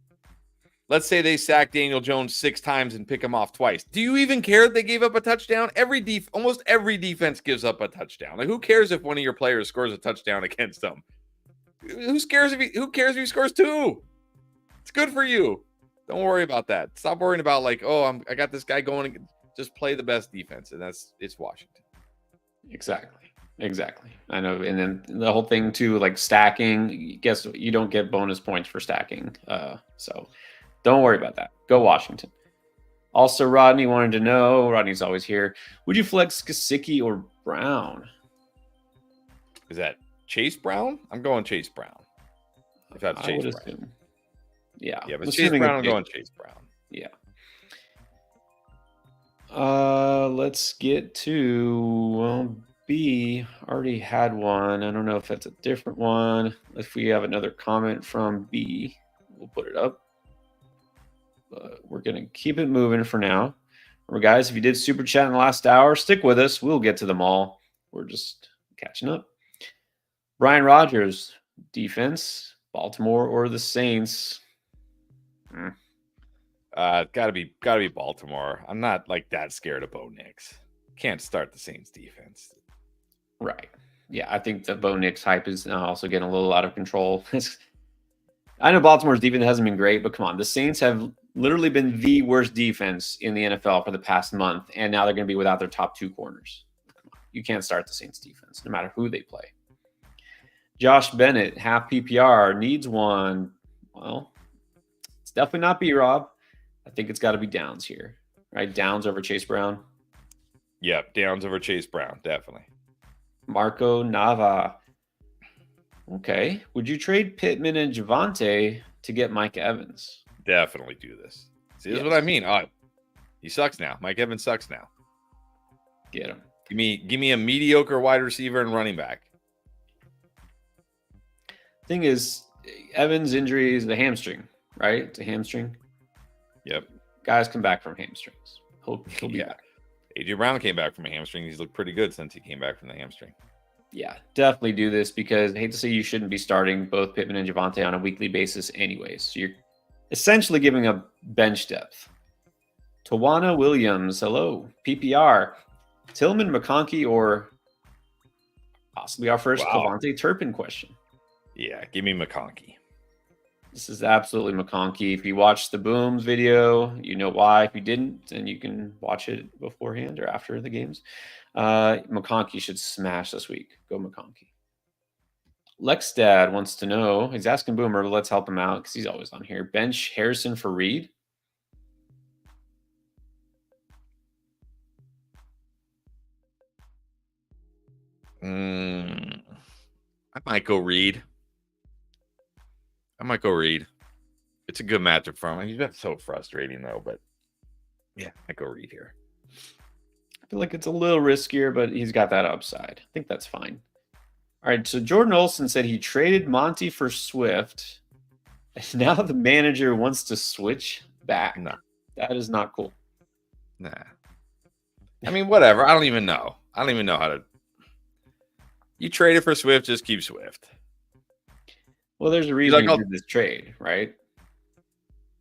Let's say they sack Daniel Jones 6 times and pick him off twice. Do you even care that they gave up a touchdown? Almost every defense gives up a touchdown. Like, who cares if one of your players scores a touchdown against them? Who cares if he scores 2? It's good for you. Don't worry about that. Stop worrying about I got this guy going. Just play the best defense, and it's Washington. Exactly. I know. And then the whole thing too, like stacking. Guess you don't get bonus points for stacking. So don't worry about that. Go Washington. Also, Rodney wanted to know. Rodney's always here. Would you flex Gesicki or Brown? Is that Chase Brown? I'm going Chase Brown. If that's Chase Brown. Assume. Yeah. Yeah, but Chase Brown, I'm going Chase Brown. Yeah. Let's get to B. Already had one. I don't know if that's a different one. If we have another comment from B, we'll put it up. But we're gonna keep it moving for now. Remember, guys, if you did super chat in the last hour, stick with us. We'll get to them all. We're just catching up. Brian Rogers, defense, Baltimore or the Saints? Gotta be Baltimore. I'm not like that scared of Bo Nix. Can't start the Saints defense. Right. Yeah, I think the Bo Nix hype is also getting a little out of control. I know Baltimore's defense hasn't been great, but come on, the Saints have literally been the worst defense in the NFL for the past month, and now they're going to be without their top 2 corners. Come on, you can't start the Saints defense, no matter who they play. Josh Bennett, half PPR, needs one. Well, it's definitely not B-Rob. I think it's got to be Downs here, right? Downs over Chase Brown. Yep, Downs over Chase Brown, definitely. Marco Nava. Okay. Would you trade Pittman and Javonte to get Mike Evans? Definitely do this. See, this is what I mean. He sucks now. Mike Evans sucks now. Get him. Give me a mediocre wide receiver and running back. Thing is, Evans' injury is the hamstring, right? It's a hamstring. Yep. Guys come back from hamstrings. He'll be back. AJ Brown came back from a hamstring. He's looked pretty good since he came back from the hamstring. Yeah, definitely do this because I hate to say you shouldn't be starting both Pittman and Javonte on a weekly basis anyways. So you're essentially giving up bench depth. Tawana Williams, hello. PPR. Tillman McConkey or possibly our first Cavante Turpin question. Yeah, give me McConkey. This is absolutely McConkey. If you watched the Booms video, you know why. If you didn't, then you can watch it beforehand or after the games. McConkey should smash this week. Go McConkey. Lex Dad wants to know. He's asking Boomer, but let's help him out because he's always on here. Bench Harrison for Reed. I might go Reed. It's a good matchup for him. He's been so frustrating though, but yeah, I go Reed here. I feel like it's a little riskier, but he's got that upside. I think that's fine. All right, so Jordan Olson said he traded Monty for Swift, and now the manager wants to switch back. No, that is not cool. Nah. I mean, whatever. I don't even know how to. You traded for Swift, just keep Swift. Well, there's a reason you did this trade, right?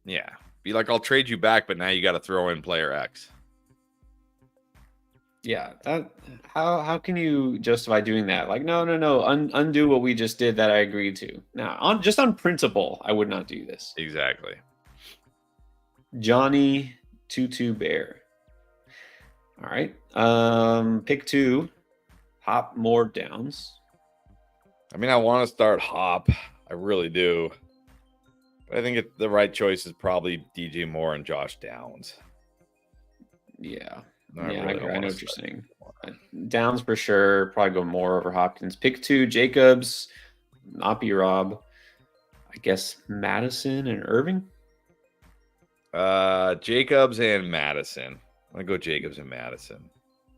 Yeah. Be like, I'll trade you back, but now you got to throw in player X. Yeah, that how can you justify doing that? Like, no, undo what we just did that I agreed to. Now, on principle, I would not do this. Exactly. Johnny Tutu Bear. All right. Pick 2. Hop more Downs. I mean, I want to start Hop. I really do. But I think the right choice is probably DJ Moore and Josh Downs. Yeah. I know what you're saying. Downs for sure. Probably go Moore over Hopkins. Pick 2, Jacobs. Not be Rob. I guess Madison and Irving. Jacobs and Madison. I'm going to go Jacobs and Madison.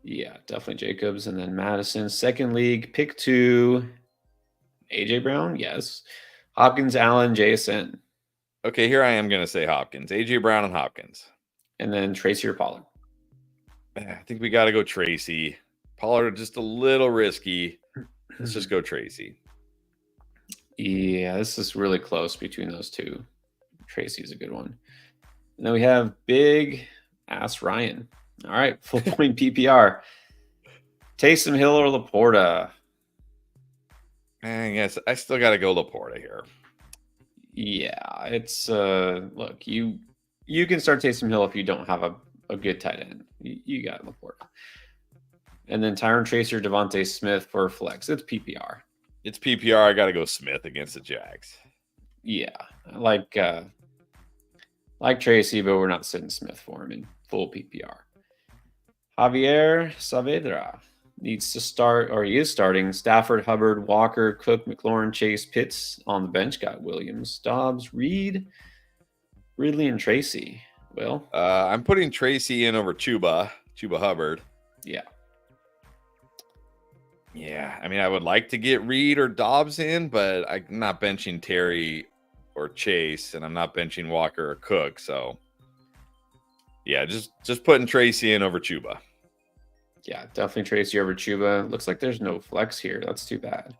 Yeah, definitely Jacobs and then Madison. Second league, pick 2. AJ Brown, yes. Hopkins, Allen, JSN. Okay, here I am going to say Hopkins. AJ Brown and Hopkins. And then Tracy or Pollard. I think we got to go Tracy. Pollard just a little risky. Let's just go Tracy. Yeah, this is really close between those two. Tracy's a good one. And then we have Big Ass Ryan. All right, full point PPR. Taysom Hill or Laporta? I guess I still got to go Laporta here. Yeah, it's look, you can start Taysom Hill if you don't have a good tight end. You got Laporta. And then Tyron Tracer, Devontae Smith for flex. It's PPR. It's PPR. I got to go Smith against the Jags. Yeah, like Tracy, but we're not sitting Smith for him in full PPR. Javier Saavedra needs to start, or he is starting. Stafford, Hubbard, Walker, Cook, McLaurin, Chase, Pitts on the bench. Got Williams, Dobbs, Reed, Ridley, and Tracy. Well, I'm putting Tracy in over Chuba Hubbard. Yeah. Yeah, I mean, I would like to get Reed or Dobbs in, but I'm not benching Terry or Chase, and I'm not benching Walker or Cook. So, yeah, just putting Tracy in over Chuba. Yeah, definitely Tracy over Chuba. Looks like there's no flex here. That's too bad.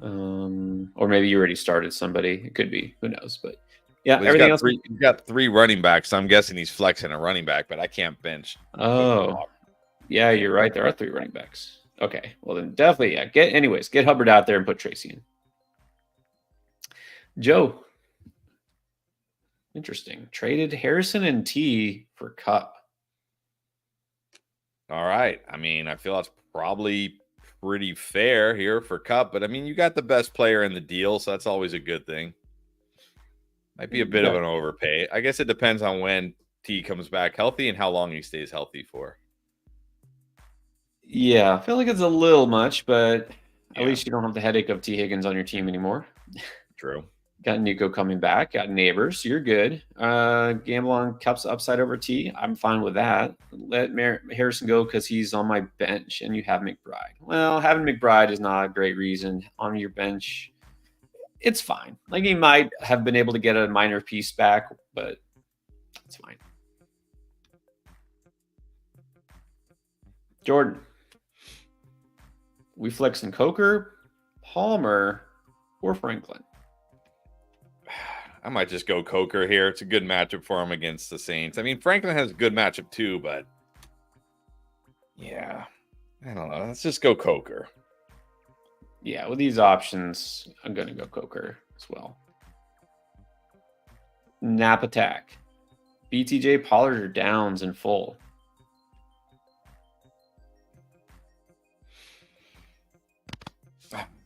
Or maybe you already started somebody. It could be. Who knows? But yeah, well, everything else. He's got 3 running backs, so I'm guessing he's flexing a running back, but I can't bench. Oh, yeah, you're right. There are 3 running backs. Okay, well then definitely, yeah. Get Hubbard out there and put Tracy in. Joe. Interesting. Traded Harrison and T for Cup. All right. I mean, I feel that's probably pretty fair here for Cup, but I mean, you got the best player in the deal, so that's always a good thing. Might be a bit of an overpay. I guess it depends on when T comes back healthy and how long he stays healthy for. Yeah, I feel like it's a little much, but at least you don't have the headache of T. Higgins on your team anymore. True. Got Nico coming back. Got Neighbors. You're good. Gamble on Cup's upside over T. I'm fine with that. Let Harrison go because he's on my bench, and you have McBride. Well, having McBride is not a great reason on your bench. It's fine. Like, he might have been able to get a minor piece back, but it's fine. Jordan. We flexing Coker, Palmer, or Franklin? I might just go Coker here. It's a good matchup for him against the Saints. I mean, Franklin has a good matchup too, but yeah, I don't know. Let's just go Coker. Yeah, with these options, I'm going to go Coker as well. Nap attack. BTJ, Pollard, or Downs in full?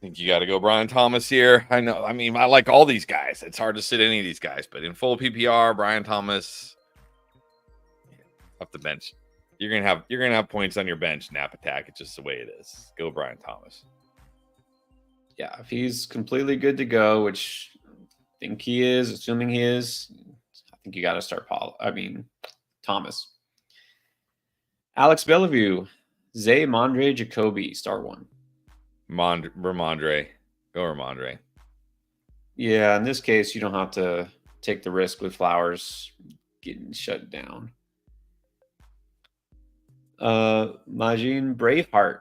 think you got to go Brian Thomas here. I know. I mean, I like all these guys. It's hard to sit any of these guys, but in full PPR, Brian Thomas off the bench. You're gonna have points on your bench. Nap attack. It's just the way it is. Go Brian Thomas. Yeah, if he's completely good to go, which I think he is, assuming he is, I think you got to start Thomas. Alex Bellevue, Zay Mondre Jacoby, start one. Ramondre. Go Ramondre. Yeah, in this case, you don't have to take the risk with Flowers getting shut down. Majin Braveheart.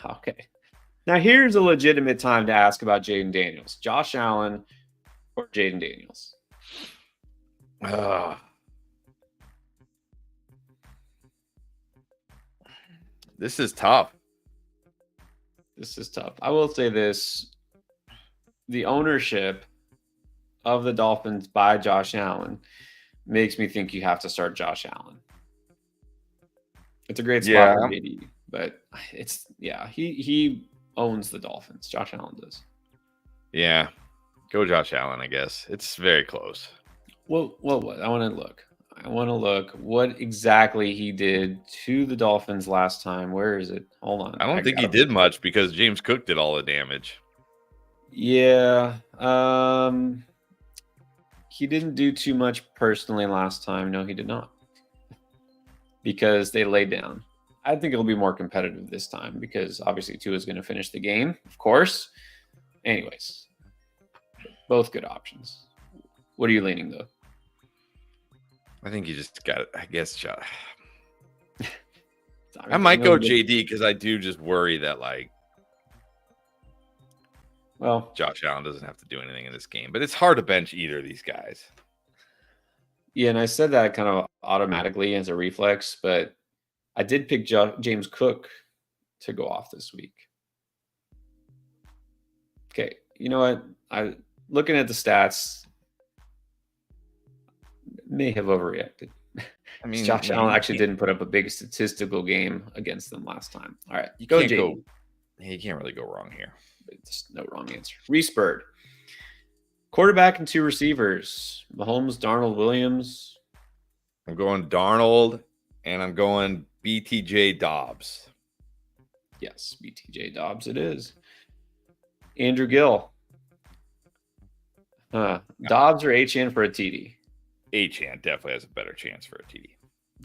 Okay. Now here's a legitimate time to ask about Jaden Daniels. Josh Allen or Jaden Daniels? This is tough. This is tough. I will say this. The ownership of the Dolphins by Josh Allen makes me think you have to start Josh Allen. It's a great spot for JD, but he owns the Dolphins. Josh Allen does. Yeah. Go Josh Allen, I guess. It's very close. Well, what? I want to look what exactly he did to the Dolphins last time. Where is it? Hold on. I don't think he did much because James Cook did all the damage. Yeah. He didn't do too much personally last time. No, he did not. Because they laid down. I think it'll be more competitive this time because obviously Tua is going to finish the game, of course. Anyways, both good options. What are you leaning though? I think you just got it. I guess I might go JD because I do just worry that Josh Allen doesn't have to do anything in this game, but it's hard to bench either of these guys. Yeah, and I said that kind of automatically as a reflex, but I did pick James Cook to go off this week. Okay, you know what? Looking at the stats, may have overreacted. I mean, Josh Allen actually didn't put up a big statistical game against them last time. All right, you can't go. You can't really go wrong here. Just no wrong answer. Reese Bird. Quarterback and two receivers. Mahomes, Darnold, Williams. I'm going Darnold, and I'm going BTJ Dobbs. Yes, BTJ Dobbs it is. Andrew Gill. Dobbs or Achane for a TD? Achane definitely has a better chance for a TD.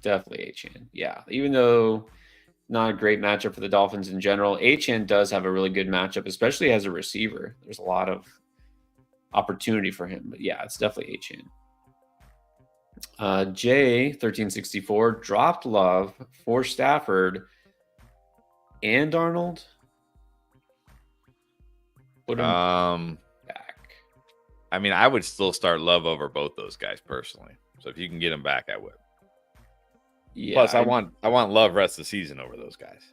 Definitely Achane. Yeah, even though not a great matchup for the Dolphins in general, Achane does have a really good matchup, especially as a receiver. There's a lot of opportunity for him, but yeah, it's definitely Achane. J1364 dropped Love for Stafford and Darnold. Put him back. I mean, I would still start Love over both those guys personally. So if you can get him back, I would. Yeah. Plus, I want Love rest of the season over those guys.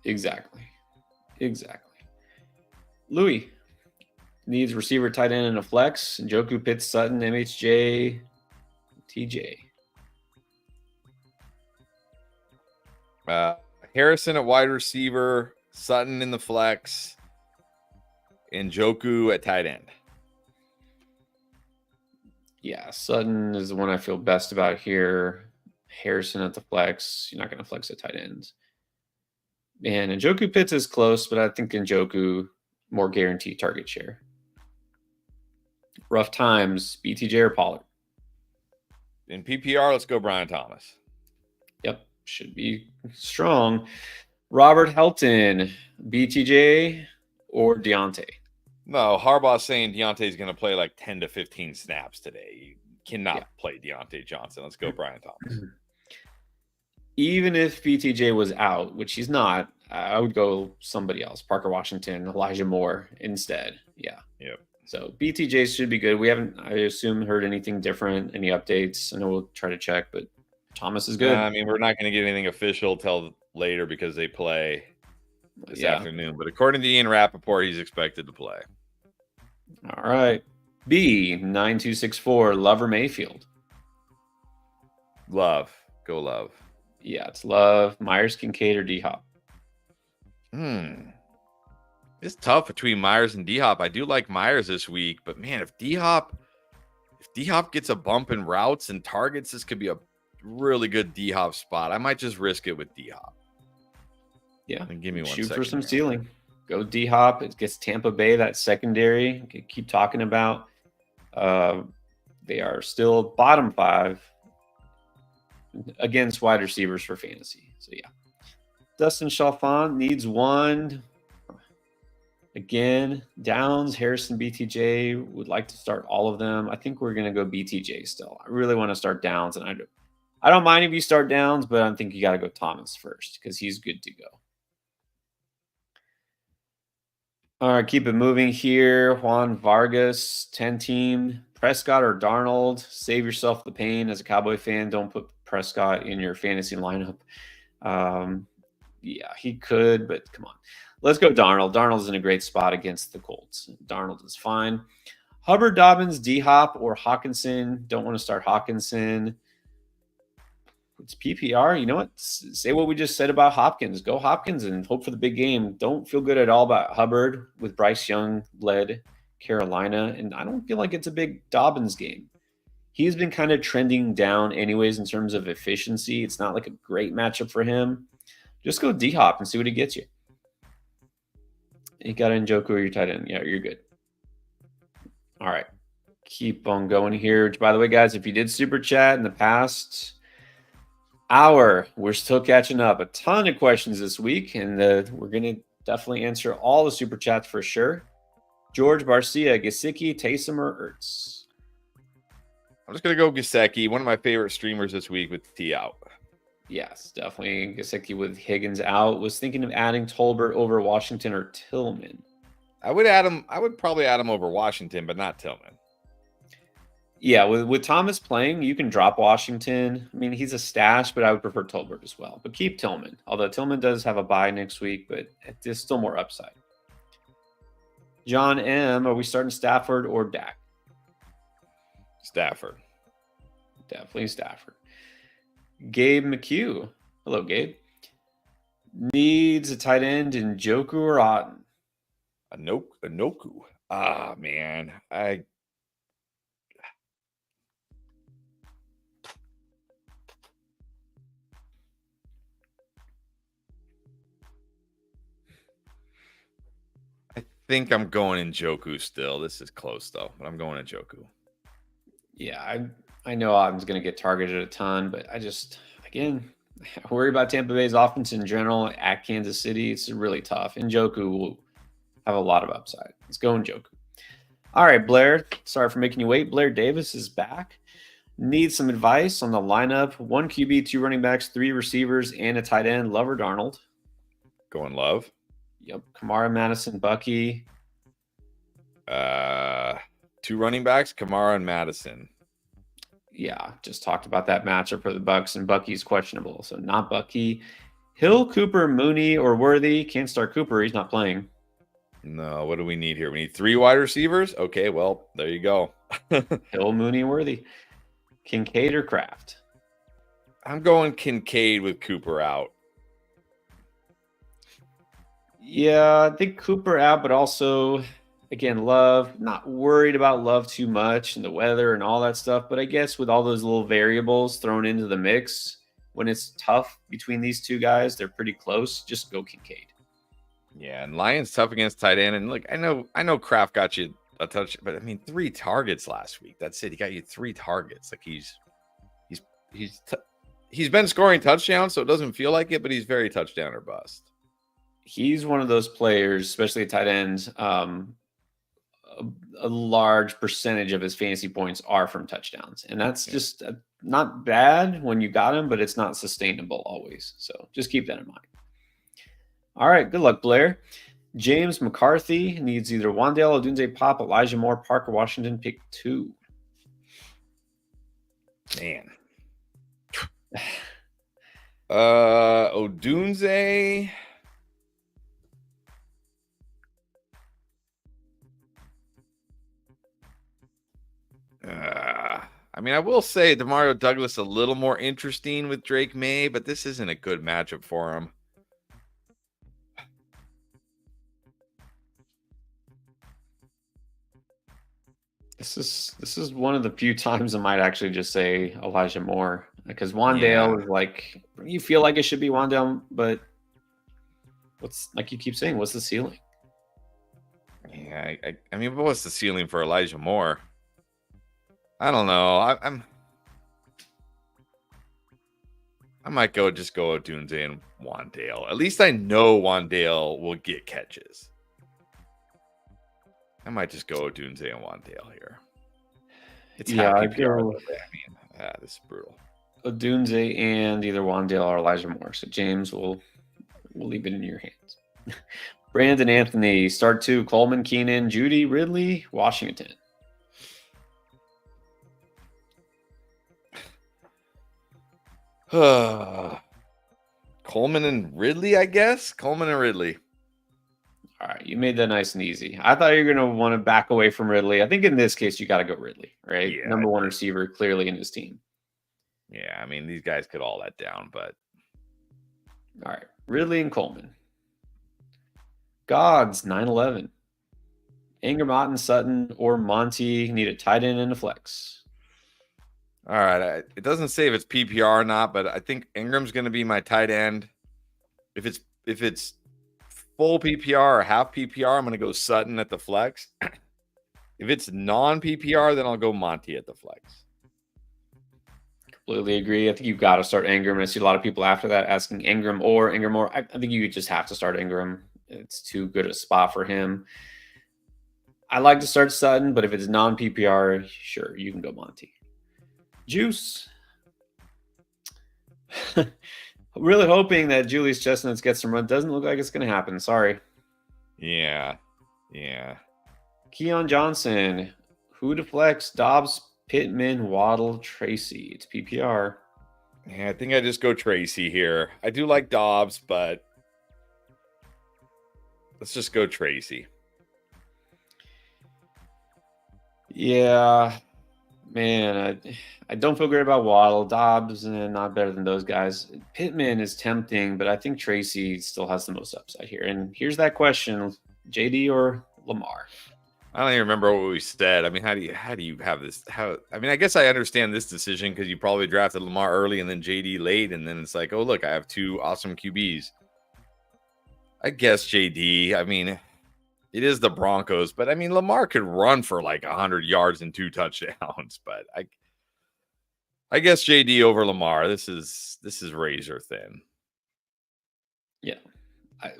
Exactly. Louis needs receiver, tight end, and a flex. Njoku, Pitts, Sutton, MHJ, TJ. Harrison at wide receiver, Sutton in the flex, and Njoku at tight end. Yeah, Sutton is the one I feel best about here. Harrison at the flex. You're not going to flex at tight ends. And Njoku Pitts is close, but I think Njoku more guaranteed target share. Rough times, BTJ or Pollard? In PPR, let's go Brian Thomas. Yep, should be strong. Robert Helton, BTJ or Deontay? No, Harbaugh's saying Deontay's going to play like 10 to 15 snaps today. You cannot play Deontay Johnson. Let's go Brian Thomas. Even if BTJ was out, which he's not, I would go somebody else. Parker Washington, Elijah Moore instead. Yeah. Yep. So BTJ should be good. We haven't, I assume, heard anything different, any updates. I know we'll try to check, but Thomas is good. I mean, we're not going to get anything official till later because they play this afternoon. But according to Ian Rappaport, he's expected to play. All right. B9264, Lover Mayfield. Love. Go Love. Yeah, it's Love. Myers, Kincaid, or D-Hop? It's tough between Myers and D-Hop. I do like Myers this week, but man, if D-Hop gets a bump in routes and targets, this could be a really good D-Hop spot. I might just risk it with D-Hop. Yeah. And give me one Shoot second for some here. ceiling. Go D-Hop. It gets Tampa Bay, that secondary. Keep talking about. They are still bottom 5 against wide receivers for fantasy. So, yeah. Dustin Chalfant needs one. Again, Downs, Harrison, BTJ, would like to start all of them. I think we're going to go BTJ still. I really want to start Downs, and I don't mind if you start Downs, but I think you got to go Thomas first because he's good to go. All right, keep it moving here. Juan Vargas, 10 team. Prescott or Darnold. Save yourself the pain as a Cowboy fan. Don't put Prescott in your fantasy lineup. Yeah, he could, but come on. Let's go Darnold. Darnold's in a great spot against the Colts. Darnold is fine. Hubbard, Dobbins, D-Hop, or Hawkinson. Don't want to start Hawkinson. It's PPR. You know what? Say what we just said about Hopkins. Go Hopkins and hope for the big game. Don't feel good at all about Hubbard with Bryce Young led Carolina. And I don't feel like it's a big Dobbins game. He's been kind of trending down anyways in terms of efficiency. It's not like a great matchup for him. Just go D-Hop and see what he gets you. You got Njoku or your tight end. Yeah, you're good. All right. Keep on going here. By the way, guys, if you did super chat in the past hour, we're still catching up. A ton of questions this week, and we're going to definitely answer all the super chats for sure. George Barcia, Gesicki, Taysom, or Ertz? I'm just going to go Gesicki, one of my favorite streamers this week with T out. Yes, definitely Gesicki with Higgins out. Was thinking of adding Tolbert over Washington or Tillman. I would probably add him over Washington, but not Tillman. Yeah, with Thomas playing, you can drop Washington. I mean, he's a stash, but I would prefer Tolbert as well. But keep Tillman. Although Tillman does have a bye next week, but there's still more upside. John M., are we starting Stafford or Dak? Stafford. Definitely Stafford. Gabe McHugh. Hello, Gabe. Needs a tight end in Njoku or Otten? Anoku. Ah, man. I think I'm going Njoku still. This is close, though, but I'm going Njoku. Yeah, I know Otten's going to get targeted a ton, but I worry about Tampa Bay's offense in general at Kansas City. It's really tough. Njoku will have a lot of upside. Let's go Njoku. All right, Blair. Sorry for making you wait. Blair Davis is back. Needs some advice on the lineup. 1 QB, 2 running backs, 3 receivers, and a tight end. Love or Darnold? Going Love. Yep. Kamara, Madison, Bucky. 2 running backs, Kamara and Madison. Yeah, just talked about that matchup for the Bucks, and Bucky's questionable, so not Bucky. Hill, Cooper, Mooney, or Worthy. Can't start Cooper. He's not playing. No, what do we need here? We need 3 wide receivers? Okay, well, there you go. Hill, Mooney, Worthy. Kincaid or Kraft? I'm going Kincaid with Cooper out. Yeah, I think Cooper out, but also, again, Love. Not worried about Love too much and the weather and all that stuff, but I guess with all those little variables thrown into the mix, when it's tough between these two guys, they're pretty close. Just go Kincaid. Yeah, and Lions tough against tight end. And look, I know Kraft got you a touch, but I mean 3 targets last week. That's it. He got you 3 targets. Like he's been scoring touchdowns, so it doesn't feel like it, but he's very touchdown or bust. He's one of those players, especially at tight ends. A large percentage of his fantasy points are from touchdowns, and that's just not bad when you got him, but it's not sustainable always. So just keep that in mind. All right, good luck, Blair. James McCarthy needs either Wandale, Odunze Pop, Elijah Moore, Parker Washington, pick 2. Man. Odunze. I mean, I will say Demario Douglas a little more interesting with Drake May, but this isn't a good matchup for him. This is one of the few times I might actually just say Elijah Moore because Wandale Yeah. is like you feel like it should be Wandale, but what's like you keep saying, what's the ceiling? Yeah. I mean, what's the ceiling for Elijah Moore? I don't know. I might just go Dunze and Wandale. At least I know Wandale will get catches. I might just go Dunze and Wandale here. It's Yeah, half I PPR. go I mean, this is brutal. Dunze and either Wandale or Elijah Moore. So James will we'll leave it in your hands. Brandon Anthony, start two, Coleman, Keenan, Judy, Ridley, Washington. Coleman and Ridley, I guess. Coleman and Ridley. All right, you made that nice and easy. I thought you were going to want to back away from Ridley. I think in this case, you got to go Ridley, right? Yeah, Number one receiver, clearly in his team. Yeah, I mean, these guys could all let down, but. All right, Ridley and Coleman. Gods, 9-11. Ingram, Otten, Sutton, or Monty need a tight end and a flex. All right. It doesn't say if it's PPR or not, but I think Ingram's going to be my tight end. If it's full PPR or half PPR, I'm going to go Sutton at the flex. If it's non PPR, then I'll go Monty at the flex. Completely agree. I think you've got to start Ingram. I see a lot of people after that asking Ingram or Ingram or. I think you just have to start Ingram. It's too good a spot for him. I like to start Sutton, but if it's non PPR, sure, you can go Monty. Juice. Really hoping that Julius Chestnuts gets some run. Doesn't look like it's going to happen. Sorry. Yeah. Keon Johnson. Who to flex? Dobbs, Pittman, Waddle, Tracy. It's PPR. Yeah, I think I just go Tracy here. I do like Dobbs, but let's just go Tracy. Yeah, man, I don't feel great about Waddle. Dobbs, not better than those guys. Pittman is tempting, but I think Tracy still has the most upside here. And here's that question: JD or Lamar? I don't even remember what we said. I mean, how do you have this? I mean, I guess I understand this decision because you probably drafted Lamar early and then JD late, and then it's like, oh look, I have two awesome QBs. I guess JD. I mean, it is the Broncos, but I mean, Lamar could run for like 100 yards and 2 touchdowns. But I guess JD over Lamar. This is razor thin. Yeah,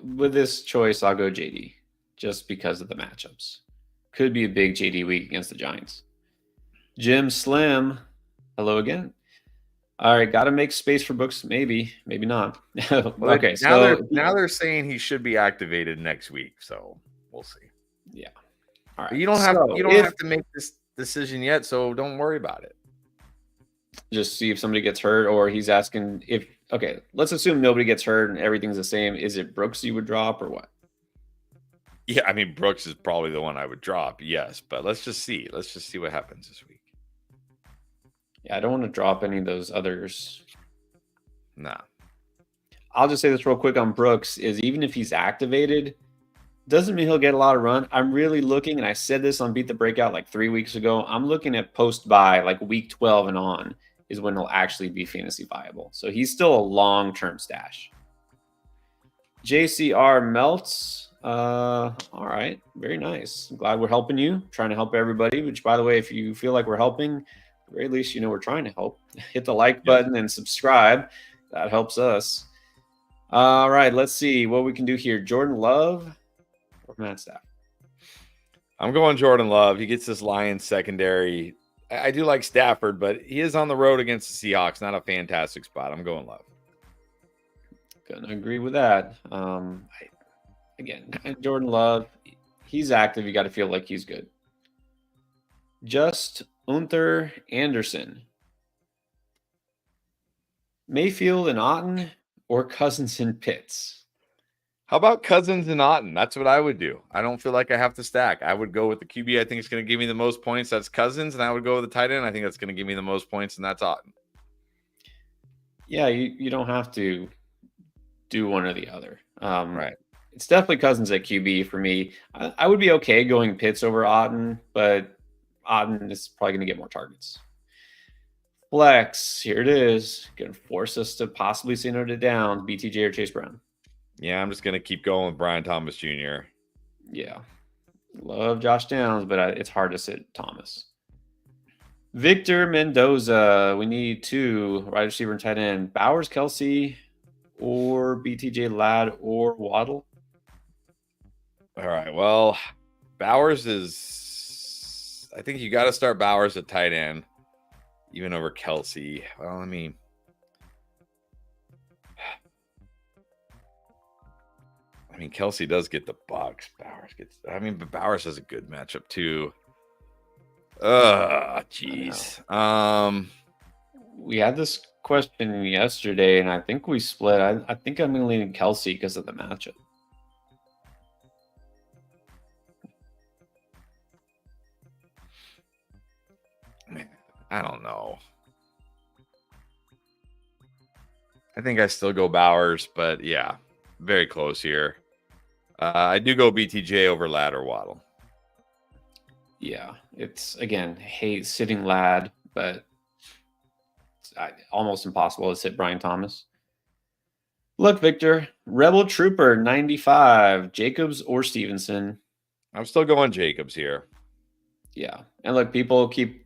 with this choice, I'll go JD just because of the matchups. Could be a big JD week against the Giants. Jim Slim, hello again. All right, got to make space for Brooks. Maybe not. Okay, now they're saying he should be activated next week, so we'll see. Yeah. All right. But you don't have to make this decision yet, so don't worry about it. Just see if somebody gets hurt, or he's asking if. Okay, let's assume nobody gets hurt and everything's the same. Is it Brooks you would drop or what? Yeah, I mean, Brooks is probably the one I would drop, yes. But let's just see. Let's just see what happens this week. Yeah, I don't want to drop any of those others. Nah. I'll just say this real quick on Brooks is even if he's activated, doesn't mean he'll get a lot of run. I'm really looking, and I said this on Beat the Breakout like 3 weeks ago, I'm looking at post-bye, like week 12 and on, is when he'll actually be fantasy viable. So he's still a long-term stash. JCR Melts. All right. Very nice. I'm glad we're helping you. Trying to help everybody, which, by the way, if you feel like we're helping, at the very least, you know we're trying to help. Hit the like button and subscribe. That helps us. All right. Let's see what we can do here. Jordan Love or Matt Stafford? I'm going Jordan Love. He gets this Lions secondary. I do like Stafford, but he is on the road against the Seahawks. Not a fantastic spot. I'm going Love. Gonna agree with that. Again, Jordan Love, he's active. You got to feel like he's good. Just Unther Anderson. Mayfield and Otten or Cousins and Pitts? How about Cousins and Otten? That's what I would do. I don't feel like I have to stack. I would go with the QB I think is going to give me the most points. That's Cousins. And I would go with the tight end. I think that's going to give me the most points, and that's Otten. Yeah, you don't have to do one or the other. Right. It's definitely Cousins at QB for me. I would be okay going Pitts over Otten, but Auden is probably going to get more targets. Flex, here it is. Going to force us to possibly see another down, BTJ or Chase Brown. Yeah, I'm just going to keep going with Brian Thomas Jr. Yeah. Love Josh Downs, but it's hard to sit Thomas. Victor Mendoza. We need 2 wide receiver and tight end. Bowers, Kelsey, or BTJ Ladd or Waddle. All right. Well, Bowers is. I think you got to start Bowers at tight end, even over Kelsey. Well, I mean, Kelsey does get the Bucks. Bowers gets. But Bowers has a good matchup too. Jeez. We had this question yesterday, and I think we split. I think I'm going to lean Kelsey because of the matchup. I don't know. I think I still go Bowers, but yeah, very close here. I do go BTJ over Ladd or Waddle. Yeah, it's, again, hate sitting Ladd, but it's almost impossible to sit Brian Thomas. Look, Victor, Rebel Trooper 95, Jacobs or Stevenson. I'm still going Jacobs here. Yeah, and look, people keep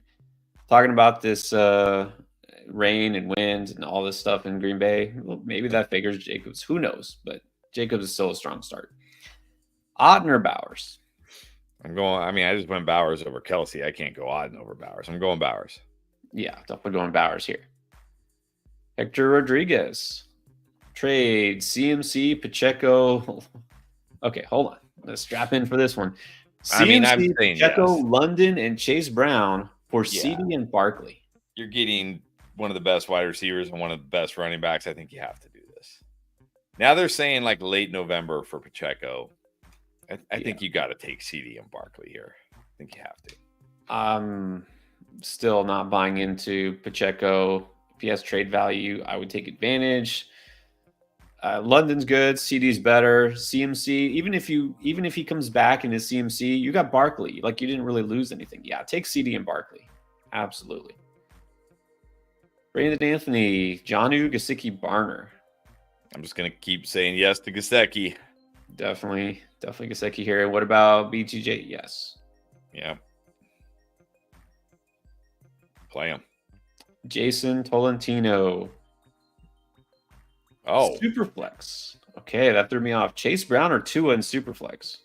talking about this rain and wind and all this stuff in Green Bay. Well, maybe that figures Jacobs. Who knows? But Jacobs is still a strong start. Auden or Bowers? I'm going. I just went Bowers over Kelsey. I can't go Auden over Bowers. I'm going Bowers. Yeah, definitely going Bowers here. Hector Rodriguez. Trade CMC, Pacheco. Okay, hold on. Let's strap in for this one. CMC, Pacheco, yes. London, and Chase Brown for CD and Barkley. You're getting one of the best wide receivers and one of the best running backs. I think you have to do this. Now they're saying like late November for Pacheco. I think you got to take CD and Barkley here. I think you have to. I'm still not buying into Pacheco. If he has trade value, I would take advantage. London's good. CD's better. CMC, even if he comes back in his CMC, you got Barkley. Like, you didn't really lose anything. Yeah, take CD and Barkley. Absolutely. Brandon Anthony, Jonnu, Gesicki, Barner. I'm just gonna keep saying yes to Gesicki. Definitely Gesicki here. What about BTJ? Yes. Yeah. Play him. Jason Tolentino. Oh. Superflex. Okay, that threw me off. Chase Brown or Tua in Superflex?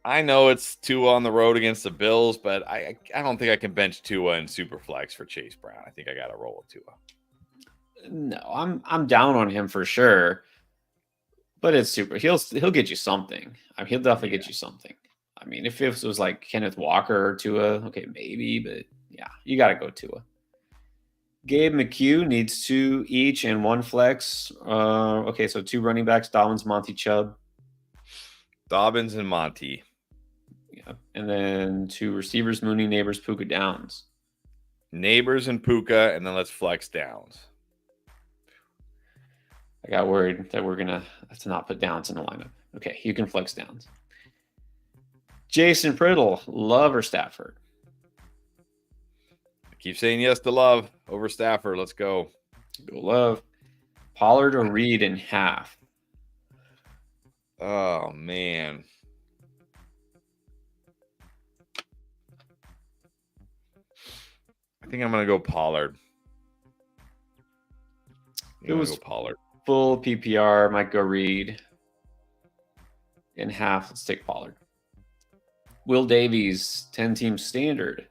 I know it's Tua on the road against the Bills, but I don't think I can bench Tua in Superflex for Chase Brown. I think I got to roll with Tua. No, I'm down on him for sure. But it's super. He'll get you something. He'll definitely get you something. If it was like Kenneth Walker or Tua, okay, maybe, but yeah, you got to go Tua. Gabe McHugh needs 2 each and 1 flex. Okay, so 2 running backs, Dobbins, Monty, Chubb. Dobbins and Monty. Yeah, and then 2 receivers, Mooney, Neighbors, Puka, Downs. Neighbors and Puka, and then let's flex Downs. I got worried that we're going to not put Downs in the lineup. Okay, you can flex Downs. Jason Priddle, Love or Stafford? I keep saying yes to Love over Stafford. Let's go. Go Love. Pollard or Reed in half? Oh, man. I think I'm going to go Pollard. It was Pollard. Full PPR, might go Reed. In half, let's take Pollard. Will Davies, 10-team standard.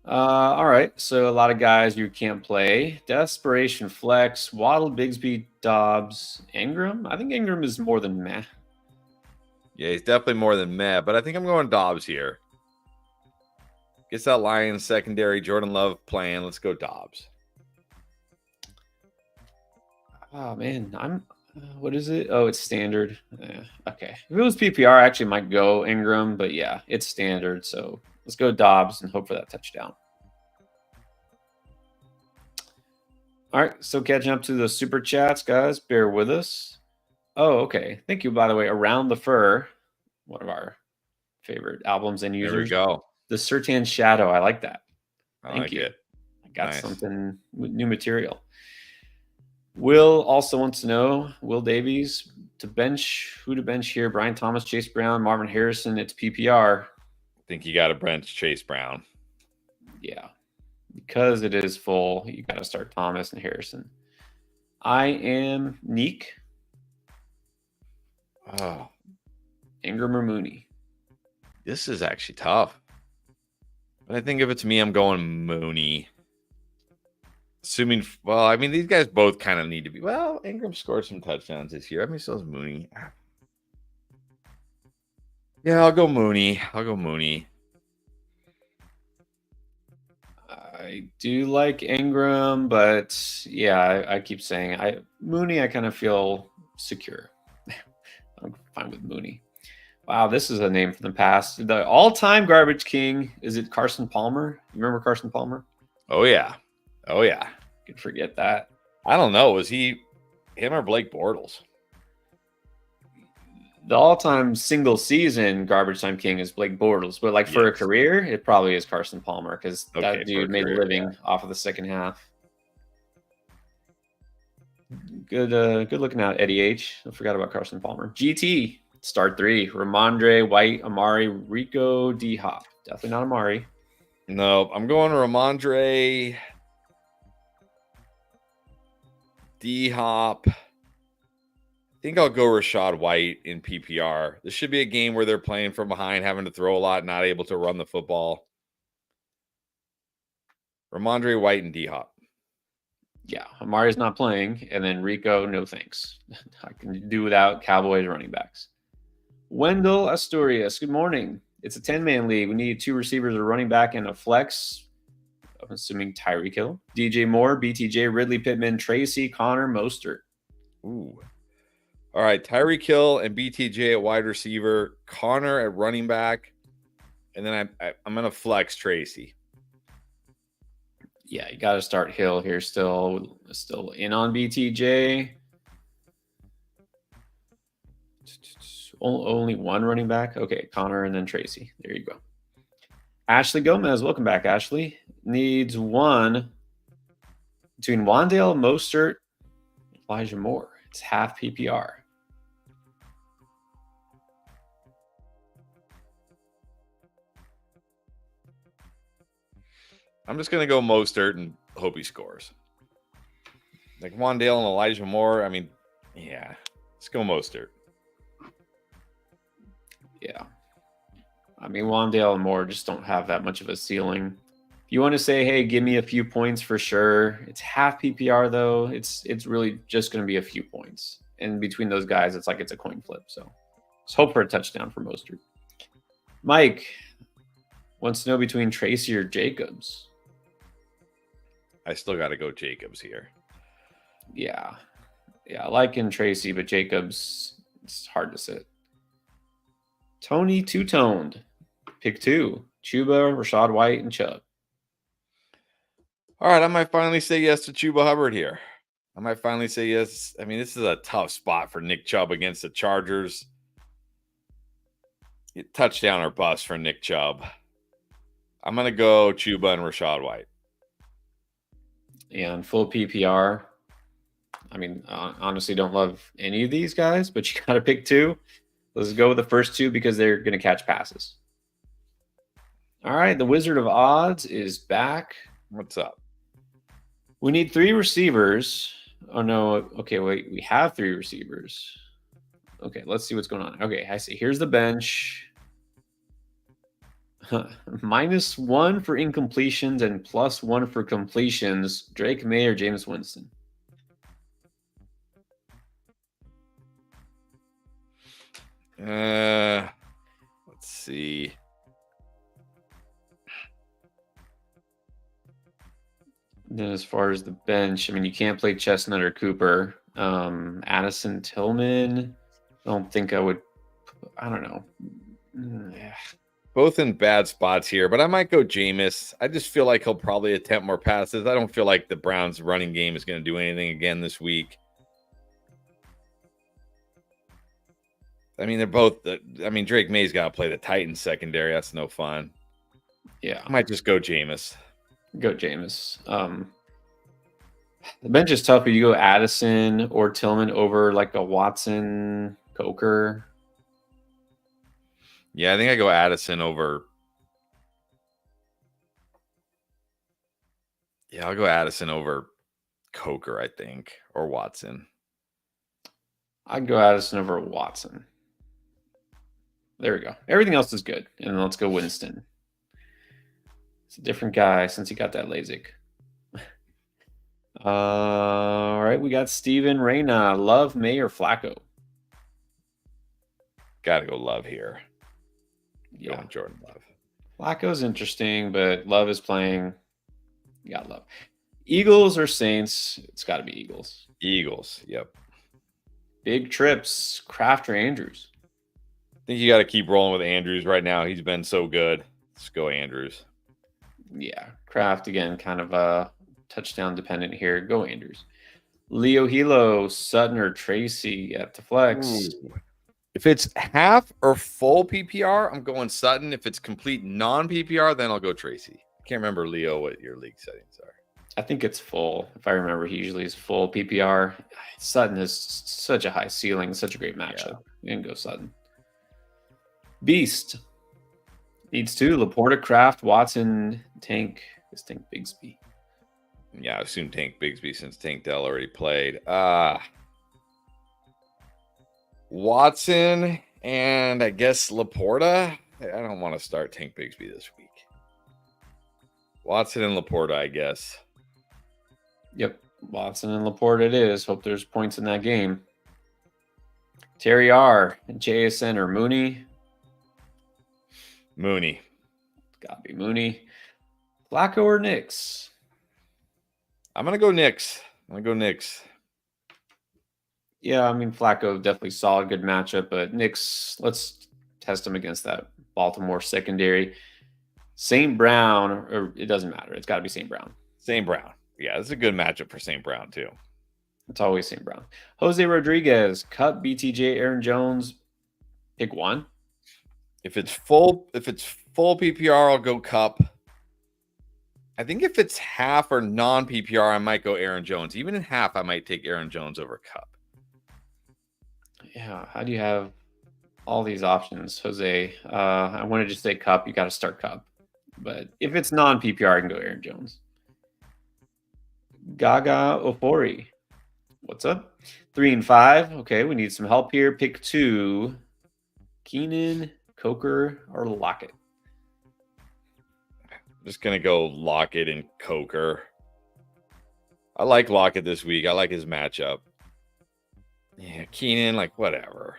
All right, so a lot of guys you can't play. Desperation flex, Waddle, Bigsby, Dobbs, Ingram. I think Ingram is more than meh. Yeah, he's definitely more than meh, but I think I'm going Dobbs here. Gets that Lions secondary, Jordan Love playing. Let's go Dobbs. Oh, man, what is it? Oh, it's standard. Okay. If it was PPR, I actually might go Ingram, but yeah, it's standard. So let's go Dobbs and hope for that touchdown. All right, so catching up to the super chats, guys. Bear with us. Oh, okay. Thank you, by the way. Around the Fur, one of our favorite albums and users. There we go. The Sertan Shadow. I like that. I Thank like you. it. I got Nice. something new material. Will also wants to know, Will Davies, who to bench here? Brian Thomas, Chase Brown, Marvin Harrison. It's PPR. I think you got to bench Chase Brown. Yeah. Because it is full, you got to start Thomas and Harrison. I am Neek. Oh, Ingram or Mooney. this is actually tough. But I think if it's me, I'm going Mooney. Assuming, well, I mean, these guys both kind of need to be. Well, Ingram scored some touchdowns this year. I mean, so does Mooney. Yeah, I'll go Mooney. I do like Ingram, but yeah, I keep saying Mooney. I kind of feel secure. I'm fine with Mooney. Wow, this is a name from the past. The all-time garbage king, is it Carson Palmer? You remember Carson Palmer? Oh yeah. Could forget that. I don't know. Was he him or Blake Bortles? The all-time single season garbage time king is Blake Bortles, but like for a career, it probably is Carson Palmer because that dude made a living off of the second half. Good looking out, Eddie H. I forgot about Carson Palmer. GT, start 3. Ramondre, White, Amari, Rico, D-Hop. Definitely not Amari. No, I'm going Ramondre, D-Hop. I think I'll go Rachaad White in PPR. This should be a game where they're playing from behind, having to throw a lot, not able to run the football. Ramondre, White, and D-Hop. Yeah, Amari's not playing, and then Rico, no thanks. I can do without Cowboys running backs. Wendell Asturias, good morning. It's a 10-man league. We need 2 receivers, a running back, and a flex. I'm assuming Tyreek Hill. DJ Moore, BTJ, Ridley Pittman, Tracy, Connor, Mostert. Ooh. All right, Tyreek Hill and BTJ at wide receiver, Connor at running back, and then I'm going to flex Tracy. Yeah, you got to start Hill here still in on BTJ. Only one running back. Okay, Connor and then Tracy. There you go. Ashley Gomez, welcome back, Ashley. Needs one between Wandale, Mostert, Elijah Moore. It's half PPR. I'm just going to go Mostert and hope he scores. Like Wandale and Elijah Moore, I mean, yeah, let's go Mostert. Yeah. I mean, Wandale and Moore just don't have that much of a ceiling. If you want to say, hey, give me a few points for sure. It's half PPR, though. It's really just going to be a few points. And between those guys, it's like it's a coin flip. So let's hope for a touchdown for Mostert. Mike wants to know between Tracy or Jacobs. I still got to go Jacobs here. Yeah. I like in Tracy, but Jacobs, it's hard to sit. Tony Two-Toned. Pick 2. Chuba, Rachaad White, and Chubb. All right, I might finally say yes to Chuba Hubbard here. I might finally say yes. I mean, this is a tough spot for Nick Chubb against the Chargers. Touchdown or bust for Nick Chubb. I'm going to go Chuba and Rachaad White. And full PPR. I mean, honestly, don't love any of these guys, but you got to pick 2. Let's go with the first 2 because they're going to catch passes. All right, the Wizard of Odds is back. What's up? We need 3 receivers. Oh, no. Okay, wait. We have 3 receivers. Okay, let's see what's going on. Okay, I see. Here's the bench. -1 for incompletions and +1 for completions. Drake May or Jameis Winston? Let's see. Then as far as the bench, I mean, you can't play Chestnut or Cooper. Addison Tillman. I don't think I would. I don't know. Yeah. Both in bad spots here, but I might go Jameis. I just feel like he'll probably attempt more passes. I don't feel like the Browns' running game is going to do anything again this week. I mean, they're both. I mean, Drake May's got to play the Titans secondary. That's no fun. Yeah, I might just go Jameis. go Jameis. The bench is tough, but you go Addison or Tillman over like a Watson, Coker. Yeah, I think I go Addison over. Yeah, I'll go Addison over Coker, I think, or Watson. I'd go Addison over Watson. There we go. Everything else is good. And let's go Winston. It's a different guy since he got that LASIK. All right, we got Steven Reyna. Love, May, or Flacco? Gotta go Love here. Yeah. Going Jordan Love. Flacco's interesting, but Love is playing. You got Love. Eagles or Saints? It's got to be Eagles. Eagles. Yep. Big trips. Kraft or Andrews? I think you got to keep rolling with Andrews right now. He's been so good. Let's go Andrews. Yeah. Kraft, again, kind of touchdown dependent here. Go Andrews. Leo Hilo, Sutton or Tracy at the flex? Ooh. If it's half or full PPR, I'm going Sutton. If it's complete non-PPR, then I'll go Tracy. I can't remember, Leo, what your league settings are. I think it's full. If I remember, he usually is full PPR. Sutton has such a high ceiling, such a great matchup. You can go Sutton. Beast needs two. Laporta, Kraft, Watson, Tank. This Tank Bigsby. Yeah, I assume Tank Bigsby since Tank Dell already played. Watson and I guess Laporta. I don't want to start Tank Bigsby this week. Watson and Laporta, I guess. Yep, Watson and Laporta it is. Hope there's points in that game. Terry R, JSN or Mooney? Mooney. Gotta be Mooney. Flacco or Knicks? I'm going to go Knicks. Yeah, I mean, Flacco definitely solid, good matchup, but Knicks, let's test him against that Baltimore secondary. St. Brown, or it doesn't matter. It's got to be St. Brown. St. Brown. Yeah, this is a good matchup for St. Brown, too. It's always St. Brown. Jose Rodriguez, Cup, BTJ, Aaron Jones. Pick one. If it's full PPR, I'll go Cup. I think if it's half or non-PPR, I might go Aaron Jones. Even in half, I might take Aaron Jones over Cup. Yeah, how do you have all these options, Jose? I wanted to say Cup. You got to start Cup. But if it's non-PPR, I can go Aaron Jones. Gaga Ofori. What's up? 3 and 5. Okay, we need some help here. Pick two. Keenan, Coker, or Lockett? I'm just going to go Lockett and Coker. I like Lockett this week. I like his matchup. Yeah, Keenan, like whatever.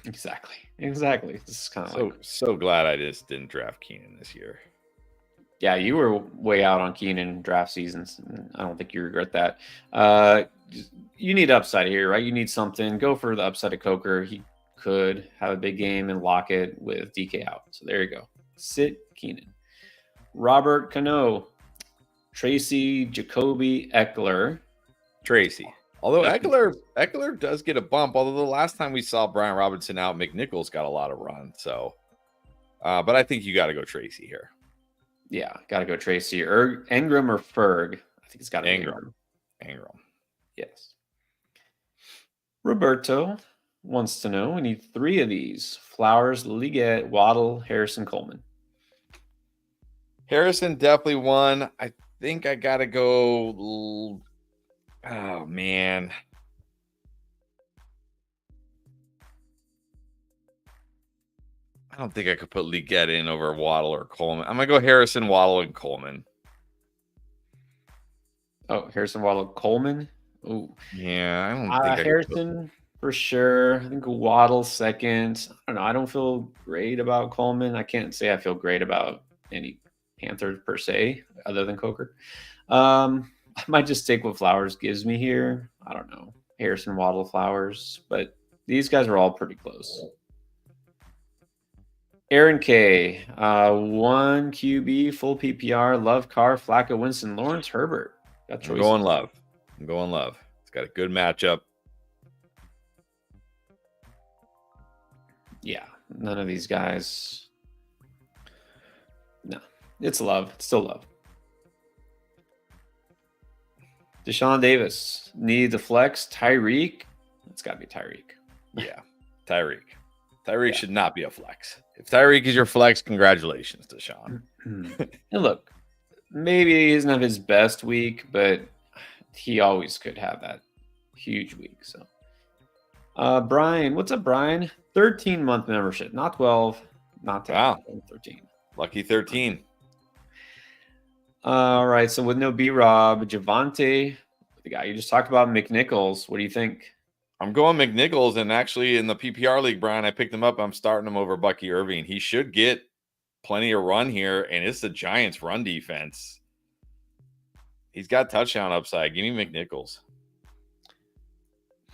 Exactly. This is kind of so glad I just didn't draft Keenan this year. Yeah, you were way out on Keenan draft seasons. I don't think you regret that. You need upside here, right? You need something. Go for the upside of Coker. He could have a big game and lock it with DK out. So there you go. Sit Keenan. Robert Cano, Tracy, Jacoby, Eckler. Tracy. Although Eckler does get a bump. Although the last time we saw Brian Robinson out, McNichols got a lot of run. So, but I think you got to go Tracy here. Yeah, got to go Tracy. Or Ingram or Ferg. I think it's got to be Ingram. Yes. Roberto wants to know, we need 3 of these. Flowers, Liggett, Waddle, Harrison, Coleman. Harrison definitely won. I think I got to go. Oh, man. I don't think I could put Liggett in over Waddle or Coleman. I'm going to go Harrison, Waddle, and Coleman. Oh, Harrison, Waddle, Coleman? Ooh. Yeah, I don't think Harrison for sure. I think Waddle second. I don't know. I don't feel great about Coleman. I can't say I feel great about any Panthers per se, other than Coker. I might just take what Flowers gives me here. I don't know. Harrison, Waddle, Flowers. But these guys are all pretty close. Aaron K. 1 QB, full PPR, Love, Carr, Flacco, Winston, Lawrence, Herbert. I'm going Love. It's got a good matchup. Yeah, none of these guys. It's love. It's still love. Deshaun Davis needs a flex. Tyreek. It's got to be Tyreek. Yeah, Tyreek. Tyreek should not be a flex. If Tyreek is your flex, congratulations, Deshaun. And look, maybe he doesn't have his best week, but he always could have that huge week. So, Brian, what's up, Brian? 13-month membership, not 12, not 10, Wow. 13. Lucky 13. All right. So with no B-Rob, Javante, the guy you just talked about, McNichols. What do you think? I'm going McNichols, and actually in the PPR league, Brian, I picked him up. I'm starting him over Bucky Irving. He should get plenty of run here, and it's the Giants' run defense. He's got touchdown upside. Give me McNichols.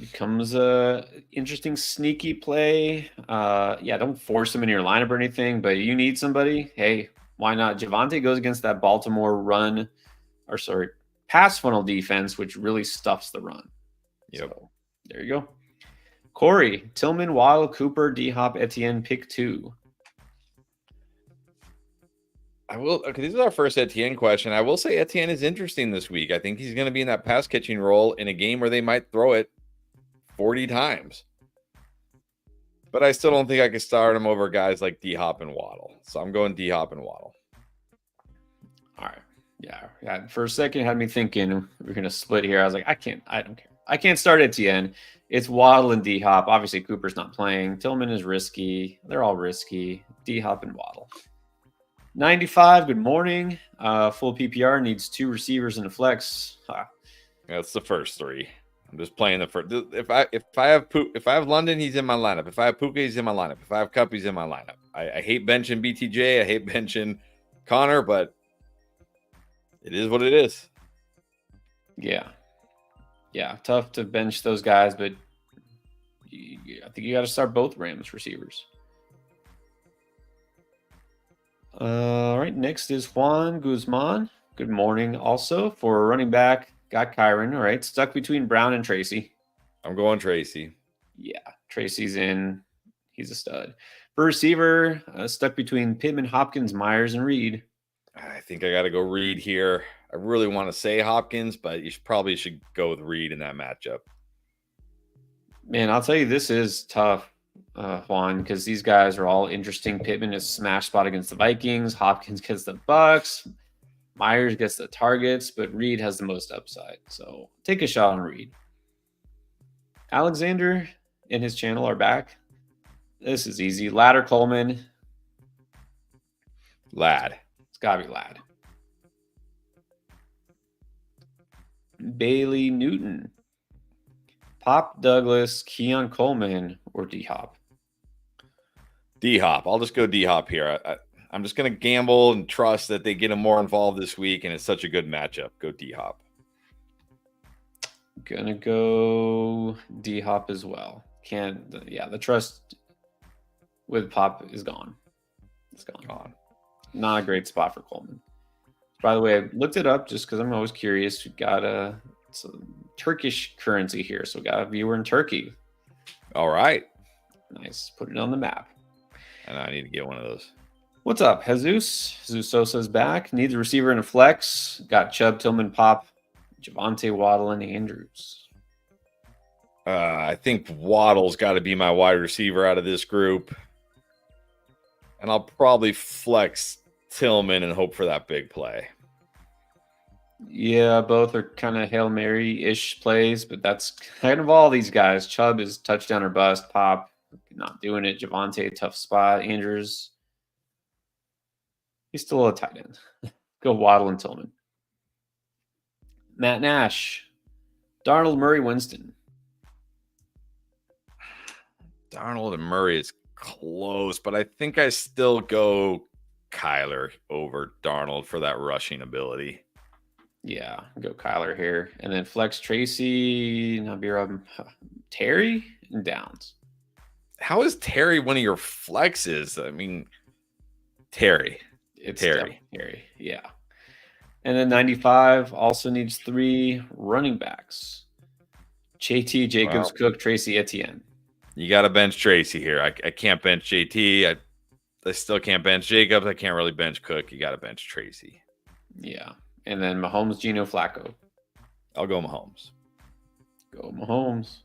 Becomes a interesting sneaky play. Don't force him in your lineup or anything, but you need somebody. Hey, why not? Javante goes against that Baltimore pass funnel defense, which really stuffs the run. Yep. So, there you go. Corey, Tillman, Waddle, Cooper, D-Hop, Etienne, pick 2. I will. Okay, this is our first Etienne question. I will say Etienne is interesting this week. I think he's going to be in that pass catching role in a game where they might throw it 40 times. But I still don't think I could start him over guys like D-Hop and Waddle. So I'm going D-Hop and Waddle. All right. Yeah. For a second, it had me thinking we're going to split here. I was like, I don't care. I can't start Etienne. It's Waddle and D-Hop. Obviously, Cooper's not playing. Tillman is risky. They're all risky. D-Hop and Waddle. 95, good morning. Full PPR needs 2 receivers and a flex. That's the first 3. I'm just playing the first. If I have London, he's in my lineup. If I have Puka, he's in my lineup. If I have Cup, he's in my lineup. I hate benching BTJ. I hate benching Connor, but it is what it is. Yeah, tough to bench those guys, but I think you got to start both Rams receivers. All right, next is Juan Guzman. Good morning. Also, for running back, got Kyron. All right, stuck between Brown and Tracy. I'm going Tracy. Yeah, Tracy's in. He's a stud. For receiver, stuck between Pittman, Hopkins, Myers, and Reed. I think I got to go Reed here. I really want to say Hopkins, but you probably should go with Reed in that matchup. Man, I'll tell you, this is tough, Juan, because these guys are all interesting. Pittman is smash spot against the Vikings. Hopkins gets the Bucks. Myers gets the targets, but Reed has the most upside. So take a shot on Reed. Alexander and his channel are back. This is easy. Ladd or Coleman? Ladd. It's got to be Ladd. Bailey Newton. Pop Douglas, Keon Coleman, or D-Hop? D-Hop. I'll just go D-Hop here. I'm just going to gamble and trust that they get him more involved this week, and it's such a good matchup. Go D-Hop. Gonna go D-Hop as well. The trust with Pop is gone. It's gone. Not a great spot for Coleman. By the way, I looked it up just because I'm always curious. We got some Turkish currency here, so we got a viewer in Turkey. All right. Nice. Put it on the map. And I need to get one of those. What's up, Jesus? Jesus Sosa's back. Needs a receiver and a flex. Got Chubb, Tillman, Pop, Javante, Waddle, and Andrews. I think Waddle's got to be my wide receiver out of this group. And I'll probably flex Tillman and hope for that big play. Yeah, both are kind of Hail Mary-ish plays, but that's kind of all these guys. Chubb is touchdown or bust. Pop, not doing it. Javante, tough spot. Andrews, he's still a tight end. Go Waddle and Tillman. Matt Nash, Darnold, Murray, Winston. Darnold and Murray is close, but I think I still go Kyler over Darnold for that rushing ability. Yeah, go Kyler here. And then flex Tracy, Terry, and Downs. How is Terry one of your flexes? I mean, Terry. It's Terry, yeah. And then 95 also needs 3 running backs. JT, Jacobs, Cook, Tracy, Etienne. You got to bench Tracy here. I can't bench JT. I still can't bench Jacobs. I can't really bench Cook. You got to bench Tracy. Yeah. And then Mahomes, Geno, Flacco. I'll go Mahomes. Go Mahomes.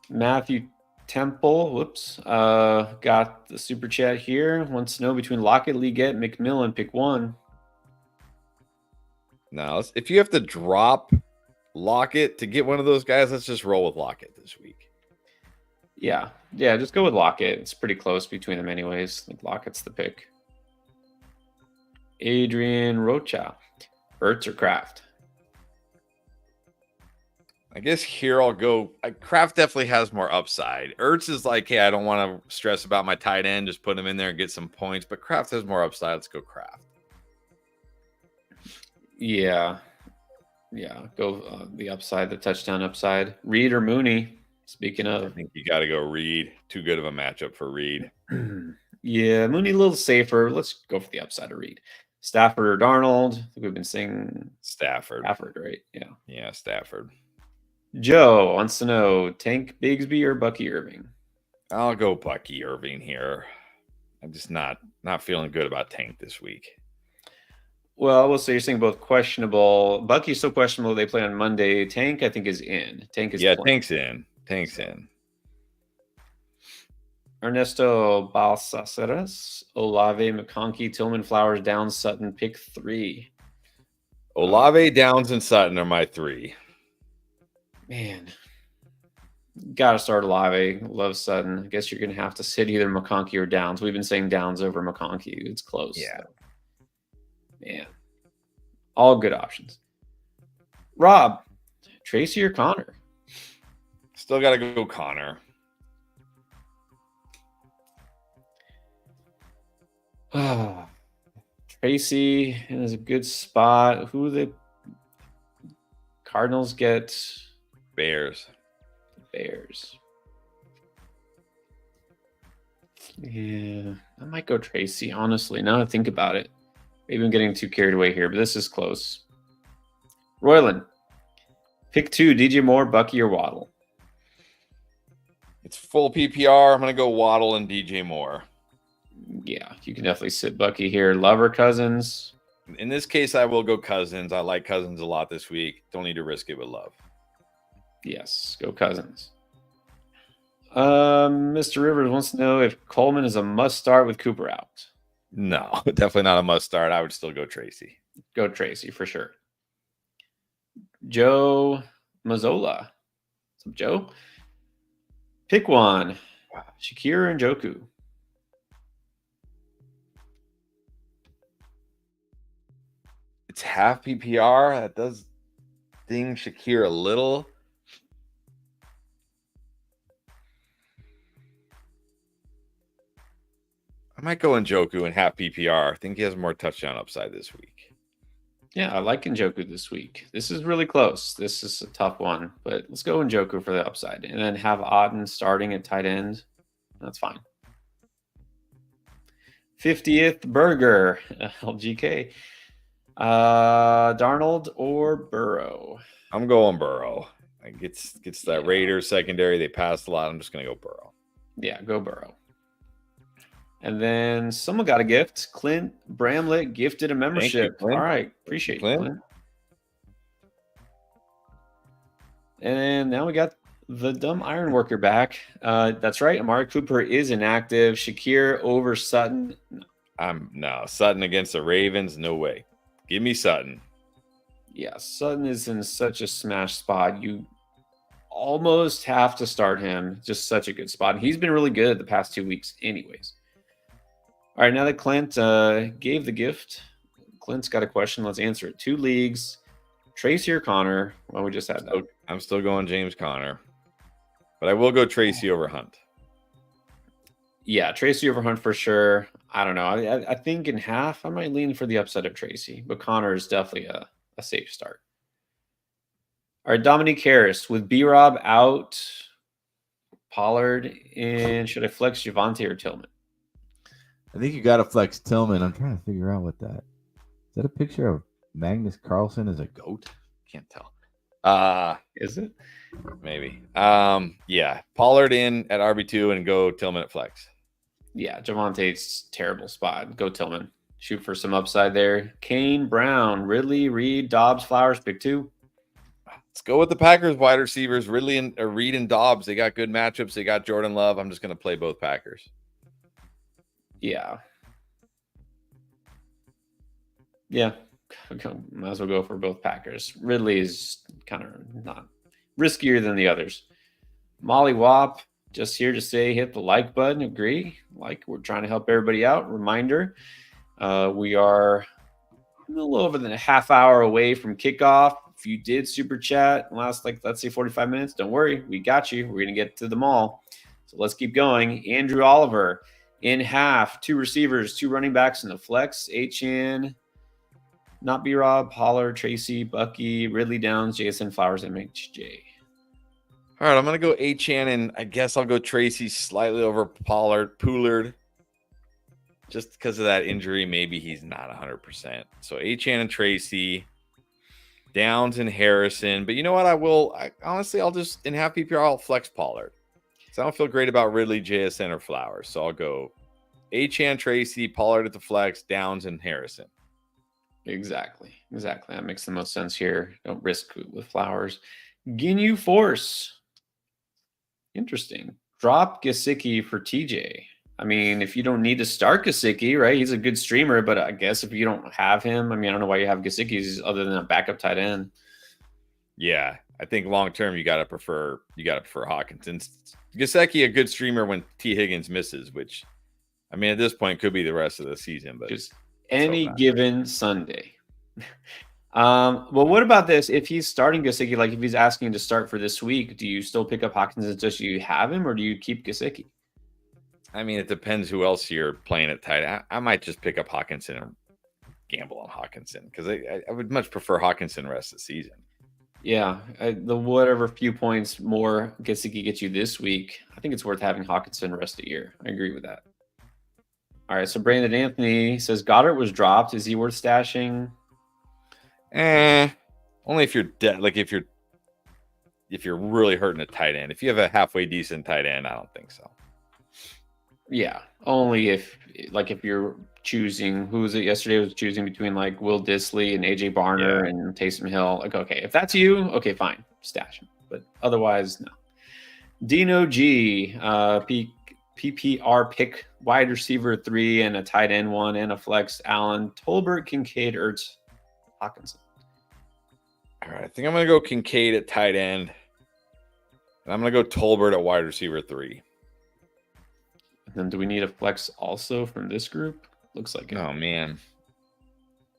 Matthew Temple, got the super chat here. Wants to know between Lockett, Leggett, McMillan, pick one. Now, if you have to drop Lockett to get one of those guys, let's just roll with Lockett this week. Yeah, just go with Lockett. It's pretty close between them anyways. Like Lockett's the pick. Adrian Rocha. Ertz or Kraft? I guess here I'll go. Kraft definitely has more upside. Ertz is like, hey, I don't want to stress about my tight end. Just put him in there and get some points. But Kraft has more upside. Let's go Kraft. Yeah. Go the upside, the touchdown upside. Reed or Mooney? Speaking of, I think you got to go Reed. Too good of a matchup for Reed. Yeah, Mooney a little safer. Let's go for the upside of Reed. Stafford or Darnold? I think we've been saying Stafford, right? Yeah. Yeah, Stafford. Joe wants to know Tank Bigsby or Bucky Irving? I'll go Bucky Irving here. I'm just not feeling good about Tank this week. Well, so you're saying both questionable. Bucky's so questionable they play on Monday. Tank, I think, is in. Tank is playing. Tank's in. Tank's in. Ernesto Balsaceres, Olave, McConkey, Tillman, Flowers, Downs, Sutton, pick 3. Olave, Downs, and Sutton are my 3. Man, gotta start Olave. Love Sutton. I guess you're gonna have to sit either McConkey or Downs. We've been saying Downs over McConkey. It's close. Yeah. So. Man, all good options. Rob, Tracy or Connor? Still got to go Connor. Tracy is a good spot. Who the Cardinals get? Bears. Yeah, I might go Tracy, honestly. Now that I think about it. Maybe I'm getting too carried away here, but this is close. Royland, pick 2, DJ Moore, Bucky, or Waddle? It's full PPR. I'm going to go Waddle and DJ Moore. Yeah, you can definitely sit Bucky here. Love or Cousins? In this case, I will go Cousins. I like Cousins a lot this week. Don't need to risk it with Love. Yes, go Cousins. Mr. Rivers wants to know if Coleman is a must start with Cooper out. No, definitely not a must start. I would still go Tracy. Go Tracy for sure. Joe Mazzola. What's up, Joe? Pick one. Shakir and Njoku. It's half PPR. That does ding Shakir a little. I might go Njoku in half PPR. I think he has more touchdown upside this week. Yeah, I like Njoku this week. This is really close. This is a tough one, but let's go Njoku for the upside. And then have Otten starting at tight end. That's fine. 50th Burger, LGK. Darnold or Burrow? I'm going Burrow. It gets that Raiders secondary. They passed a lot. I'm just going to go Burrow. Yeah, go Burrow. And then someone got a gift. Clint Bramlett gifted a membership. Thank you, all right. Appreciate you, Clint. And now we got the dumb iron worker back. That's right. Amari Cooper is inactive. Shakir over Sutton. No, Sutton against the Ravens. No way. Give me Sutton. Yeah, Sutton is in such a smash spot. You almost have to start him. Just such a good spot. And he's been really good the past 2 weeks anyways. All right, now that Clint gave the gift, Clint's got a question. Let's answer it. 2 leagues, Tracy or Connor. Well, we just had that. I'm still going James Conner, but I will go Tracy over Hunt. Yeah, Tracy over Hunt for sure. I don't know. I think in half, I might lean for the upside of Tracy, but Connor is definitely a safe start. All right, Dominique Harris with B-Rob out, Pollard, and should I flex Javonte or Tillman? I think you got to flex Tillman. I'm trying to figure out what that is. That a picture of Magnus Carlsen as a goat? Can't tell. Is it? Maybe. Yeah. Pollard in at RB2 and go Tillman at flex. Yeah, Javante's terrible spot. Go Tillman. Shoot for some upside there. Kane, Brown, Ridley, Reed, Dobbs, Flowers, pick 2. Let's go with the Packers wide receivers, Ridley and Reed and Dobbs. They got good matchups. They got Jordan Love. I'm just going to play both Packers. Yeah. Yeah. Might as well go for both Packers. Ridley is kind of not riskier than the others. Molly Wop, just here to say hit the like button. Agree. Like, we're trying to help everybody out. Reminder, we are a little over than a half hour away from kickoff. If you did super chat last, like, let's say 45 minutes, don't worry. We got you. We're going to get to them all. So let's keep going. Andrew Oliver in half, 2 receivers, 2 running backs in the flex. Achan, not B-Rob, Pollard, Tracy, Bucky, Ridley Downs, Jason Flowers, MHJ. All right, I'm going to go Achan, and I guess I'll go Tracy slightly over Pollard. Just because of that injury, maybe he's not 100%. So Achan and Tracy, Downs and Harrison. But you know what? Honestly, I'll just, in half PPR, I'll flex Pollard. So I don't feel great about Ridley, JSN, or Flowers. So I'll go Achan, Tracy, Pollard at the flex, Downs, and Harrison. Exactly. That makes the most sense here. Don't risk with Flowers. Ginyu Force. Interesting. Drop Gesicki for TJ. I mean, if you don't need to start Gesicki, right? He's a good streamer, but I guess if you don't have him, I mean, I don't know why you have Gesicki other than a backup tight end. Yeah, I think long term you gotta prefer Hawkinson. Gesicki a good streamer when T. Higgins misses, which I mean at this point could be the rest of the season, but just any given Sunday. Well, what about this? If he's starting Gesicki, like if he's asking to start for this week, do you still pick up Hawkinson just so you have him, or do you keep Gesicki? I mean, it depends who else you're playing at tight. I might just pick up Hawkinson and gamble on Hawkinson because I would much prefer Hawkinson the rest of the season. Yeah, the whatever few points more Gesicki gets you this week, I think it's worth having Hawkinson the rest of the year. I agree with that. All right, so Brandon Anthony says Goddard was dropped. Is he worth stashing? Only if you're dead. Like if you're really hurting a tight end. If you have a halfway decent tight end, I don't think so. Yeah, only if you're choosing, who was it yesterday? Was choosing between like Will Disley and AJ Barner and Taysom Hill. Like, okay, if that's you, okay, fine, stash him. But otherwise, no. Dino G, PPR pick wide receiver 3 and a tight end 1 and a flex. Allen, Tolbert, Kincaid, Ertz, Hawkinson. All right, I think I'm gonna go Kincaid at tight end, and I'm gonna go Tolbert at wide receiver 3. And then do we need a flex also from this group? Looks like it. Oh, man.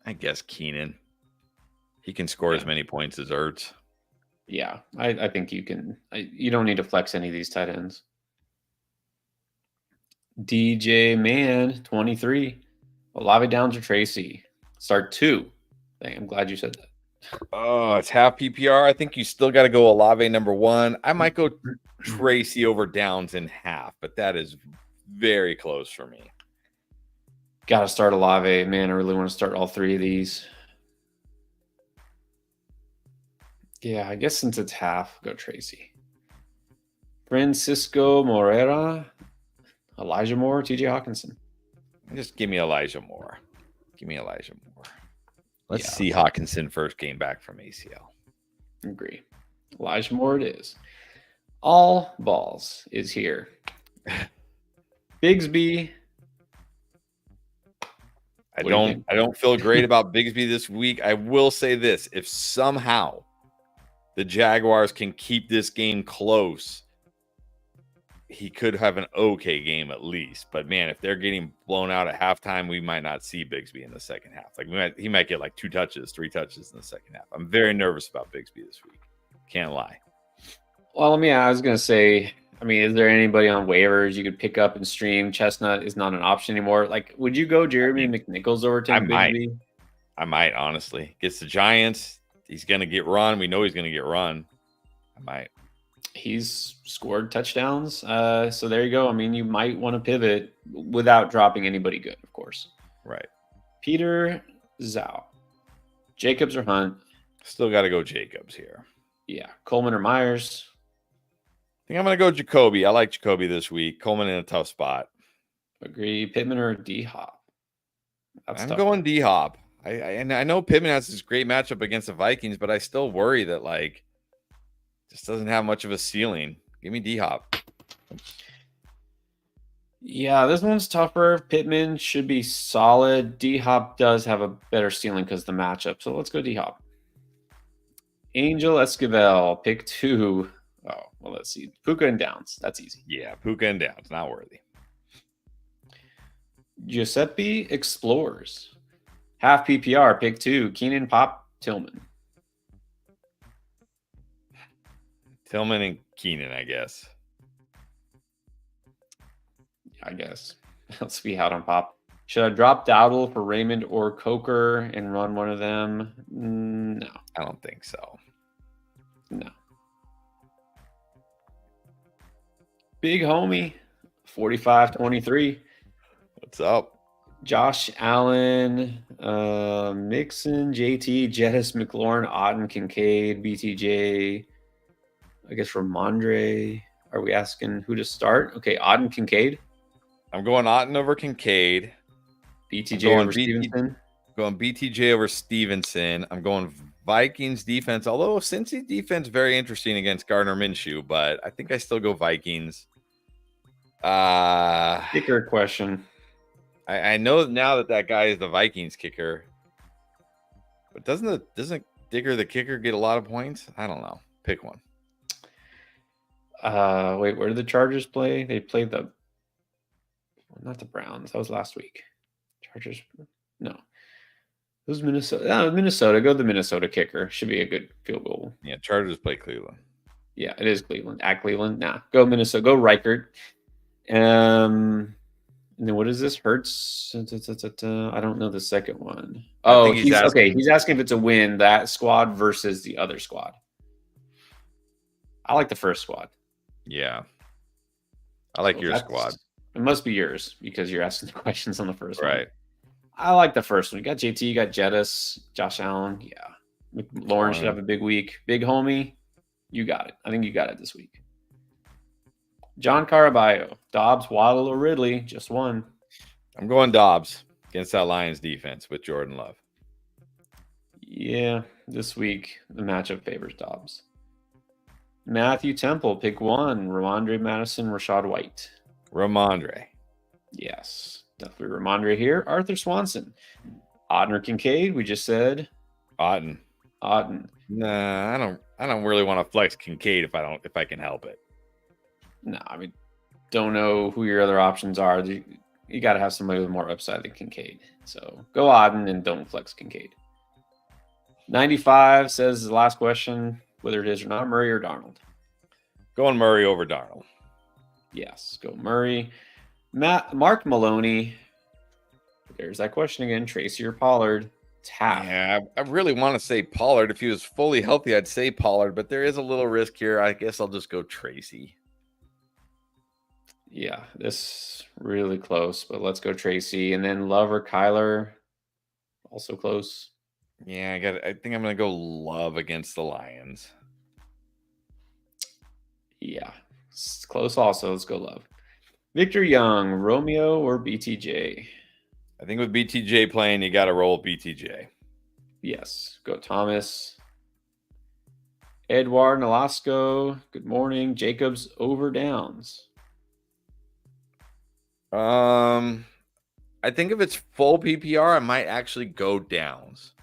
I guess Keenan. He can score as many points as Ertz. Yeah, I think you can. You don't need to flex any of these tight ends. DJ Man, 23. Olave Downs or Tracy? Start 2. Dang, I'm glad you said that. Oh, it's half PPR. I think you still got to go Olave number 1. I might go Tracy over Downs in half, but that is very close for me. Got to start Olave. Man, I really want to start all 3 of these. Yeah, I guess since it's half, go Tracy. Francisco Morera, Elijah Moore, TJ Hawkinson. Just give me Elijah Moore. Let's see Hawkinson first game back from ACL. Agree. Elijah Moore it is. All balls is here. Bigsby. I don't feel great about Bigsby this week. I will say this. If somehow the Jaguars can keep this game close, he could have an okay game at least. But, man, if they're getting blown out at halftime, we might not see Bigsby in the second half. Like he might get like 2 touches, 3 touches in the second half. I'm very nervous about Bigsby this week. Can't lie. Well, I was going to say, is there anybody on waivers you could pick up and stream? Chestnut is not an option anymore. Like, would you go Jeremy McNichols over Tim Bigsby? I might, honestly. Gets the Giants. He's going to get run. We know he's going to get run. I might. He's scored touchdowns. So there you go. You might want to pivot without dropping anybody good, of course. Right. Peter Zhao. Jacobs or Hunt? Still got to go Jacobs here. Yeah. Coleman or Myers? I think I'm going to go Jacoby. I like Jacoby this week. Coleman in a tough spot. Agree. Pittman or D Hop? I'm going D Hop. And I know Pittman has this great matchup against the Vikings, but I still worry that like just doesn't have much of a ceiling. Give me D Hop. Yeah, this one's tougher. Pittman should be solid. D Hop does have a better ceiling because of the matchup. So let's go D Hop. Angel Esquivel, pick 2. Oh, well, let's see. Puka and Downs. That's easy. Yeah, Puka and Downs, not worthy. Giuseppe Explorers. Half PPR, pick 2. Keenan Pop Tillman. Tillman and Keenan, I guess. I guess. Let's be out on Pop. Should I drop Dowdle for Raymond or Coker and run one of them? No. I don't think so. No. Big homie, 45-23. What's up? Josh Allen, Mixon, JT, Jettis, McLaurin, Otten, Kincaid, BTJ, I guess Ramondre. Are we asking who to start? Okay, Otten, Kincaid. I'm going Otten over Kincaid. BTJ over Stevenson. Going BTJ over Stevenson. I'm going Vikings defense, although Cincy defense very interesting against Gardner Minshew, but I think I still go Vikings. Kicker question. I know now that guy is the Vikings kicker, but doesn't Digger the kicker get a lot of points? I don't know. Pick one. Wait, where did the Chargers play? They played not the Browns. That was last week. Chargers, no. It was Minnesota. Minnesota. Go the Minnesota kicker. Should be a good field goal. Yeah, Chargers play Cleveland. Yeah, it is Cleveland. At Cleveland. Nah, go Minnesota. Go Reichert. And then what is this? Hurts? I don't know the second one. Oh, he's asking. He's asking if it's a win, that squad versus the other squad. I like the first squad. Yeah. I like your squad. It must be yours because you're asking the questions on the first one. Right. I like the first one. You got JT, you got Jettis, Josh Allen. Yeah. Lauren should have a big week. Big homie, you got it. I think you got it this week. John Caraballo, Dobbs, Waddle, or Ridley, just one. I'm going Dobbs against that Lions defense with Jordan Love. Yeah, this week the matchup favors Dobbs. Matthew Temple, pick 1. Ramondre Madison, Rashad White. Ramondre. Yes, definitely Ramondre here. Arthur Swanson. Otten or Kincaid, we just said. Otten. Nah, I don't really want to flex Kincaid if I can help it. No, I mean, don't know who your other options are. You got to have somebody with more upside than Kincaid. So go Otten and don't flex Kincaid. 95 says the last question, whether it is or not, Murray or Darnold. Going Murray over Darnold. Yes, go Murray. Mark Maloney. There's that question again. Tracy or Pollard? It's half. Yeah, I really want to say Pollard. If he was fully healthy, I'd say Pollard, but there is a little risk here. I guess I'll just go Tracy. Yeah, this really close, but let's go Tracy. And then Love or Kyler, also close. Yeah, I think I'm gonna go Love against the Lions. Yeah, it's close also. Let's go Love. Victor Young, Romeo or BTJ? I think with BTJ playing, you got to roll BTJ. Yes, go Thomas. Edward Nolasco, good morning. Jacobs over Downs. I think if it's full PPR, I might actually go Downs.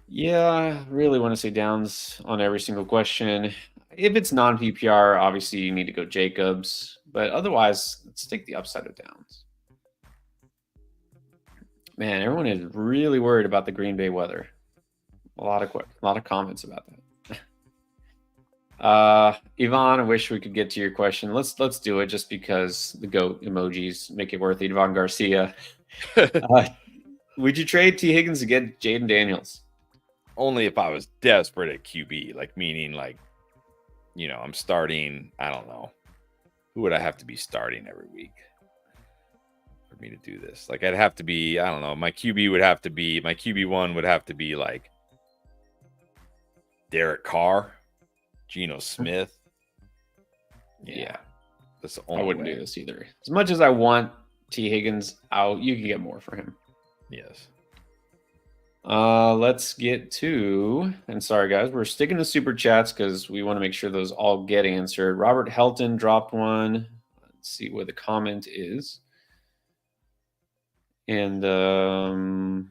Yeah, I really want to say Downs on every single question. If it's non-PPR, obviously you need to go Jacobs. But otherwise, let's take the upside of Downs. Man, everyone is really worried about the Green Bay weather. A lot of comments about that. Yvonne, I wish we could get to your question. Let's do it just because the goat emojis make it worth it. Yvonne Garcia. Would you trade T. Higgins to get Jaden Daniels? Only if I was desperate at QB, like meaning like, you know, I'm starting, I don't know. Who would I have to be starting every week for me to do this? Like I'd have to be, I don't know, my QB1 would have to be like Derek Carr, Geno Smith. Yeah. That's the I only wouldn't way. do this either. As much as I want T. Higgins out, you can get more for him. Yes. Let's get to, and sorry guys, we're sticking to super chats because we want to make sure those all get answered. Robert Helton dropped one. Let's see what the comment is. And okay,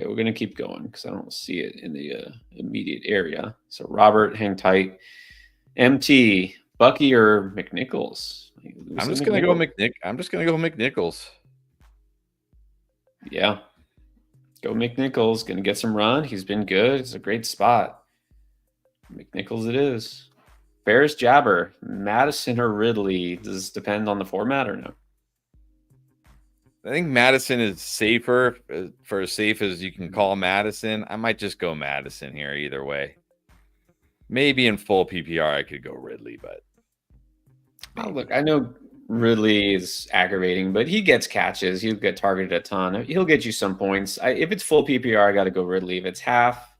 we're gonna keep going because I don't see it in the immediate area. So Robert, hang tight. MT, Bucky or McNichols? I'm just gonna go McNichols. Yeah. Go McNichols. Going to get some run. He's been good. It's a great spot. McNichols it is. Ferris Jabber, Madison or Ridley? Does this depend on the format or no? I think Madison is safer, for as safe as you can call Madison. I might just go Madison here either way. Maybe in full PPR I could go Ridley, but Look, I know Ridley is aggravating, but he gets catches. He'll get targeted a ton. He'll get you some points. If it's full PPR, I got to go Ridley. If it's half,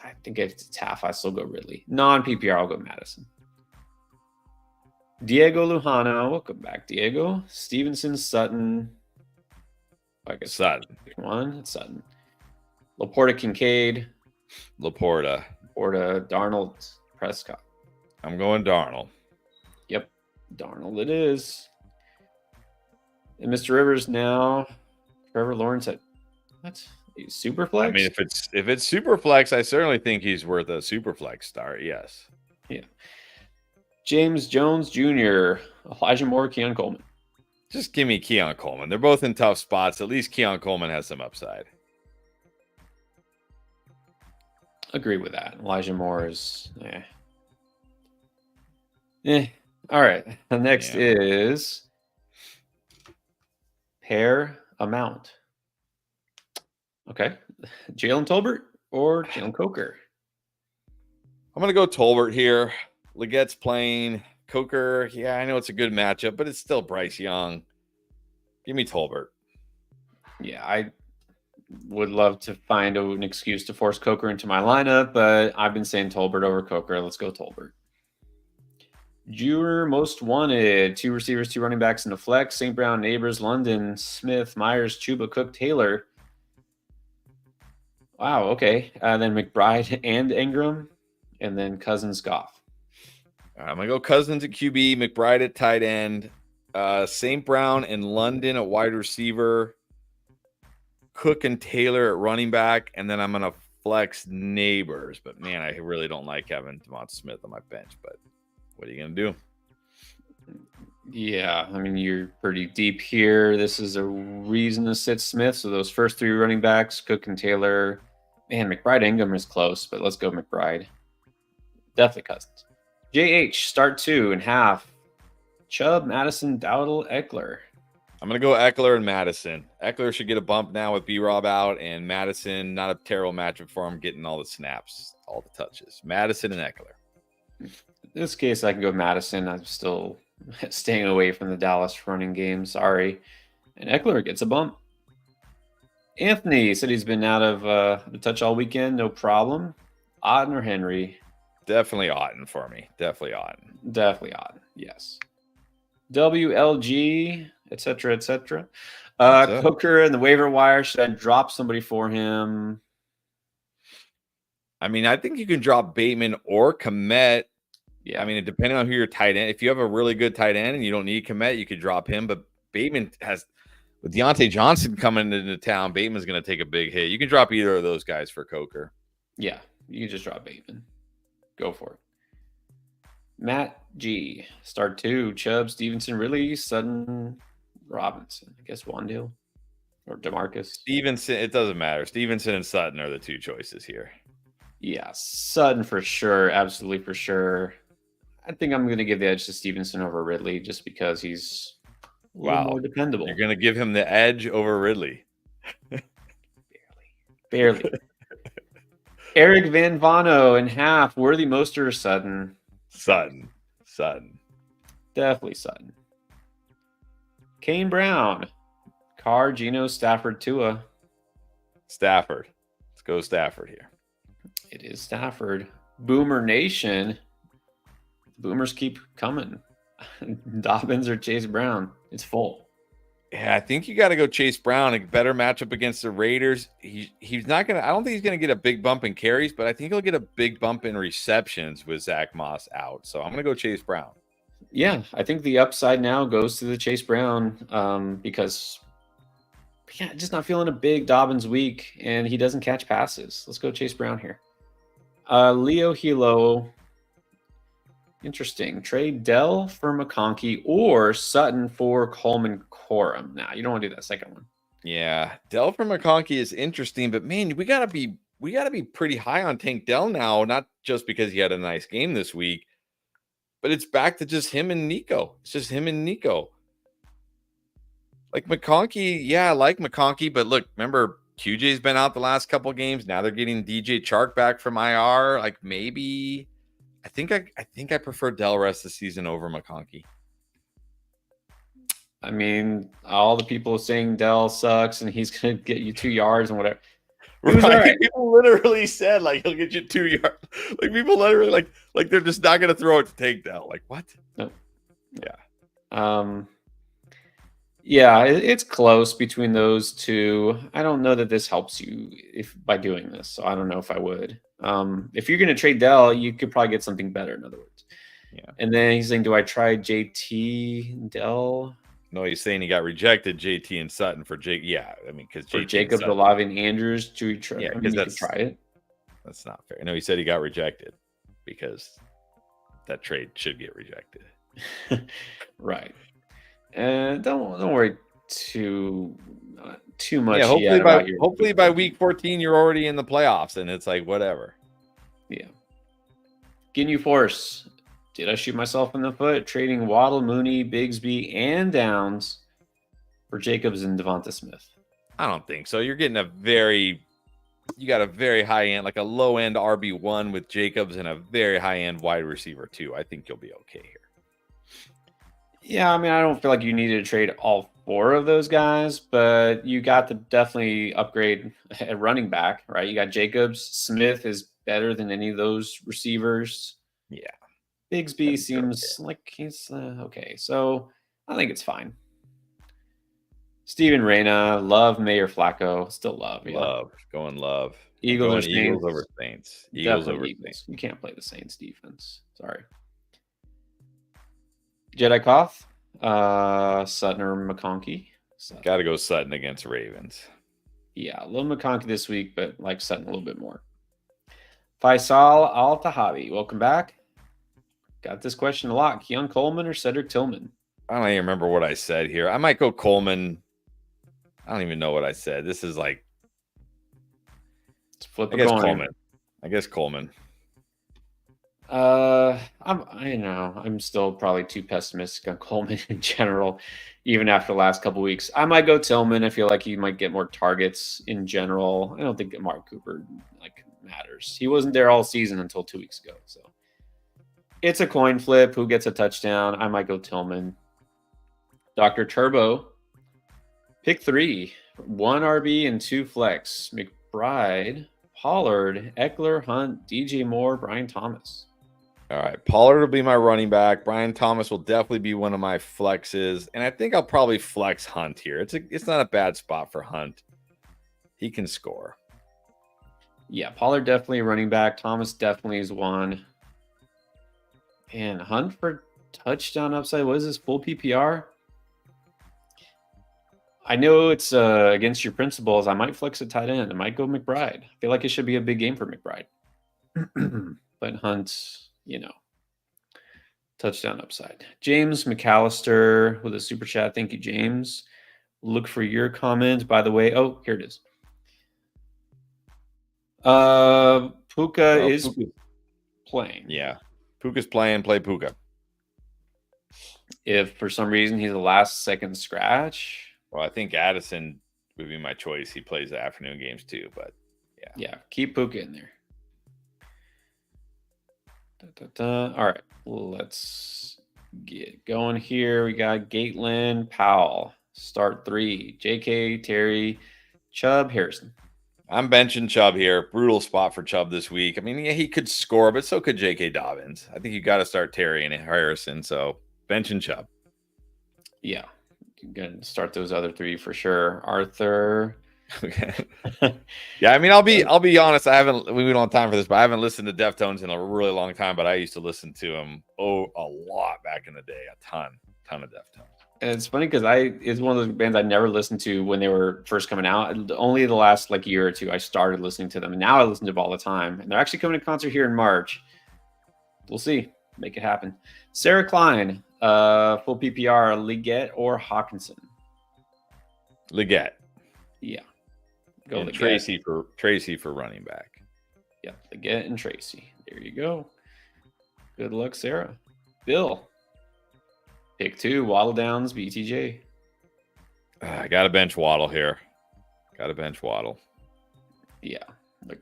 I think if it's half, I still go Ridley. Non-PPR, I'll go Madison. Diego Lujano, welcome back, Diego. Stevenson, Sutton. I guess Sutton. One, it's Sutton. Laporta, Kincaid. Laporta, Darnold, Prescott. I'm going Darnold. Yep, Darnold it is. And Mr. Rivers now. Trevor Lawrence at what? Super flex? I mean, if it's super flex, I certainly think he's worth a super flex start. Yes. Yeah. James Jones Jr., Elijah Moore, Keon Coleman. Just give me Keon Coleman. They're both in tough spots. At least Keon Coleman has some upside. Agree with that. Elijah Moore is All right. The next is pair amount. Okay. Jalen Tolbert or Jalen Coker? I'm going to go Tolbert here. Legette's playing. Coker, yeah, I know it's a good matchup, but it's still Bryce Young. Give me Tolbert. Yeah, I would love to find an excuse to force Coker into my lineup, but I've been saying Tolbert over Coker. Let's go Tolbert. Junior most wanted. 2 receivers, 2 running backs in the flex. St. Brown, Neighbors, London, Smith, Myers, Chuba, Cook, Taylor. Wow, okay. Then McBride and Ingram, and then Cousins, Goff. I'm going to go Cousins at QB, McBride at tight end, St. Brown and London at wide receiver, Cook and Taylor at running back, and then I'm going to flex Neighbors. But, man, I really don't like having DeMonta Smith on my bench. But what are you going to do? Yeah, I mean, you're pretty deep here. This is a reason to sit Smith. So those first 3 running backs, Cook and Taylor. Man, McBride Ingram is close, but let's go McBride. Definitely Cousins. JH, start 2.5. Chubb, Madison, Dowdle, Eckler. I'm going to go Eckler and Madison. Eckler should get a bump now with B-Rob out, and Madison, not a terrible matchup for him, getting all the snaps, all the touches. Madison and Eckler. In this case, I can go Madison. I'm still staying away from the Dallas running game. Sorry. And Eckler gets a bump. Anthony said he's been out of the touch all weekend. No problem. Otten or Henry? Definitely Otten for me. Definitely Otten. Definitely Otten. Yes. WLG, etc., etc. Coker and the waiver wire. Should I drop somebody for him? I mean, I think you can drop Bateman or Kmet. Yeah. I mean, depending on who your tight end. If you have a really good tight end and you don't need Kmet, you could drop him. But Bateman has, with Deontay Johnson coming into town, Bateman's going to take a big hit. You can drop either of those guys for Coker. Yeah, you can just drop Bateman. Go for it. Matt G. Start 2. Chubb, Stevenson, Ridley, Sutton, Robinson. I guess Wandale or DeMarcus. Stevenson, it doesn't matter. Stevenson and Sutton are the 2 choices here. Yeah, Sutton for sure. Absolutely for sure. I think I'm going to give the edge to Stevenson over Ridley just because he's a little more dependable. You're going to give him the edge over Ridley. Barely. Eric Van Vano in half. Worthy Moster or Sutton? Sutton. Definitely Sutton. Kane Brown. Carr, Geno, Stafford, Tua. Stafford. Let's go Stafford here. It is Stafford. Boomer Nation. boomers keep coming. Dobbins or Chase Brown. It's full. Yeah, I think you got to go Chase Brown. A better matchup against the Raiders. He's not gonna. I don't think he's gonna get a big bump in carries, but I think he'll get a big bump in receptions with Zach Moss out. So I'm gonna go Chase Brown. Yeah, I think the upside now goes to the Chase Brown because just not feeling a big Dobbins week, and he doesn't catch passes. Let's go Chase Brown here. Leo Hilo. Interesting. Trade Dell for McConkey or Sutton for Coleman Corum. Nah, you don't want to do that second one. Yeah, Dell for McConkey is interesting, but man, we gotta be pretty high on Tank Dell now. Not just because he had a nice game this week, but it's back to just him and Nico. It's just him and Nico. Like McConkey, yeah, I like McConkey, but look, remember QJ's been out the last couple games. Now they're getting DJ Chark back from IR. Like maybe. I think I prefer Dell rest of the season over McConkey. I mean, all the people saying Dell sucks and he's going to get you 2 yards and whatever. Right. People literally said like he'll get you 2 yards. Like people literally like they're just not going to throw it to take Dell. Like what? No. Yeah. Yeah, it's close between those two. I don't know that this helps you by doing this, so I don't know if I would. If you're going to trade Dell, you could probably get something better, in other words. Yeah. And then he's saying, do I try JT Dell? No, he's saying he got rejected, JT and Sutton for Jake. Yeah, I mean, because for Jacob Olave and Andrews, do we try? Yeah, because that's try it. That's not fair. No, he said he got rejected because that trade should get rejected. Right. And don't worry too much. Yeah, hopefully by week 14 you're already in the playoffs, and it's like whatever. Yeah. Ginyu Force. Did I shoot myself in the foot trading Waddle, Mooney, Bigsby, and Downs for Jacobs and Devonta Smith? I don't think so. You're getting you got a very high end, like a low end RB1 with Jacobs and a very high end wide receiver 2. I think you'll be okay here. Yeah, I mean, I don't feel like you needed to trade all 4 of those guys, but you got to definitely upgrade at running back, right? You got Jacobs. Smith is better than any of those receivers. Yeah. Bigsby seems like he's okay. So I think it's fine. Steven Reyna, love Mayor Flacco. Still love. Yeah. Love. Going love. Eagles over Saints. Eagles over Saints. You can't play the Saints defense. Sorry. Jedi Koth, Sutton or McConkey. Got to go Sutton against Ravens. Yeah, a little McConkey this week, but like Sutton a little bit more. Faisal Al-Tahabi, welcome back. Got this question a lot. Keon Coleman or Cedric Tillman? I don't even remember what I said here. I might go Coleman. I don't even know what I said. This is like. Let's flip I guess Coleman. I guess Coleman. I'm still probably too pessimistic on Coleman in general, even after the last couple weeks. I might go Tillman. I feel like he might get more targets in general. I don't think Amari Cooper matters. He wasn't there all season until 2 weeks ago. So it's a coin flip. Who gets a touchdown? I might go Tillman. Dr. Turbo, pick 3, 1 RB and 2 flex. McBride, Pollard, Eckler, Hunt, DJ Moore, Brian Thomas. All right, Pollard will be my running back. Brian Thomas will definitely be one of my flexes, and I think I'll probably flex Hunt here. It's not a bad spot for Hunt. He can score. Yeah, Pollard definitely a running back. Thomas definitely is one. And Hunt for touchdown upside. What is this, full PPR? I know it's against your principles. I might flex a tight end. I might go McBride. I feel like it should be a big game for McBride. But Hunt, touchdown upside. James McAllister with a super chat. Thank you, James. Look for your comment. By the way, oh, here it is. Puka is playing. Yeah. Puka's playing. Play Puka. If for some reason he's a last-second scratch. Well, I think Addison would be my choice. He plays the afternoon games too, but yeah. Yeah, keep Puka in there. All right, let's get going here. We got Gatelin, Powell, start 3, JK, Terry, Chubb, Harrison. I'm benching Chubb here. Brutal spot for Chubb this week. I mean, yeah, he could score, but so could J.K. Dobbins. I think you got to start Terry and Harrison. So benching Chubb. Yeah, gonna start those other three for sure. Arthur. Yeah, I mean, I'll be honest. We don't have time for this, but I haven't listened to Deftones in a really long time. But I used to listen to them a lot back in the day, a ton of Deftones. And it's funny because it's one of those bands I never listened to when they were first coming out. Only the last like year or two I started listening to them, and now I listen to them all the time. And they're actually coming to concert here in March. We'll see, make it happen. Sarah Klein, full PPR, Liggett or Hawkinson? Liggett. Yeah. Go and Tracy for running back. Yeah, Liggett and Tracy. There you go. Good luck, Sarah. Bill. Pick 2, Waddle Downs, BTJ. I got to bench Waddle here. Got to bench Waddle. Yeah. Like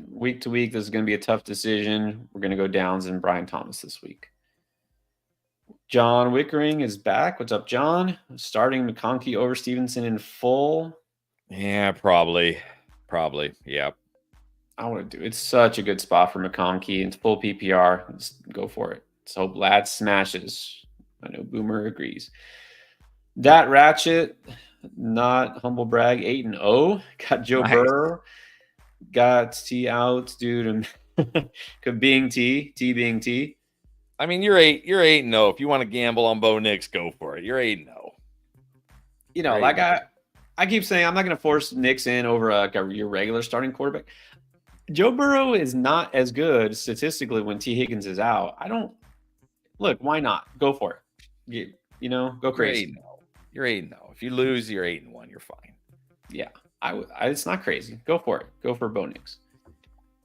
week to week, this is going to be a tough decision. We're going to go Downs and Brian Thomas this week. John Wickering is back. What's up, John? Starting McConkey over Stevenson in full. Yeah, probably. Yeah. I want to do it's such a good spot for McConkey. It's full PPR. Let's go for it. Let's hope Lad smashes. I know Boomer agrees. Dat Ratchet, not humble brag, 8-0. Got Joe Burrow. Got T out, dude. Being T being T. I mean, you're 8-0. If you want to gamble on Bo Nix, go for it. You're 8-0. You know, like I keep saying, I'm not going to force Nix in over your regular starting quarterback. Joe Burrow is not as good statistically when T Higgins is out. Look, why not? Go for it. Go crazy. You're 8-0. If you lose, you're 8-1. You're fine. Yeah, it's not crazy. Go for it. Go for Bo Nix.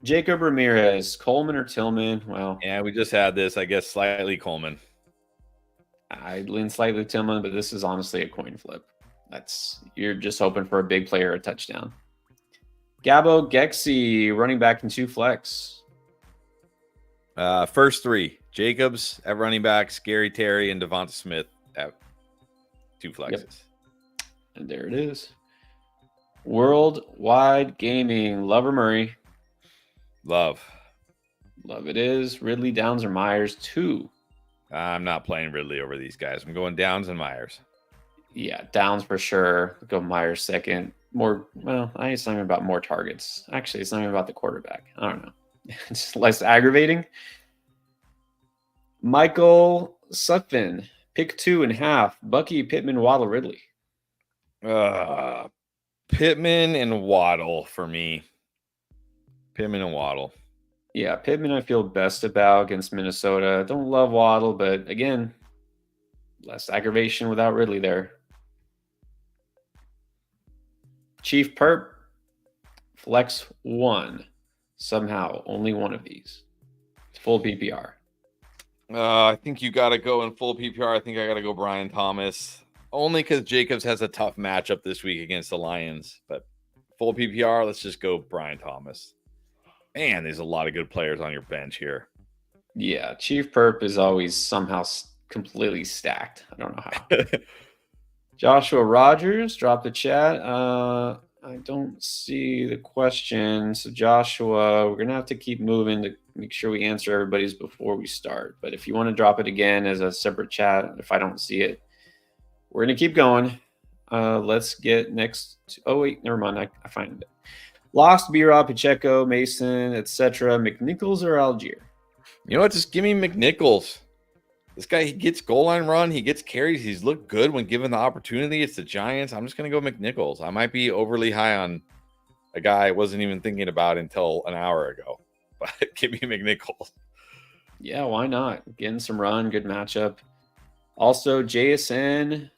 Jacob Ramirez, Coleman or Tillman? Well, yeah, we just had this. I guess slightly Coleman. I lean slightly Tillman, but this is honestly a coin flip. You're just hoping for a big player, a touchdown. Gabo Gexy, running back in 2 flex. First 3. Jacobs at running back, Scary Terry, and Devonta Smith at 2 flexes. Yep. And there it is. Worldwide Gaming, Love or Murray? Love it is. Ridley, Downs, or Myers? 2. I'm not playing Ridley over these guys. I'm going Downs and Myers. Yeah, Downs for sure. Go Myers second. It's not even about more targets. Actually, it's not even about the quarterback. I don't know. It's less aggravating. Michael Sutphin, pick 2.5. Bucky, Pittman, Waddle, Ridley. Pittman and Waddle for me. Pittman and Waddle. Yeah, Pittman I feel best about against Minnesota. Don't love Waddle, but again, less aggravation without Ridley there. Chief Perp, flex 1. Somehow, only one of these. It's full PPR. I think you got to go in full PPR. I think I got to go Brian Thomas. Only because Jacobs has a tough matchup this week against the Lions. But full PPR, let's just go Brian Thomas. Man, there's a lot of good players on your bench here. Yeah, Chief Perp is always somehow completely stacked. I don't know how. Joshua Rogers, drop the chat. I don't see the question. So, Joshua, we're going to have to keep moving to make sure we answer everybody's before we start. But if you want to drop it again as a separate chat, if I don't see it, we're going to keep going. Let's get next. Oh, wait, never mind. I find it. Lost, B-Rob, Pacheco, Mason, etc. McNichols or Algier? You know what? Just give me McNichols. This guy, he gets goal line run. He gets carries. He's looked good when given the opportunity. It's the Giants. I'm just going to go McNichols. I might be overly high on a guy I wasn't even thinking about until an hour ago. But give me McNichols. Yeah, why not? Getting some run, good matchup. Also, JSN,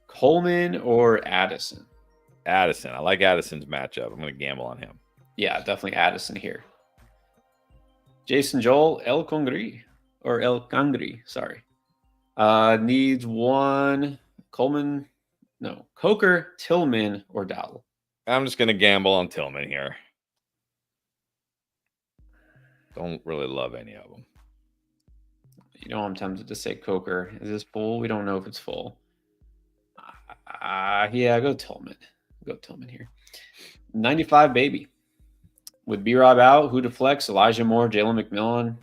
Coleman or Addison? Addison. I like Addison's matchup. I'm going to gamble on him. Yeah, definitely Addison here. Jason Joel, El Congri. Or El Cangri, sorry. Needs 1. Coleman, no. Coker, Tillman, or Dowell. I'm just going to gamble on Tillman here. Don't really love any of them. I'm tempted to say Coker. Is this full? We don't know if it's full. Yeah, go Tillman. Go Tillman here. 95 baby. With B-Rob out, who to flex? Elijah Moore, Jalen McMillan.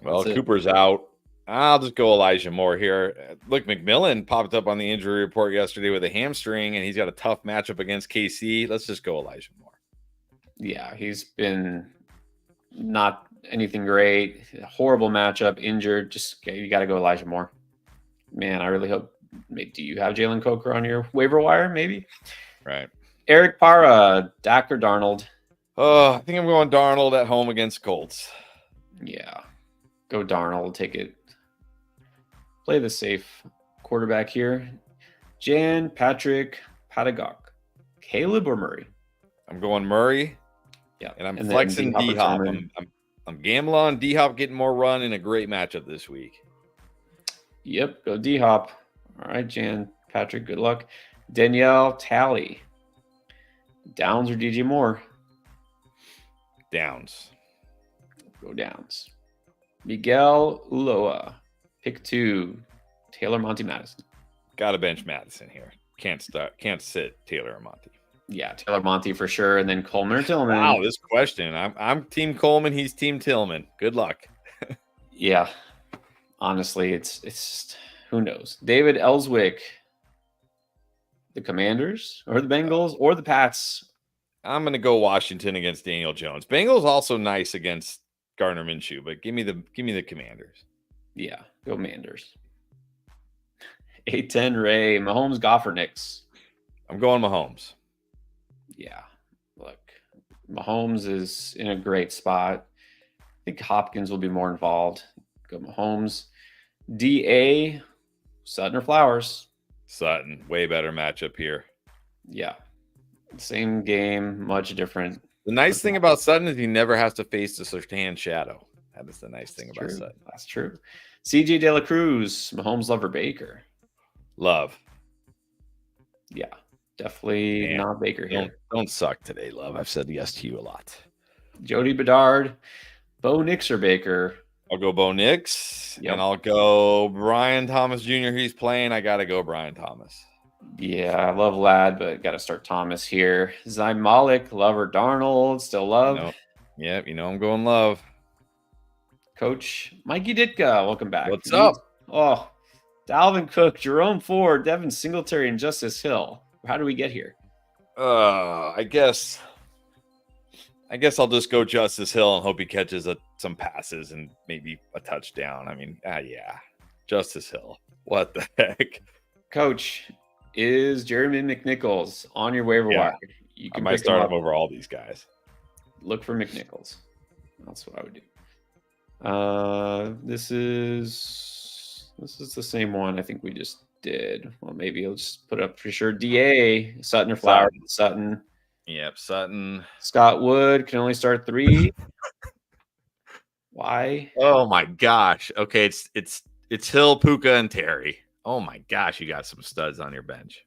Well, That's it. Cooper's out. I'll just go Elijah Moore here. Look, McMillan popped up on the injury report yesterday with a hamstring, and he's got a tough matchup against KC. Let's just go Elijah Moore. Yeah, he's been not anything great. Horrible matchup, injured. Just you got to go Elijah Moore. Man, I really hope. Maybe, do you have Jalen Coker on your waiver wire? Maybe. Right. Eric Parra, Dak or Darnold? Oh, I think I'm going Darnold at home against Colts. Yeah, go Darnold. Take it. Play the safe quarterback here. Jan, Patrick, Patagok, Caleb or Murray? I'm going Murray. Yeah, and I'm flexing D-Hop. I'm gambling on D-Hop getting more run in a great matchup this week. Yep, go D-Hop. All right, Jan, Patrick, good luck. Danielle, Tally. Downs or DJ Moore? Downs. Go Downs. Miguel Uloa. Pick 2. Taylor Monty Madison. Got to bench Madison here. Can't sit Taylor or Monty. Yeah, Taylor Monty for sure, and then Coleman or Tillman. Wow, this question. I'm Team Coleman. He's Team Tillman. Good luck. Yeah, honestly, it's just, who knows? David Ellswick. The Commanders or the Bengals or the Pats? I'm going to go Washington against Daniel Jones. Bengals also nice against Gardner Minshew, but give me the Commanders. Yeah, go Manders. 8-10 Ray, Mahomes, Goff, or Knicks? I'm going Mahomes. Yeah, look, Mahomes is in a great spot. I think Hopkins will be more involved. Go Mahomes. DA, Sutton or Flowers? Sutton, way better matchup here. Yeah, same game, much different. The nice thing about Sutton is he never has to face the Surtain shadow. That is the nice thing about Sutton. That's true. CJ De La Cruz, Mahomes, Love, or Baker? Love. Yeah, definitely not Baker here. Don't suck today, Love. I've said yes to you a lot. Jody Bedard, Bo Nix or Baker? I'll go Bo Nix, and I'll go Brian Thomas Jr. He's playing. I got to go Brian Thomas. Yeah, I love Ladd, but got to start Thomas here. Zayn Malik, Love or Darnold? Still Love? Yep, I'm going Love. Coach Mikey Ditka, welcome back. What's up? Oh, Dalvin Cook, Jerome Ford, Devin Singletary, and Justice Hill. How do we get here? I guess I'll just go Justice Hill and hope he catches some passes and maybe a touchdown. I mean, yeah, Justice Hill. What the heck? Coach, is Jeremy McNichols on your waiver wire? I might start him over all these guys. Look for McNichols. That's what I would do. This is the same one I think we just did. Well, maybe I'll just put up for sure. DA, Sutton or Flowers? Sutton. Yep, Sutton. Scott Wood can only start 3. Why? Oh my gosh. Okay, it's Hill, Puka, and Terry. Oh my gosh, you got some studs on your bench.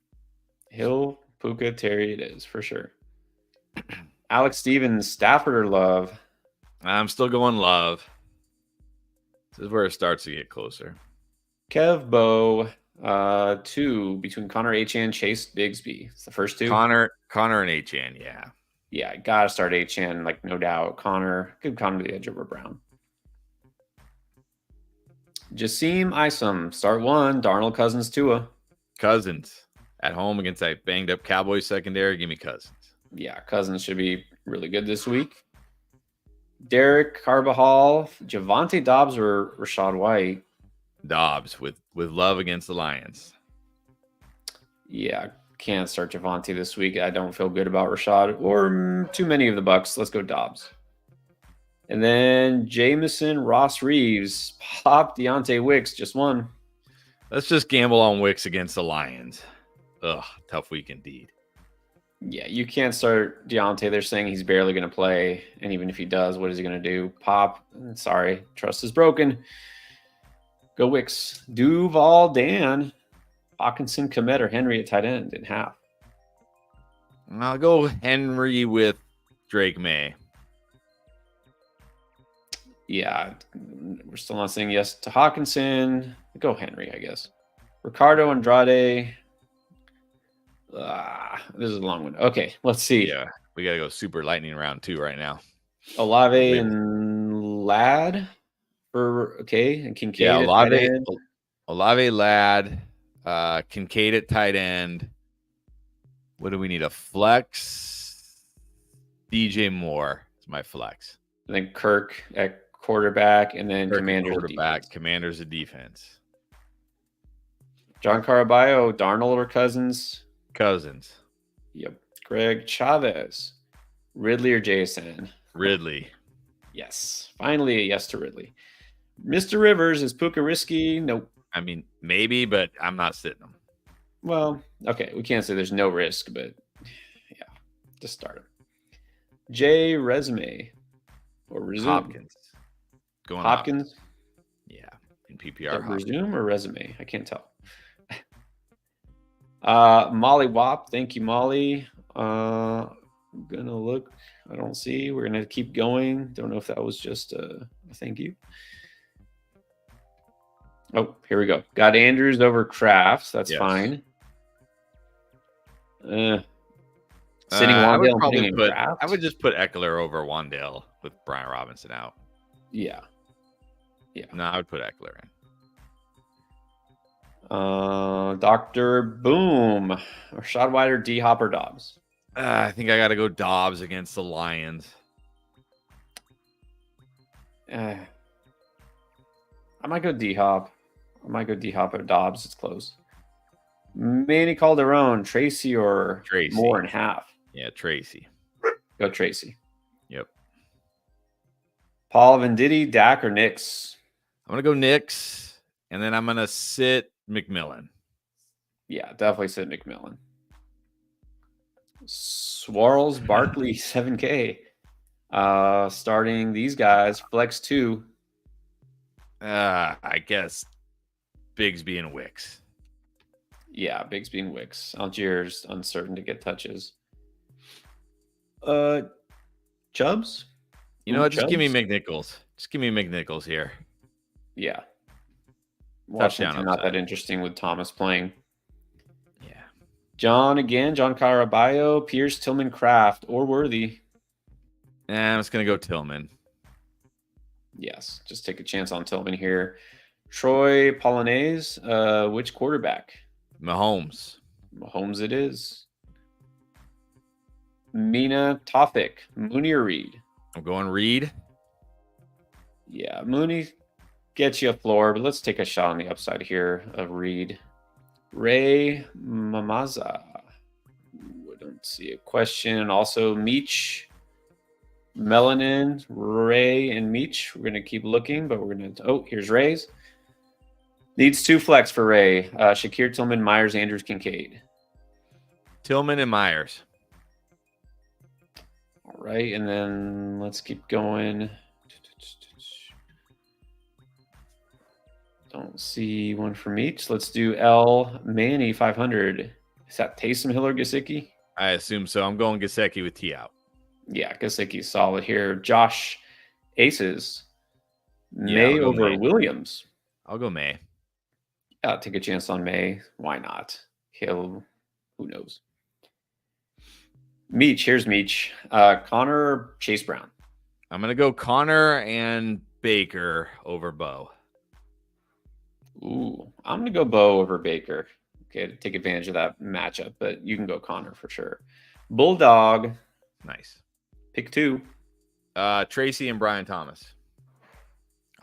Hill, Puka, Terry it is for sure. Alex Stevens, Stafford or Love? I'm still going Love. This is where it starts to get closer. Kev Bo, 2 between Connor Achane, Chase Bigsby. It's the first 2. Connor and Achane, yeah. Yeah, gotta start Achane, like no doubt. Give Connor the edge over Brown. Jasim Isom, start 1. Darnold, Cousins, Tua. Cousins at home against that banged up Cowboys secondary. Give me Cousins. Yeah, Cousins should be really good this week. Derek Carbajal, Javonte Dobbs or Rashad White? Dobbs with Love against the Lions. Yeah, can't start Javonte this week. I don't feel good about Rashad or too many of the Bucks. Let's go Dobbs. And then Jameson, Ross Reeves, Pop, Deontay Wicks, just 1. Let's just gamble on Wicks against the Lions. Ugh, tough week indeed. Yeah, you can't start Deontay. They're saying he's barely going to play. And even if he does, what is he going to do? Pop, sorry, trust is broken. Go Wicks. Duval, Dan, Hawkinson, Komet, or Henry at tight end in half. I'll go Henry with Drake May. Yeah, we're still not saying yes to Hawkinson. Go Henry, I guess. Ricardo Andrade. This is a long one. Okay, let's see. Yeah, we got to go super lightning round 2 right now. Olave and Ladd and Kincaid Yeah, at tight end. Olave, Ladd, Kincaid at tight end. What do we need? A flex? DJ Moore is my flex. And then Kirk at quarterback, and then Kirk Commanders quarterback, defense. Commanders of defense. John Caraballo, Darnold or Cousins? Cousins. Yep. Greg Chavez, Ridley or JSN? Ridley. Yes. Finally, a yes to Ridley. Mr. Rivers, is Puka risky? Nope. I mean, maybe, but I'm not sitting him. Well, okay. We can't say there's no risk, but yeah, just start him. Jay Resume or resume? Hopkins. Going Hopkins? Yeah. In PPR. Resume or resume? I can't tell. Molly Wop. Thank you, Molly. I'm gonna look. I don't see. We're gonna keep going. Don't know if that was just a thank you. Oh, here we go. Got Andrews over Crafts. That's fine. Sitting Wandale. I would just put Eckler over Wandale with Brian Robinson out. Yeah. No, I would put Eckler in. Dr. Boom. Rashad White or D Hop or Dobbs? I think I got to go Dobbs against the Lions. I might go D Hop. Or Dobbs. It's close. Manny Calderon, Tracy or Tracy. Moore and half. Yeah, Tracy. Go Tracy. Yep. Paul Venditti, Dak or Knicks? I'm going to go Knicks, and then I'm going to sit McMillan. Yeah, definitely sit McMillan. Swirls, Barkley, 7K. Starting these guys, flex 2. I guess Bigsby and Wicks. Yeah, Bigsby and Wicks. Algier's uncertain to get touches. Chubbs? You know what? Just give me McNichols. Just give me McNichols here. Yeah. Washington not that interesting with Thomas playing. Yeah. John Caraballo, Pierce, Tillman, Kraft, or Worthy. I'm just going to go Tillman. Yes, just take a chance on Tillman here. Troy Polonaise, which quarterback? Mahomes it is. Mina Tofik, Mooney or Reed? I'm going Reed. Yeah, Mooney gets you a floor, but let's take a shot on the upside here of Reed. Ray Mamaza. We don't see a question. Also, Meach, Melanin, Ray, and Meach. We're going to keep looking, but we're going to... Oh, here's Ray's. Needs 2 flex for Ray. Shakir, Tillman, Myers, Andrews, Kincaid. Tillman and Myers. All right, and then let's keep going. Don't see one from each. Let's do L Manny 500. Is that Taysom Hill or Gesicki? I assume so. I'm going Gesicki with T out. Yeah, Gesicki's solid here. Josh Aces. May over May. Williams. I'll go May. Yeah, take a chance on May. Why not? Who knows? Meach. Here's Meach. Connor or Chase Brown? I'm going to go Connor and Baker over Bo. Ooh, I'm going to go Bo over Baker. Okay, to take advantage of that matchup, but you can go Connor for sure. Bulldog. Nice. Pick 2. Tracy and Brian Thomas.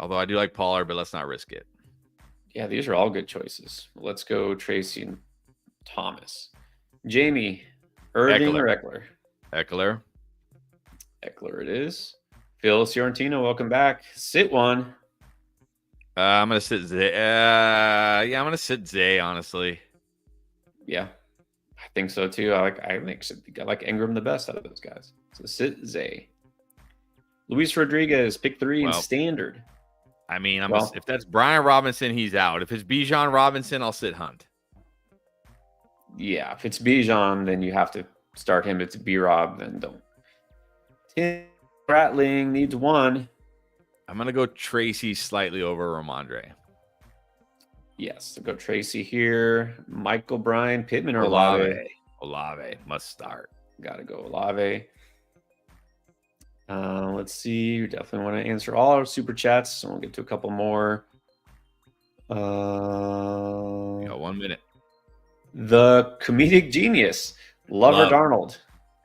Although I do like Pollard, but let's not risk it. Yeah, these are all good choices. Let's go Tracy and Thomas. Jamie, Irving Eckler. or Eckler? Eckler. Eckler it is. Phil Ciortino, welcome back. Sit one. I'm going to sit Zay. I'm going to sit Zay, honestly. Yeah, I think so too. I like Ingram the best out of those guys. So sit Zay. Luis Rodriguez, pick 3 in standard. I mean, if that's Brian Robinson, he's out. If it's Bijan Robinson, I'll sit Hunt. Yeah, if it's Bijan, then you have to start him. If it's B-Rob, then don't. Tim Ratling needs 1. I'm going to go Tracy slightly over Ramondre. Yes, so go Tracy here. Michael Bryan, Pittman or Olave. Olave must start. Got to go Olave. Let's see. You definitely want to answer all our super chats. So we'll get to a couple more. You got 1 minute. The comedic genius, Lover Love. Darnold.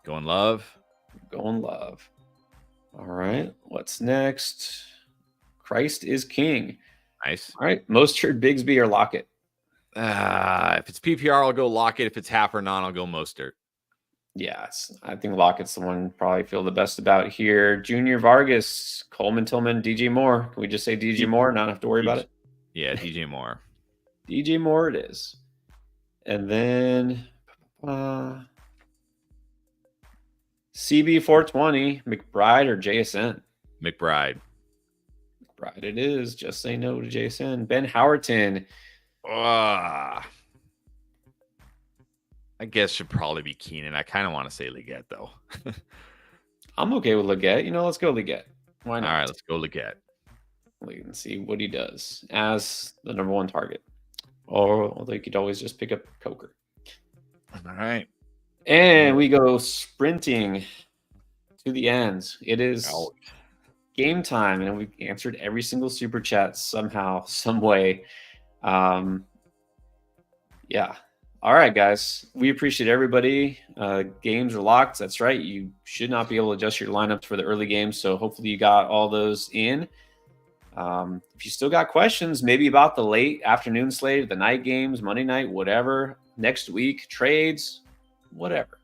Going Love. Going Love. All right. What's next? Christ is King. Nice. All right. Mostert, Bigsby, or Lockett? If it's PPR, I'll go Lockett. If it's half or non, I'll go Mostert. Yes, I think Lockett's the one probably feel the best about here. Junior Vargas, Coleman, Tillman, DJ Moore. Can we just say DJ Moore, not have to worry about it? Yeah, DJ Moore. DJ Moore it is. And then CB420, McBride or JSN? McBride. McBride it is. Just say no to JSN. Ben Howerton. I guess should probably be Keenan. I kind of want to say Leggett, though. I'm okay with Leggett. Let's go Leggett. Why not? All right, let's go Leggett. We can see what he does as the number one target. Or they could always just pick up Coker. All right. And we go sprinting to the end. It is game time, and we answered every single super chat somehow, some way. Yeah. All right, guys. We appreciate everybody. Games are locked. That's right. You should not be able to adjust your lineups for the early games. So hopefully you got all those in. If you still got questions, maybe about the late afternoon slate, the night games, Monday night, whatever, next week, trades, whatever.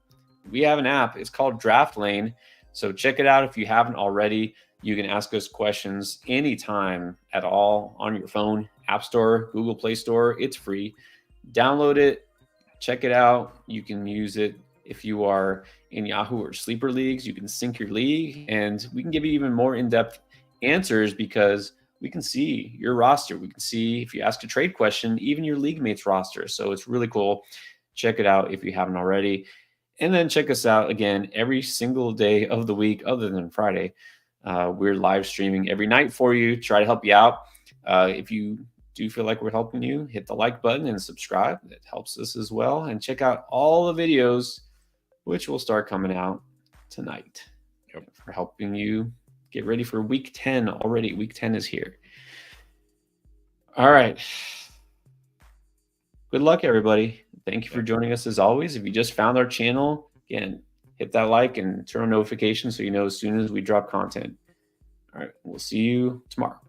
We have an app. It's called Draft Lane. So check it out if you haven't already. You can ask us questions anytime at all on your phone, App Store, Google Play Store. It's free. Download it. Check it out. You can use it if you are in Yahoo or Sleeper Leagues. You can sync your league, and we can give you even more in-depth answers because we can see your roster. We can see if you ask a trade question, even your league mates roster. So it's really cool. Check it out if you haven't already. And then check us out again every single day of the week other than Friday. We're live streaming every night for you, try to help you out. If you do feel like we're helping you, hit the like button and subscribe. It helps us as well. And check out all the videos, which will start coming out tonight for helping you get ready for week 10 already. Week 10 is here. All right. Good luck, everybody. Thank you for joining us as always. If you just found our channel, again, hit that like and turn on notifications so you know as soon as we drop content. All right. We'll see you tomorrow.